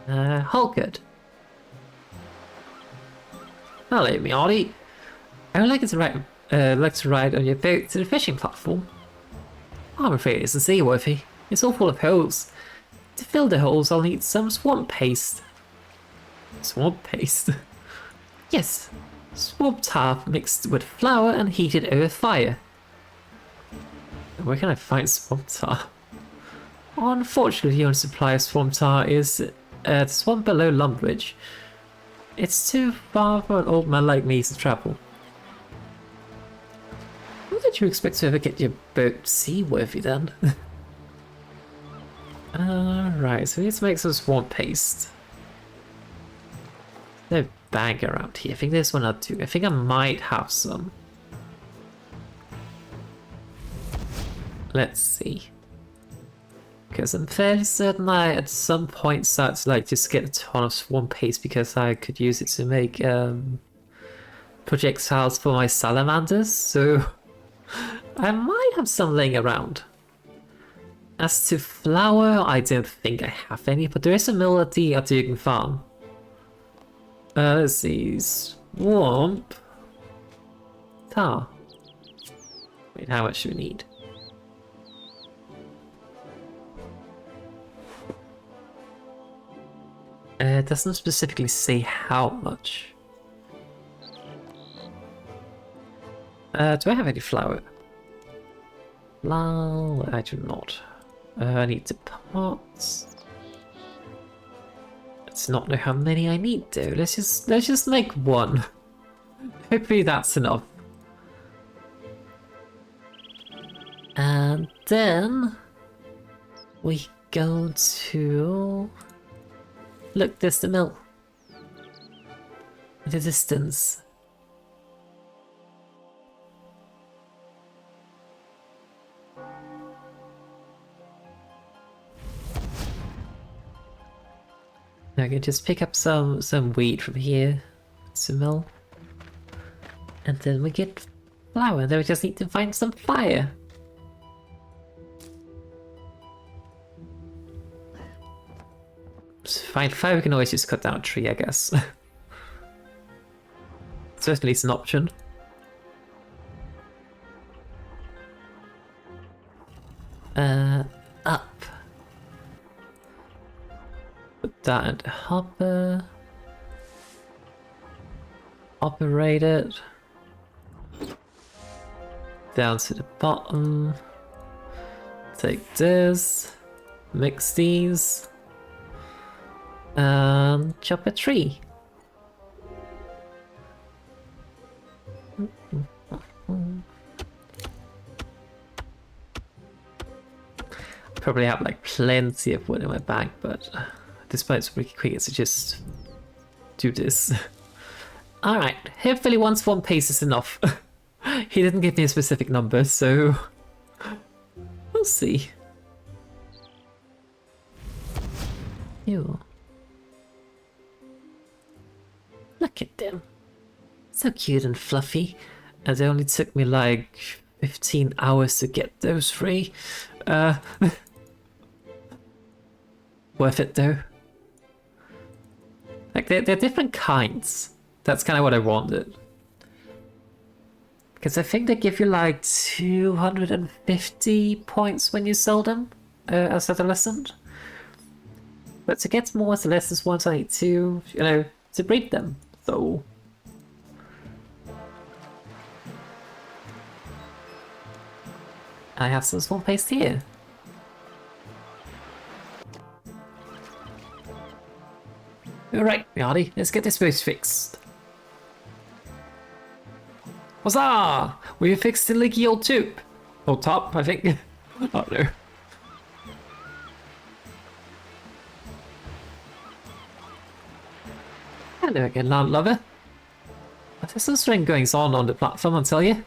Holgert. Hello, me Artie. I would like to ride on your boat to the fishing platform. I'm afraid it's unseaworthy. It's all full of holes. To fill the holes, I'll need some swamp paste. Swamp paste? Yes. Swamp tar mixed with flour and heated over fire. Where can I find swamp tar? Unfortunately, the only supply of swamp tar is the swamp below Lumbridge. It's too far for an old man like me to travel. How did you expect to ever get your boat seaworthy then? Right, so let's make some swamp paste. No bag around here. I think there's one or two. I think I might have some. Let's see. Because I'm fairly certain I at some point started to like just get a ton of swamp paste because I could use it to make projectiles for my salamanders, so I might have some laying around. As to flour, I don't think I have any, but there is a mill at the Arazeena farm. Let's see, swamp tar. Wait, how much do we need? It doesn't specifically say how much. Do I have any flour? No, I do not. I need the pots. Let's not know how many I need though. Let's just make one. Hopefully that's enough. And then we go to look, there's the mill. In the distance. Now I can just pick up some wheat from here. It's a mill. And then we get flour. Then we just need to find some fire. To find fire, we can always just cut down a tree, I guess. Certainly it's an option. Up. Put that into hopper. Operate it. Down to the bottom. Take this. Mix these. And chop a tree. Probably have like plenty of wood in my bag, but at this point it's pretty quick to just do this. Alright, hopefully one swamp paste is enough. He didn't give me a specific number, so we'll see. Ew. Look at them. So cute and fluffy. And it only took me like 15 hours to get those free. Worth it though. Like they're different kinds. That's kind of what I wanted. Because I think they give you like 250 points when you sell them as adolescent. But to get more adolescents ones I need to, you know, to breed them. So I have some swamp paste here. Alright, Yardy, let's get this boat fixed. Huzzah! We fixed the leaky old tube. Or top, I think. Oh no. Hello again, land lover. There's some strange goings on the platform, I'll tell you.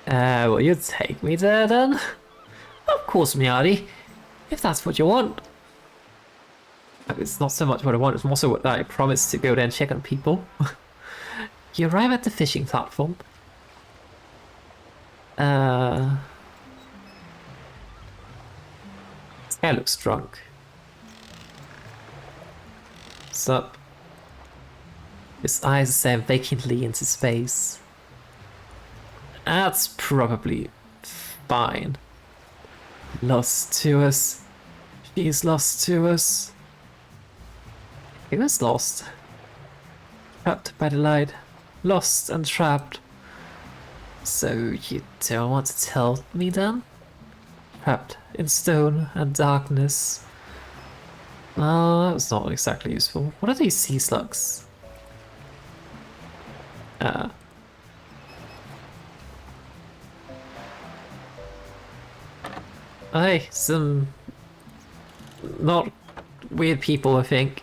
Will you take me there then? Of course, Miari. If that's what you want. It's not so much what I want, it's more so what I promised to go there and check on people. You arrive at the fishing platform. This guy looks drunk. What's up? His eyes stare vacantly into space. That's probably fine. Lost to us. She's lost to us. He was lost. Trapped by the light. Lost and trapped. So you don't want to tell me then? Trapped in stone and darkness. Oh, that was not exactly useful. What are these sea slugs? Hey, some not weird people, I think.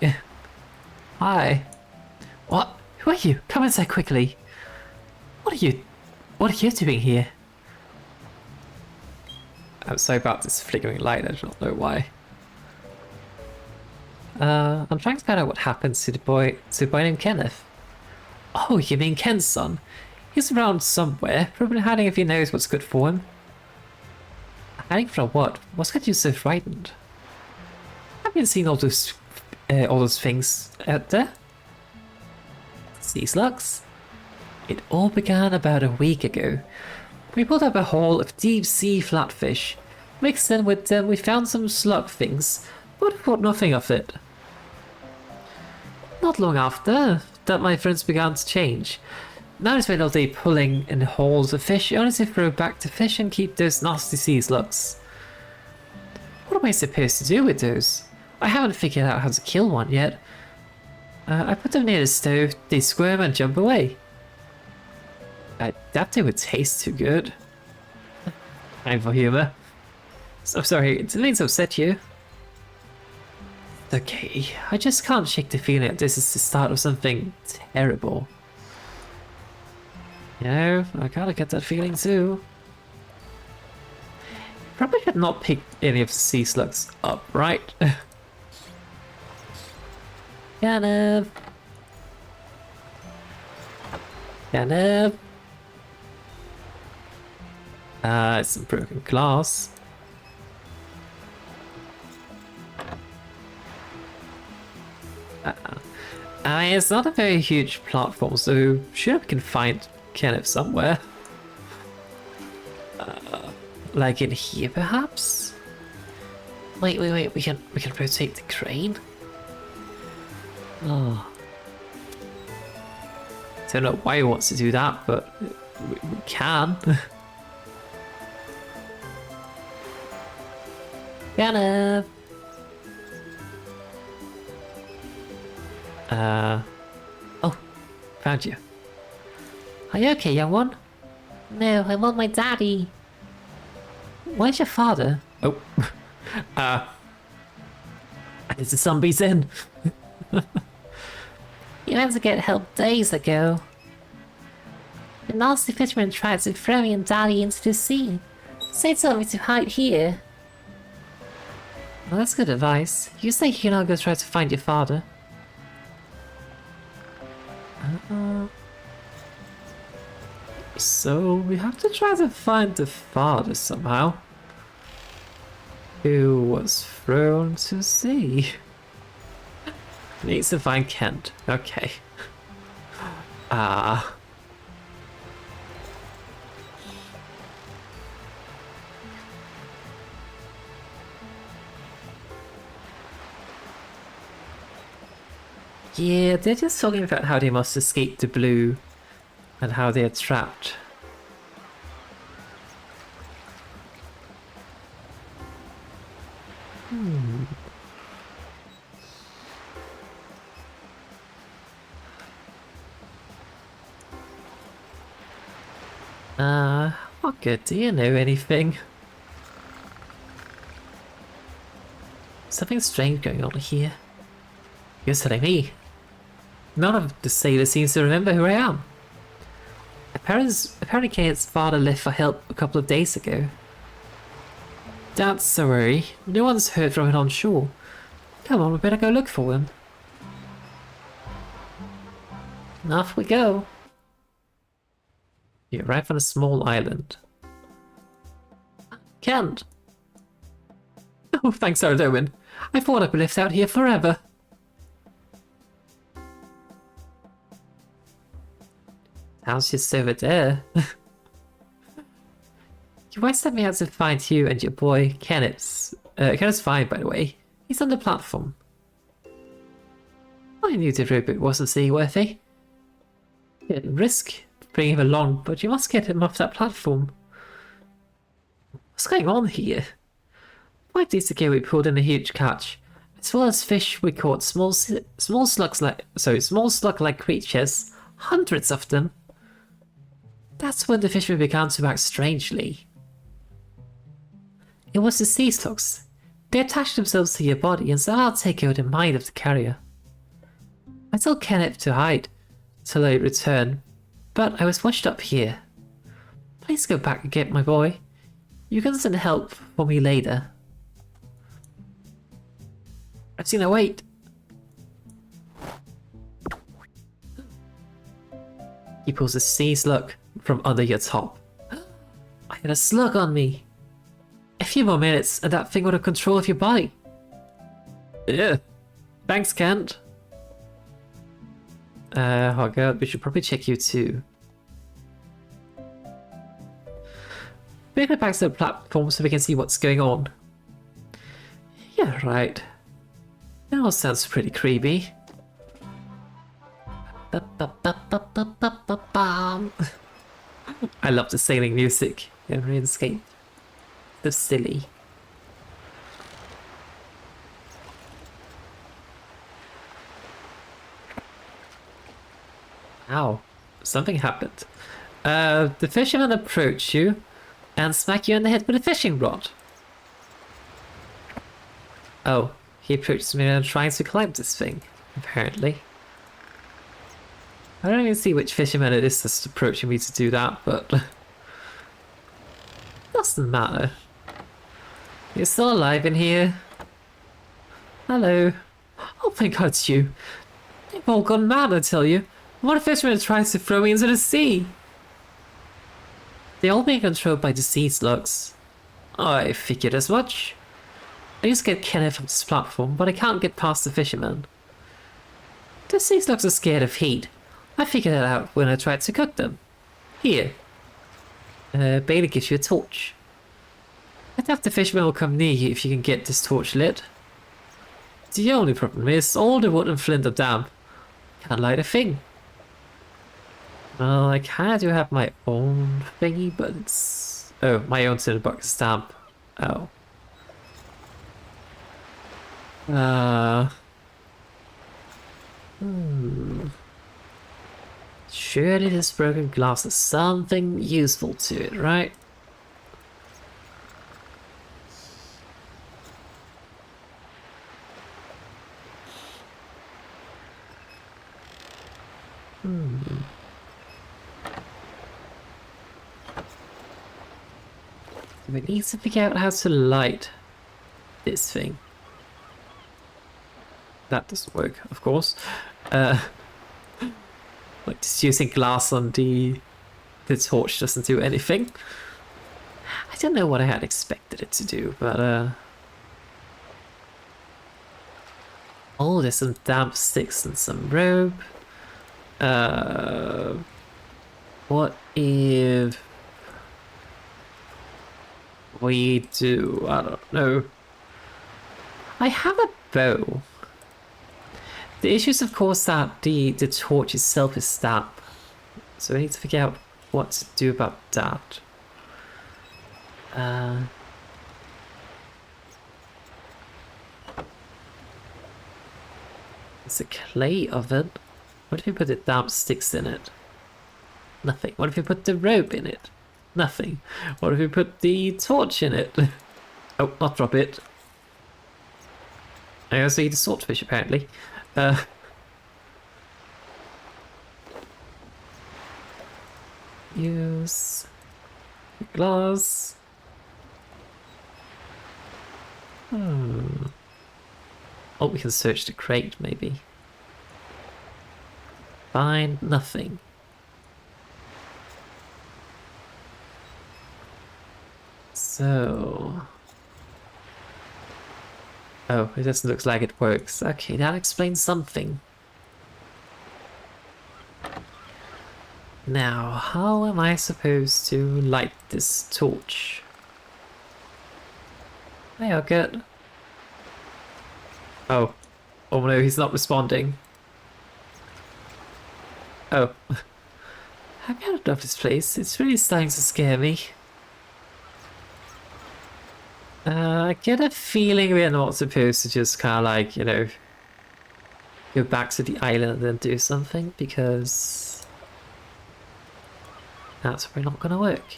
Hi. What? Who are you? Come inside quickly. What are you doing here? I'm sorry about this flickering light, I do not know why. I'm trying to find out what happened to the boy named Kenneth. Oh, you mean Ken's son? He's around somewhere, probably hiding if he knows what's good for him. Hiding from what? What's got you so frightened? Have you seen all those things out there? Sea slugs? It all began about a week ago. We pulled up a haul of deep sea flatfish. Mixed in with them, we found some slug things, but thought nothing of it. Not long after that, my friends began to change. Now they spend all day pulling in hauls of fish, only to throw back to fish and keep those nasty sea slugs. What am I supposed to do with those? I haven't figured out how to kill one yet. I put them near the stove, they squirm and jump away. I doubt they would taste too good. Time for humor. So sorry, didn't mean to upset you. Okay, I just can't shake the feeling that this is the start of something terrible. You know, I kinda get that feeling too. Probably should not pick any of the sea slugs up, right? Kenneth! Kenneth! It's some broken glass. I mean, it's not a very huge platform, so sure we can find Kenneth somewhere. Like in here, perhaps? Wait, we can rotate the crane? Oh. Don't know why he wants to do that, but we can. Kenneth! Oh, found you. Are you okay, young one? No, I want my daddy. Where's your father? Oh. Is the zombies in? You went to get help days ago. The nasty fisherman tried to throw me and daddy into the sea. So he told me to hide here. Well, that's good advice. You say you can now go try to find your father. So we have to try to find the father somehow. Who was thrown to sea. Needs to find Kent. Okay. Yeah, they're just talking about how they must escape the blue and how they're trapped. What good? Do you know anything? Something strange going on here. You're telling me? None of the sailors seems to remember who I am. Apparently Kate's father left for help a couple of days ago. That's a worry. No one's heard from him on shore. Come on, we better go look for him. Off we go. You arrive on a small island. Kent! Oh, thanks, Arazeena. I thought I'd be left out here forever. Town's just over there. You might sent me out to find you and your boy, Kenneth. Kenneth's fine, by the way. He's on the platform. I knew the robot wasn't seaworthy. You didn't risk bringing him along, but you must get him off that platform. What's going on here? 5 days ago we pulled in a huge catch. As well as fish, we caught small slug-like creatures. Hundreds of them. That's when the fishermen began to act strangely. It was the sea slugs. They attached themselves to your body and somehow take over the mind of the carrier. I told Kenneth to hide till I return, but I was washed up here. Please go back and get my boy. You can send help for me later. Arazeena, wait! He pulls a sea slug from under your top. I had a slug on me. A few more minutes and that thing would have control of your body. Yeah. Thanks, Kent. Hogger, we should probably check you too. We're gonna back to the platform so we can see what's going on. Yeah, right. That all sounds pretty creepy. I love the sailing music in RuneScape. So silly. Ow. Something happened. The fisherman approached you and smacked you in the head with a fishing rod. Oh, he approached me and trying to climb this thing, apparently. I don't even see which fisherman it is that's approaching me to do that, but doesn't matter. You're still alive in here. Hello. Oh, thank God it's you. They've all gone mad, I tell you. What if fisherman tries to throw me into the sea? They're all being controlled by the sea slugs. I figured as much. I used to get Kenneth from this platform, but I can't get past the fisherman. The sea slugs are scared of heat. I figured that out when I tried to cook them. Here. Bailey gives you a torch. I doubt the fisherman will come near you if you can get this torch lit. The only problem is all the wood and flint are damp. Can't light a thing. Well, I kinda do have my own thingy, but it's... Oh, my own tinderbox stamp. Oh. Surely this broken glass has something useful to it, right? We need to figure out how to light this thing. That doesn't work, of course. Like just using glass on the torch doesn't do anything. I don't know what I had expected it to do, but oh, there's some damp sticks and some rope. What if we do? I don't know. I have a bow. The issue is, of course, that the torch itself is damp, so I need to figure out what to do about that. It's a clay oven. What if you put the damp sticks in it? Nothing. What if you put the rope in it? Nothing. What if you put the torch in it? Oh, not drop it. I also eat a swordfish, apparently. Use glass. Oh, we can search the crate, maybe. Find nothing. So... Oh, it just looks like it works. Okay, that explains something. Now, how am I supposed to light this torch? Hey, I'll get... Oh. Oh no, he's not responding. Oh. I've had enough of this place. It's really starting to scare me. I get a feeling we're not supposed to just kind of like, you know, go back to the island and then do something, because that's probably not going to work.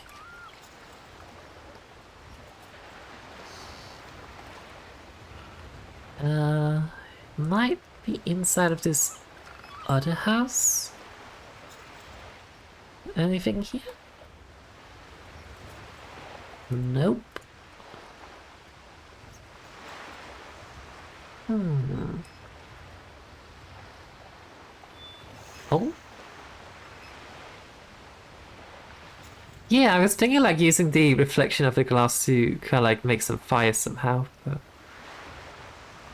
Might be inside of this other house. Anything here? Nope. Oh. Yeah, I was thinking like using the reflection of the glass to kind of like make some fire somehow, but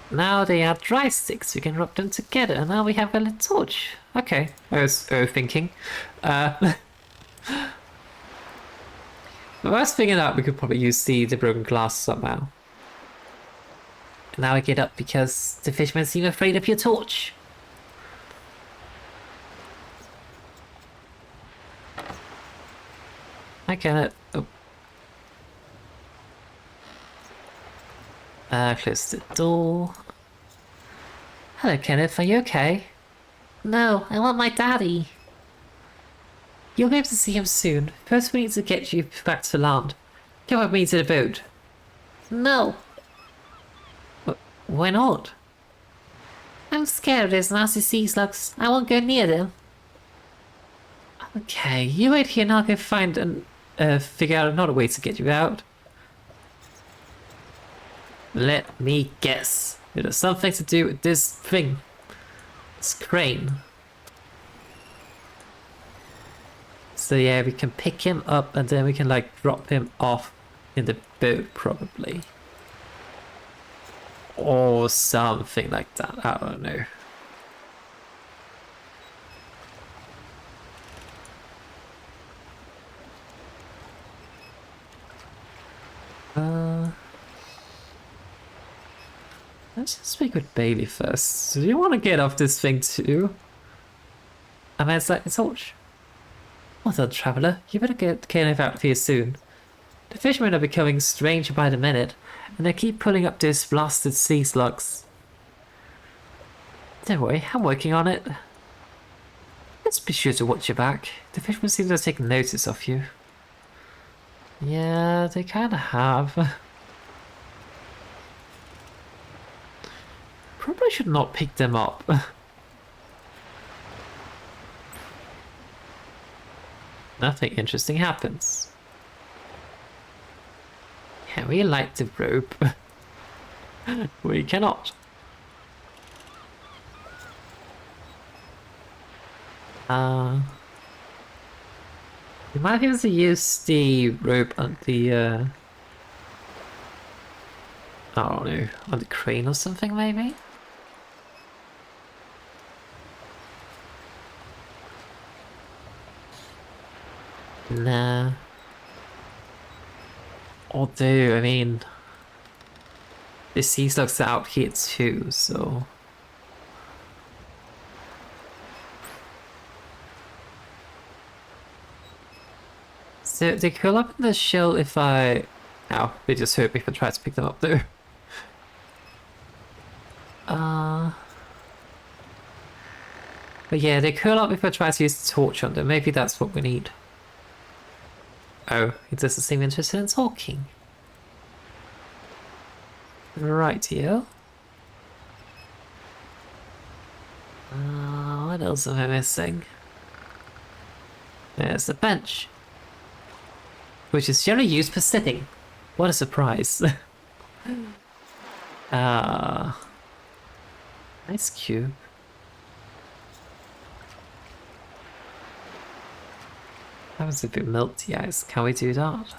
now they are dry sticks, we can rub them together, and now we have a little torch. Okay, I was thinking. I was thinking that we could probably use the broken glass somehow. And now I get up because the fishermen seem afraid of your torch. I cannot. Oh. Close the door. Hello, Kenneth. Are you okay? No, I want my daddy. You'll be able to see him soon. First, we need to get you back to land. Come with me to the boat. No. Why not? I'm scared of those nasty sea slugs. I won't go near them. Okay, you wait here and I'll go find and figure out another way to get you out. Let me guess. It has something to do with this thing. This crane. So yeah, we can pick him up and then we can like drop him off in the boat probably. Or something like that, I don't know. Let's just speak with Bailey first. Do you want to get off this thing too? I mean, it's like a torch. Well done, traveller. You better get Kenneth out of here soon. The fishermen are becoming stranger by the minute, and they keep pulling up those blasted sea slugs. Don't worry, I'm working on it. Let's be sure to watch your back. The fishermen seem to take notice of you. Yeah, they kind of have. Probably should not pick them up. Nothing interesting happens. Can we light the rope? We cannot. We might be able to use the rope on the I don't know, on the crane or something maybe? Nah. Although, I mean, the sea slugs are out here too, so... So they curl up in the shell if I... Ow, they just hurt me if I try to pick them up though. But yeah, they curl up if I try to use the torch on them. Maybe that's what we need. Oh, he doesn't seem interested in talking. Rightio. What else am I missing? There's the bench. Which is generally used for sitting. What a surprise. Nice cube. That was a bit melty ice. Can we do that?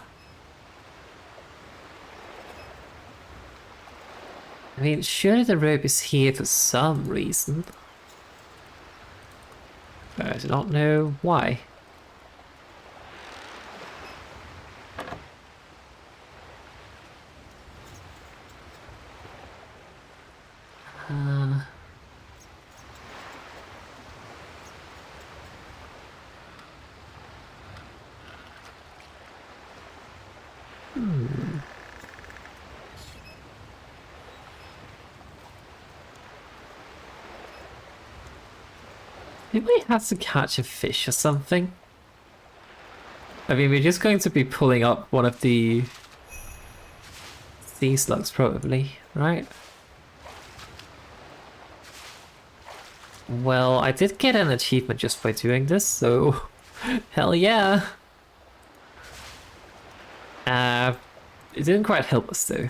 I mean, surely the rope is here for some reason. But I do not know why. We might have to catch a fish or something. I mean, we're just going to be pulling up one of the sea slugs probably, right? Well, I did get an achievement just by doing this, so hell yeah. It didn't quite help us though.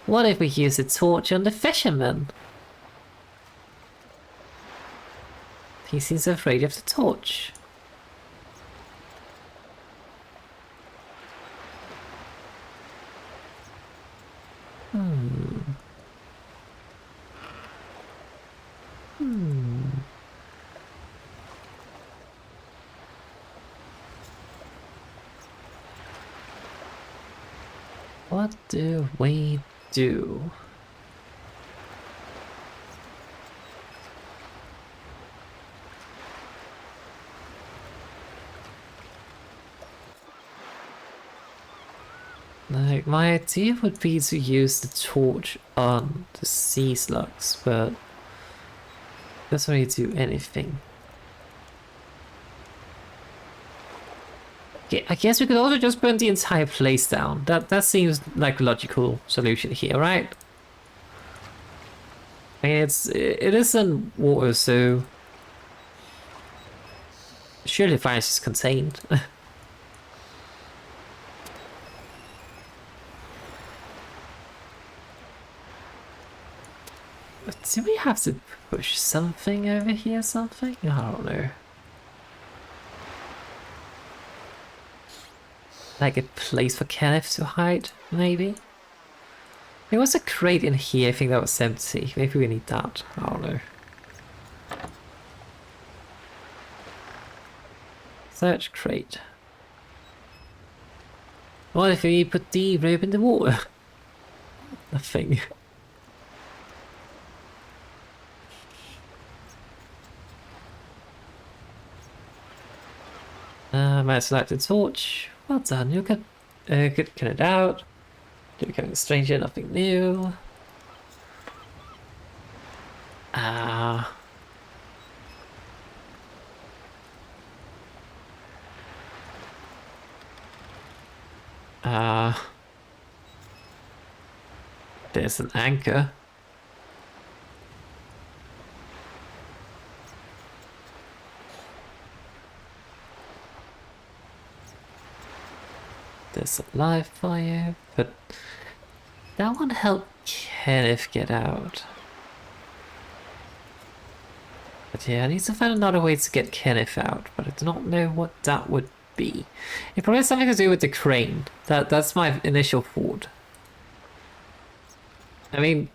What if we use a torch on the fisherman? He seems afraid of the torch. What do we do? Like, my idea would be to use the torch on the sea slugs, but it doesn't really do anything. Yeah, I guess we could also just burn the entire place down. That seems like a logical solution here, right? I mean, it is in water, so surely fire is contained. But do we have to push something over here? Something? I don't know. Like a place for Kenneth to hide, maybe? There was a crate in here, I think that was empty. Maybe we need that. I don't know. Search crate. What if we put the rope in the water? Nothing. Might select the torch. Well done, you got good get it out. You're becoming a stranger, nothing new. There's an anchor. There's a live fire, but that won't help Kenneth get out. But yeah, I need to find another way to get Kenneth out, but I do not know what that would be. It probably has something to do with the crane. That's my initial thought. I mean,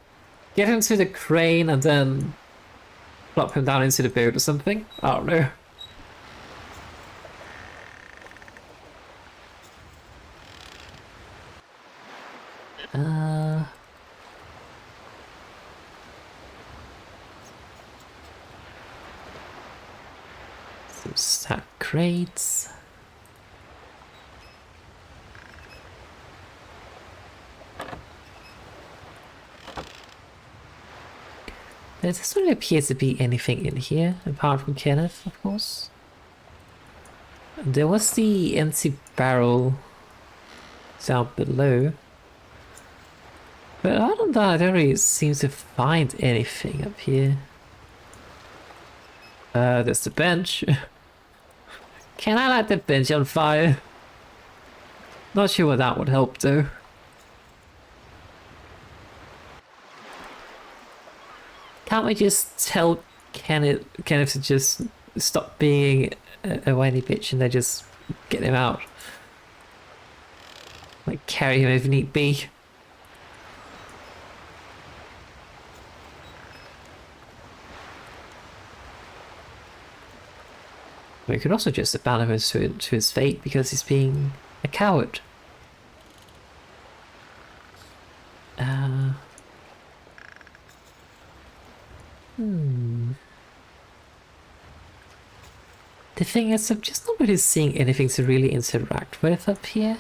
get him to the crane and then plop him down into the boat or something? I don't know. Some stack crates. There doesn't really appear to be anything in here, apart from Kenneth, of course. There was the empty barrel down below. But other than that, I don't really seem to find anything up here. There's the bench. Can I light the bench on fire? Not sure what that would help though. Can't we just tell Kenneth to just stop being a whiny bitch and then just get him out? Like carry him if need be. We could also just abandon him to his fate because he's being a coward. The thing is, I'm just not really seeing anything to really interact with up here.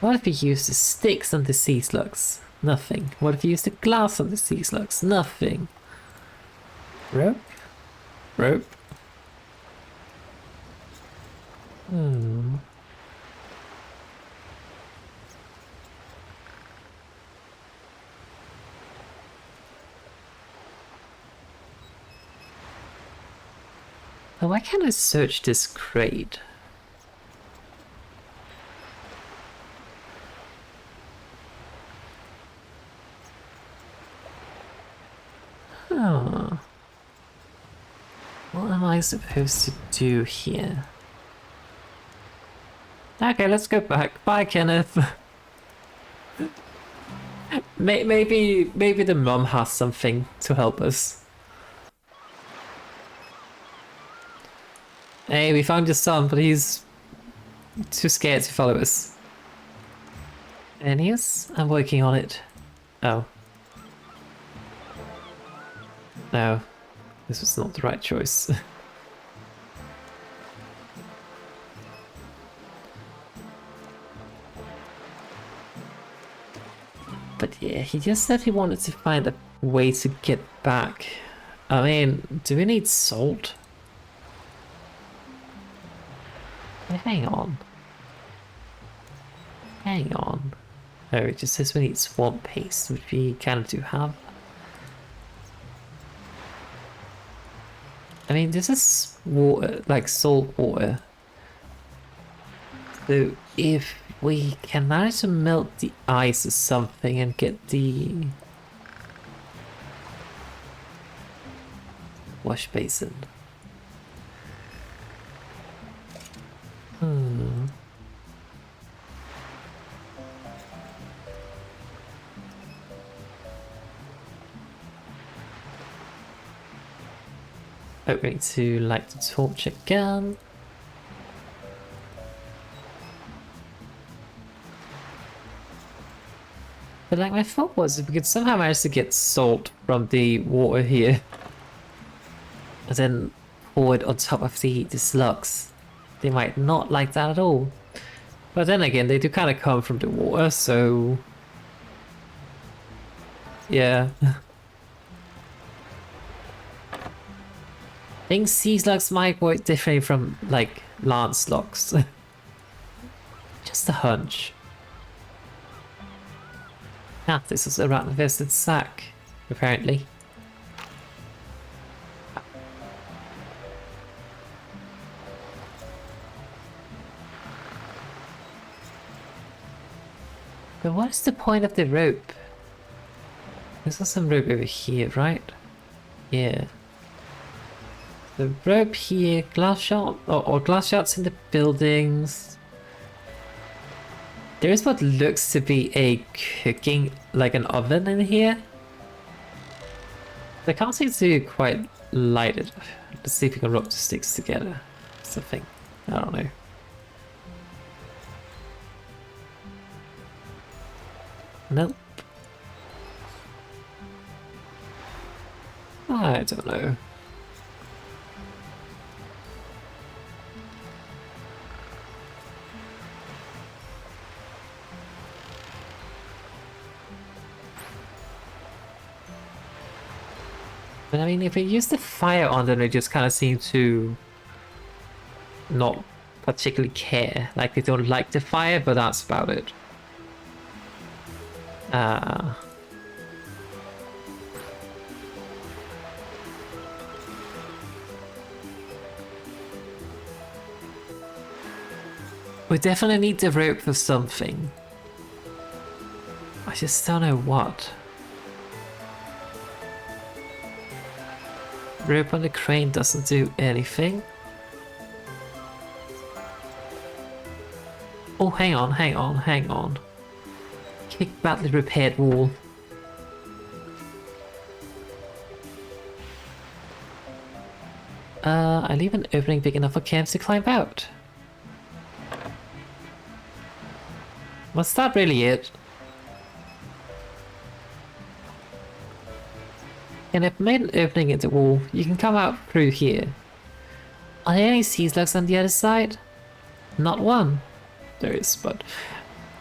What if we use the sticks and the sea slugs? Nothing. What if you use the glass on the sea slugs? Nothing. Rope? Rope? Oh, why can't I search this crate? Oh. What am I supposed to do here? Okay, let's go back. Bye, Kenneth. Maybe the mum has something to help us. Hey, we found your son, but he's too scared to follow us. Aeneas? I'm working on it. Oh. No. This was not the right choice. But yeah, he just said he wanted to find a way to get back. I mean, do we need salt? Hang on. Hang on. Oh, it just says we need swamp paste, which we kind of do have. I mean, this is water, like salt water. So if we can manage to melt the ice or something and get the wash basin. Oh, we need to light the torch again. But like my thought was, if we could somehow manage to get salt from the water here, and then pour it on top of the slugs, they might not like that at all. But then again, they do kind of come from the water, so yeah. I think sea slugs might work differently from like land slugs. Just a hunch. Ah, this is a rat-infested sack, apparently. But what's the point of the rope? There's some rope over here, right? Yeah. The rope here, glass shot, or glass shots in the buildings. There is what looks to be a cooking, like an oven in here. I can't seem to quite light it. Let's see if we can rub the sticks together. Something. I don't know. Nope. I don't know. But I mean, if we use the fire on them, they just kind of seem to not particularly care. Like they don't like the fire, but that's about it. We definitely need the rope for something. I just don't know what. Rope on the crane doesn't do anything. Oh, hang on, hang on, hang on. Kick badly repaired wall. I leave an opening big enough for camps to climb out. Was that really it? And I've made an opening in the wall. You can come out through here. Are there any sea slugs on the other side? Not one. There is, but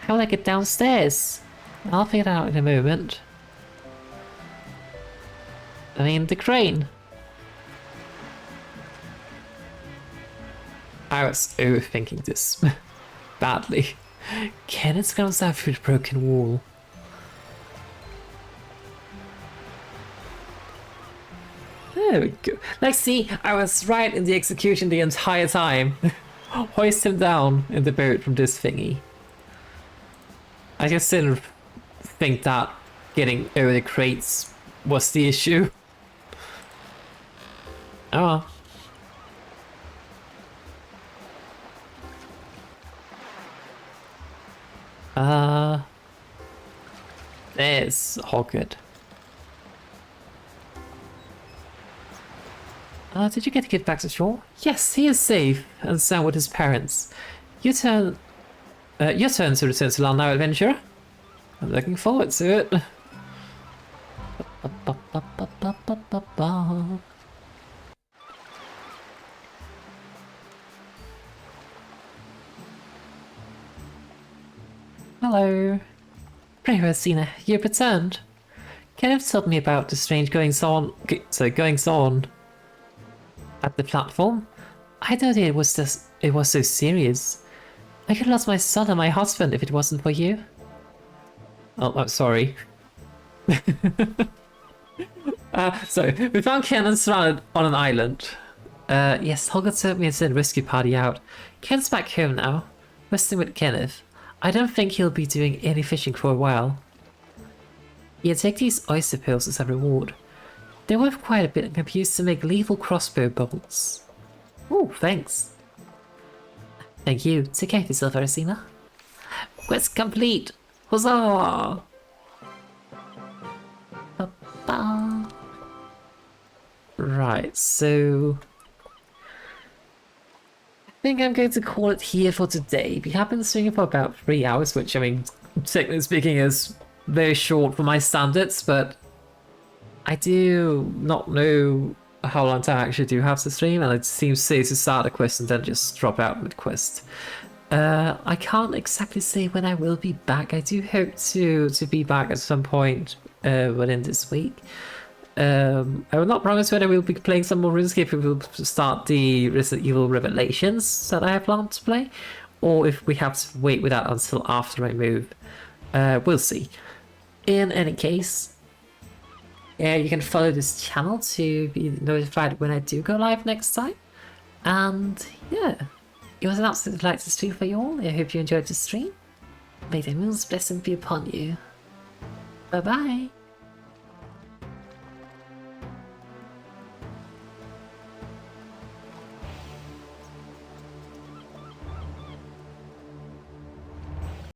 how will I get downstairs? I'll figure it out in a moment. I mean, the crane. I was overthinking this badly. Kenneth comes out through the broken wall. There we go. Like, see, I was right in the execution the entire time. Hoist him down in the boat from this thingy. I just didn't think that getting over the crates was the issue. Oh well. There's Hogwarts. Did you get to get back to shore? Yes, he is safe and sound with his parents. Your turn to return to land now, adventurer. I'm looking forward to it. Hello. Pray, Arazeena, you've returned. Kenneth told me about the strange goings on at the platform. I thought it was so serious. I could have lost my son and my husband if it wasn't for you. Oh, I'm sorry. So, we found Kenneth surrounded on an island. Yes, Holger took me and sent a rescue party out. Kenneth's back home now, resting with Kenneth. I don't think he'll be doing any fishing for a while. Yeah, take these oyster pills as a reward. They're worth quite a bit and can be used to make lethal crossbow bolts. Oh, thanks. Thank you. Take care of yourself, Arazeena. Quest complete! Huzzah! Ba-ba. Right, so I think I'm going to call it here for today. We have been streaming for about 3 hours, which, I mean, technically speaking is very short for my standards, but I do not know how long time I actually do have to stream, and it seems safe to start a quest and then just drop out mid-quest. I can't exactly say when I will be back. I do hope to be back at some point within this week. I will not promise whether we'll be playing some more RuneScape if we'll start the Resident Evil Revelations that I have planned to play, or if we have to wait with that until after I move. We'll see. In any case, you can follow this channel to be notified when I do go live next time. And yeah, it was an absolute delight to stream for you all. I hope you enjoyed the stream. May the moon's blessing be upon you. Bye bye.